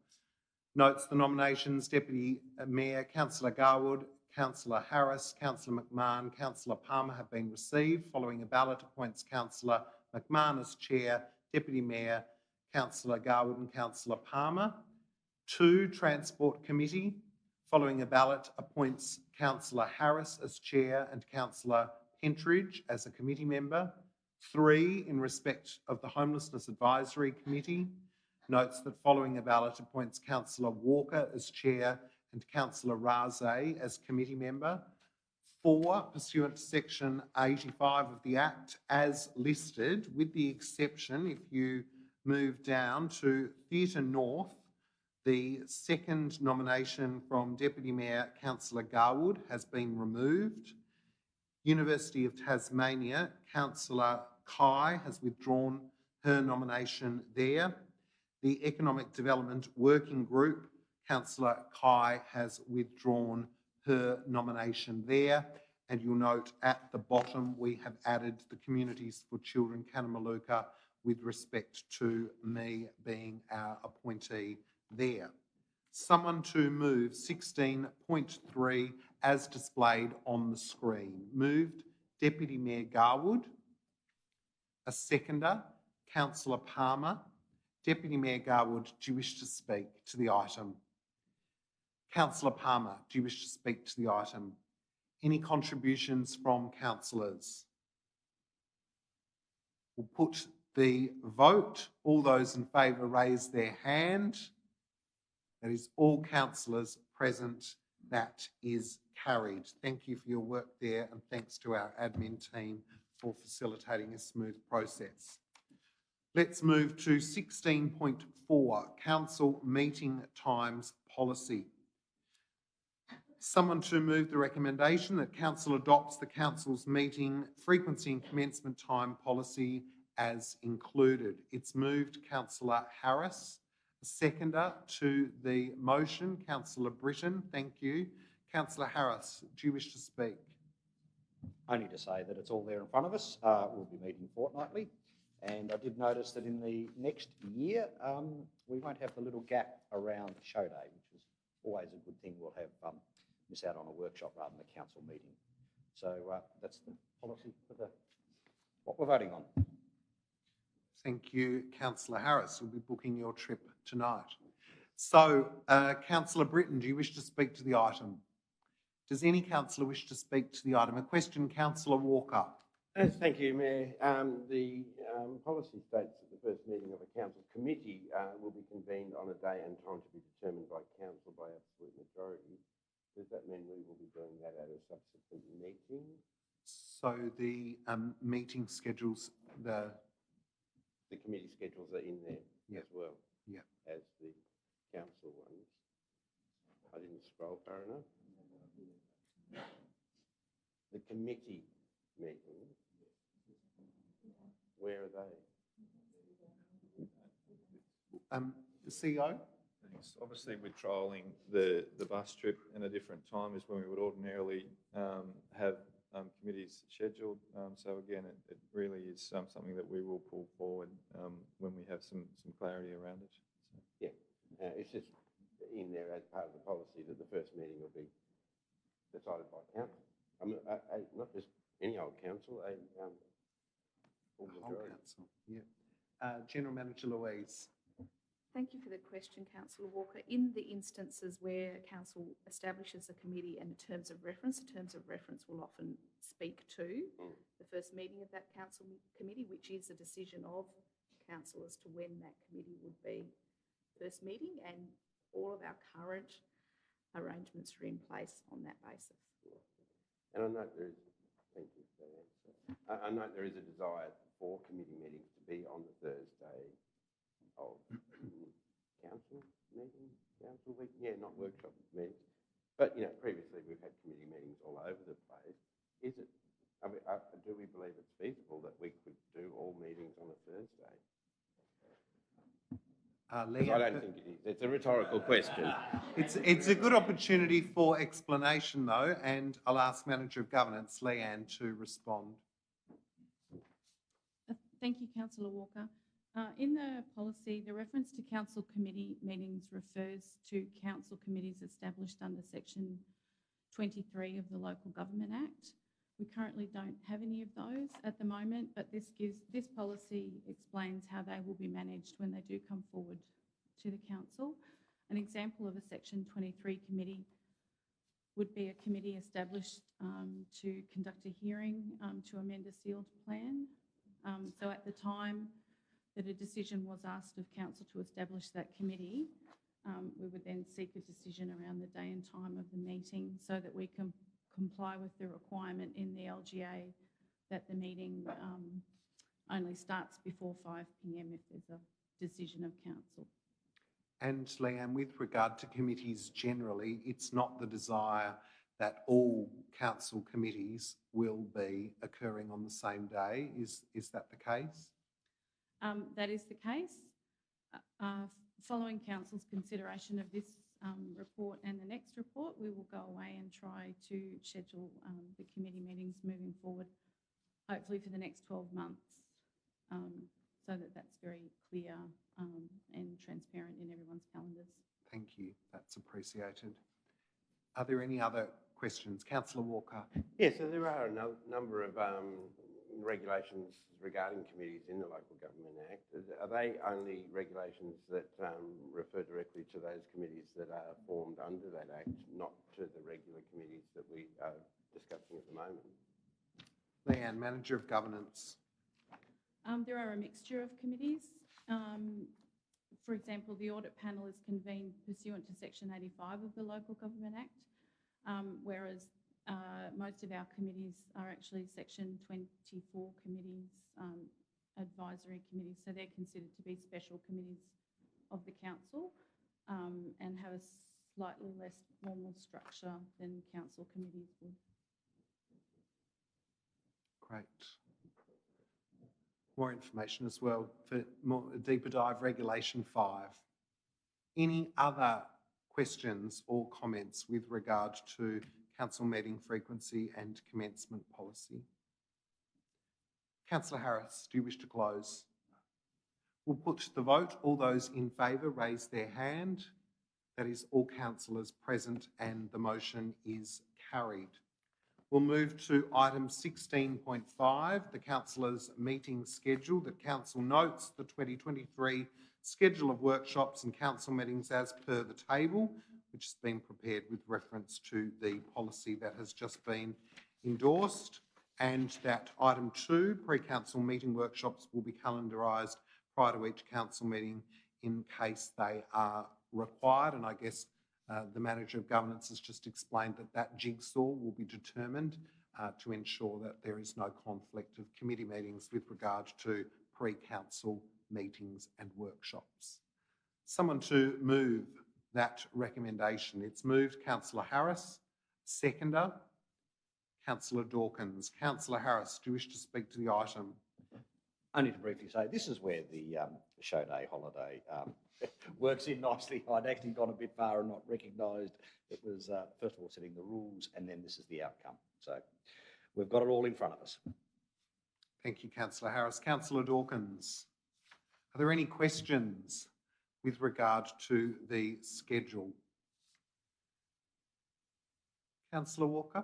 notes the nominations Deputy Mayor, Councillor Garwood, Councillor Harris, Councillor McMahon, Councillor Palmer have been received. Following a ballot, appoints Councillor McMahon as Chair, Deputy Mayor, Councillor Garwood and Councillor Palmer. 2, Transport Committee. Following a ballot, appoints Councillor Harris as Chair and Councillor Pentridge as a committee member. 3, in respect of the Homelessness Advisory Committee, notes that following a ballot, appoints Councillor Walker as Chair and Councillor Raze as committee member. 4, pursuant to section 85 of the Act, as listed, with the exception, if you move down to Theatre North, the second nomination from Deputy Mayor Councillor Garwood has been removed. University of Tasmania, Councillor Kai has withdrawn her nomination there. The Economic Development Working Group, Councillor Kai has withdrawn her nomination there. And you'll note at the bottom we have added the Communities for Children Kanamaluka with respect to me being our appointee there. Someone to move 16.3 as displayed on the screen. Moved, Deputy Mayor Garwood. A seconder, Councillor Palmer. Deputy Mayor Garwood, do you wish to speak to the item? Councillor Palmer, do you wish to speak to the item? Any contributions from councillors? We'll put the vote. All those in favour raise their hand. That is all councillors present. That is carried. Thank you for your work there, and thanks to our admin team for facilitating a smooth process. Let's move to 16.4, Council Meeting Times Policy. Someone to move the recommendation that Council adopts the Council's meeting frequency and commencement time policy as included. It's moved, Councillor Harris. A seconder to the motion, Councillor Britton. Thank you. Councillor Harris, do you wish to speak? Only to say that it's all there in front of us. We'll be meeting fortnightly. And I did notice that in the next year, we won't have the little gap around show day, which is always a good thing. We'll have miss out on a workshop rather than a council meeting. So that's the policy for what we're voting on. Thank you, Councillor Harris. We'll be booking your trip tonight. So, Councillor Britton, do you wish to speak to the item? Does any councillor wish to speak to the item? A question, Councillor Walker. Thank you, Mayor. The policy states that the first meeting of a council committee will be convened on a day and time to be determined by council by absolute majority. Does that mean we will be doing that at a subsequent meeting? So the meeting schedules, the committee schedules are in there as well as the council ones. I didn't scroll far enough. The committee meetings, where are they? The CEO? Thanks. Obviously, we're trialling the bus trip in a different time as when we would ordinarily have committees scheduled. So again, it really is something that we will pull forward when we have some clarity around it. So. Yeah, it's just in there as part of the policy that the first meeting will be decided by council. I mean, not just any old council, full majority. Council. Yeah. General Manager Louise. Thank you for the question, Councillor Walker. In the instances where council establishes a committee and terms of reference will often speak to the first meeting of that council committee, which is a decision of council as to when that committee would be first meeting, and all of our current arrangements are in place on that basis. And I know there is, thank you for that answer. I know there is a desire for committee meetings to be on the Thursday of council meetings. council week? Yeah, not workshop meetings. But, you know, previously we've had committee meetings all over the place. Is it, I mean, do we believe it's feasible that we could do all meetings on a Thursday? Leanne, I don't think it is. It's a rhetorical question. It's a good opportunity for explanation though, and I'll ask Manager of Governance, Leanne, to respond. Thank you, Councillor Walker. In the policy, the reference to council committee meetings refers to council committees established under section 23 of the Local Government Act. We currently don't have any of those at the moment, but this policy explains how they will be managed when they do come forward to the council. An example of a section 23 committee would be a committee established to conduct a hearing to amend a sealed plan. So at the time that a decision was asked of council to establish that committee, we would then seek a decision around the day and time of the meeting so that we can comply with the requirement in the LGA that the meeting only starts before 5 p.m. if there's a decision of council. And Leanne, with regard to committees generally, it's not the desire that all council committees will be occurring on the same day. Is that the case? That is the case. Following council's consideration of this report and the next report, we will go away and try to schedule the committee meetings moving forward, hopefully for the next 12 months, so that that's very clear and transparent in everyone's calendars. Thank you, that's appreciated. Are there any other questions? Councillor Walker. Yeah, so there are a number of regulations regarding committees in the Local Government Act. Are they only regulations that refer directly to those committees that are formed under that Act, not to the regular committees that we are discussing at the moment? Leanne, Manager of Governance. There are a mixture of committees. For example, the audit panel is convened pursuant to Section 85 of the Local Government Act, whereas most of our committees are actually Section 24 committees, advisory committees, so they're considered to be special committees of the council and have a slightly less formal structure than council committees would. Great. More information as well for a deeper dive, Regulation 5. Any other questions or comments with regard to council meeting frequency and commencement policy? Councillor Harris, do you wish to close? We'll put to the vote. All those in favour raise their hand. That is all councillors present, and the motion is carried. We'll move to item 16.5, the councillors' meeting schedule. The council notes the 2023 schedule of workshops and council meetings as per the table, which has been prepared with reference to the policy that has just been endorsed, and that item 2, pre-council meeting workshops, will be calendarised prior to each council meeting in case they are required. And I guess the Manager of Governance has just explained that that jigsaw will be determined to ensure that there is no conflict of committee meetings with regard to pre-council meetings and workshops. Someone to move that recommendation. It's moved. Councillor Harris, seconder. Councillor Dawkins. Councillor Harris, do you wish to speak to the item? Only to briefly say, this is where the show day holiday works in nicely. I'd actually gone a bit far and not recognised it was, first of all, setting the rules, and then this is the outcome. So we've got it all in front of us. Thank you, Councillor Harris. Councillor Dawkins, are there any questions with regard to the schedule? Councillor Walker?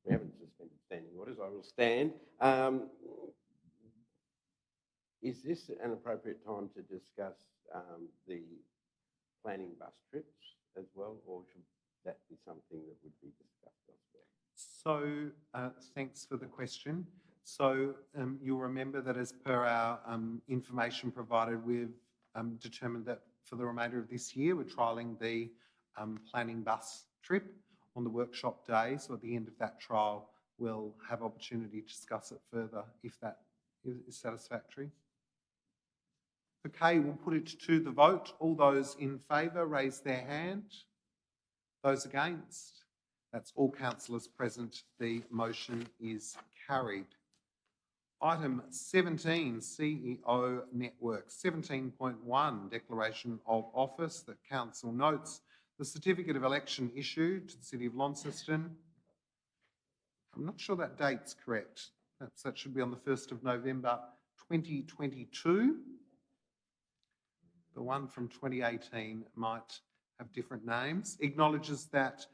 We haven't suspended standing orders. I will stand. Is this an appropriate time to discuss the planning bus trips as well, or should that be something that would be discussed elsewhere? So, thanks for the question. So, you'll remember that as per our information provided, we've determined that for the remainder of this year, we're trialling the planning bus trip on the workshop day. So at the end of that trial, we'll have opportunity to discuss it further if that is satisfactory. Okay, we'll put it to the vote. All those in favour, raise their hand. Those against? That's all councillors present. The motion is carried. Item 17, CEO Network. 17.1, Declaration of Office, that Council notes the certificate of election issued to the City of Launceston. I'm not sure that date's correct. Perhaps that should be on the 1st of November 2022. The one from 2018 might have different names. Acknowledges that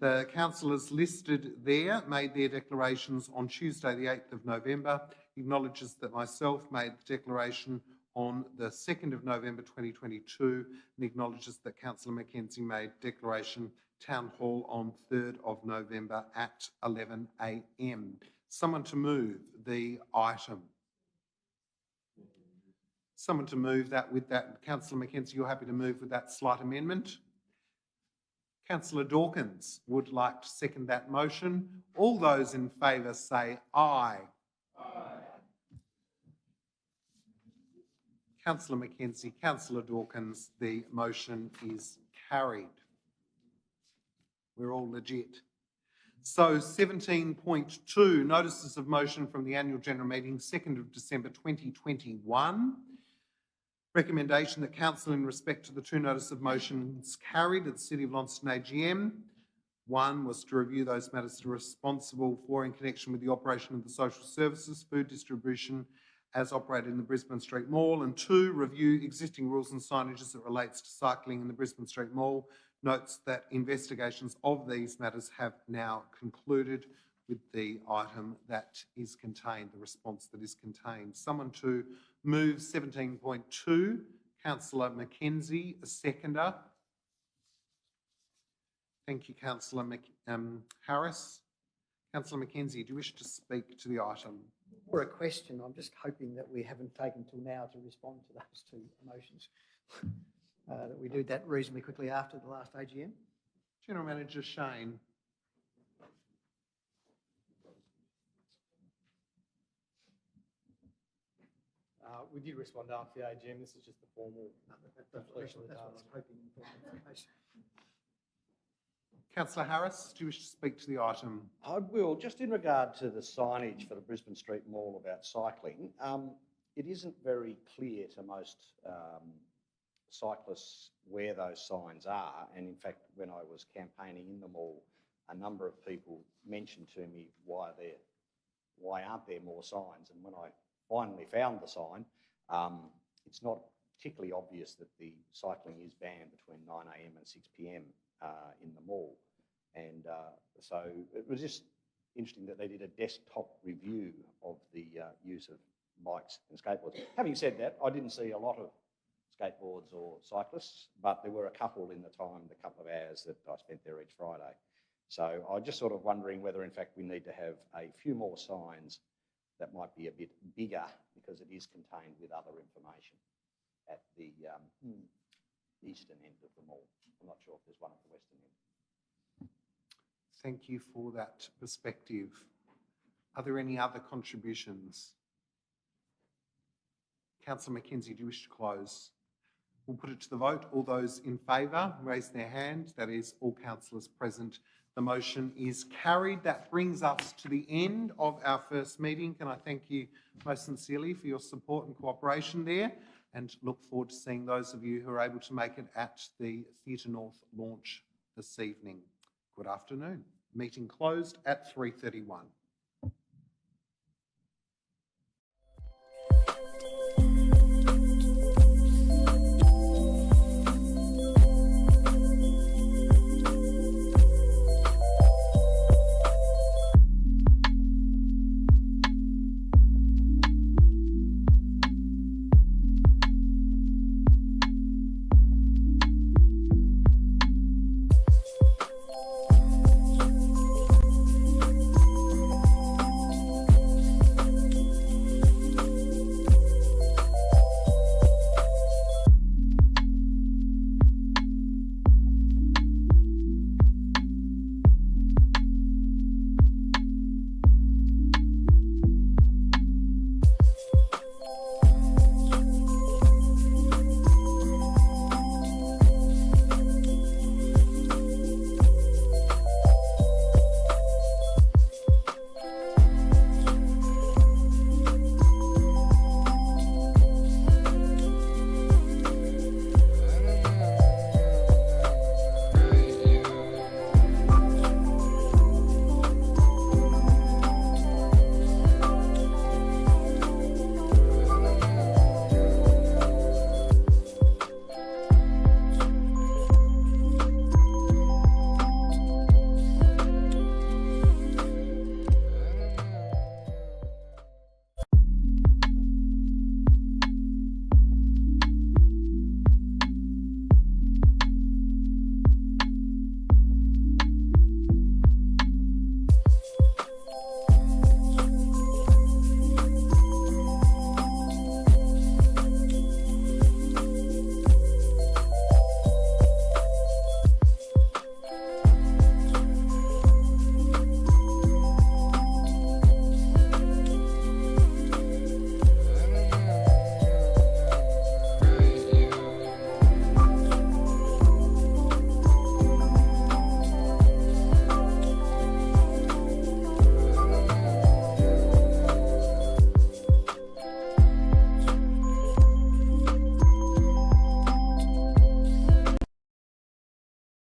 the councillors listed there made their declarations on Tuesday the 8th of November. Acknowledges that myself made the declaration on the 2nd of November 2022, and acknowledges that Councillor Mackenzie made declaration Town Hall on 3rd of November at 11 a.m. Someone to move the item. Someone to move that with that. Councillor Mackenzie, you're happy to move with that slight amendment? Councillor Dawkins would like to second that motion. All those in favour say aye. Aye. Councillor Mackenzie, Councillor Dawkins, the motion is carried. We're all legit. So 17.2, notices of motion from the annual general meeting, 2nd of December 2021. Recommendation that council, in respect to the two notice of motions carried at the City of Launceston AGM. One was to review those matters responsible for in connection with the operation of the social services, food distribution as operated in the Brisbane Street Mall, and 2, review existing rules and signage as it relates to cycling in the Brisbane Street Mall. Notes that investigations of these matters have now concluded with the item that is contained, the response that is contained. Someone to move 17.2, Councillor Mackenzie, a seconder. Thank you, Councillor Harris. Councillor Mackenzie, do you wish to speak to the item? For a question, I'm just hoping that we haven't taken till now to respond to those two motions. That we do that reasonably quickly after the last AGM. General Manager Shane. We did respond after the AGM. This is just the formal completion of the task. Councillor Harris, do you wish to speak to the item? I will. Just in regard to the signage for the Brisbane Street Mall about cycling, it isn't very clear to most cyclists where those signs are. And in fact, when I was campaigning in the mall, a number of people mentioned to me why aren't there more signs? And when I finally found the sign, it's not particularly obvious that the cycling is banned between 9 a.m. and 6 p.m. In the mall. And so it was just interesting that they did a desktop review of the use of bikes and skateboards. Having said that, I didn't see a lot of skateboards or cyclists, but there were a couple in the couple of hours that I spent there each Friday. So I'm just sort of wondering whether in fact we need to have a few more signs that might be a bit bigger because it is contained with other information at the eastern end of the mall. I'm not sure if there's one at the western end. Thank you for that perspective. Are there any other contributions? Councillor Mackenzie, do you wish to close? We'll put it to the vote. All those in favour, raise their hand. That is all councillors present. The motion is carried. That brings us to the end of our first meeting. Can I thank you most sincerely for your support and cooperation there, and look forward to seeing those of you who are able to make it at the Theatre North launch this evening. Good afternoon. Meeting closed at 3:31.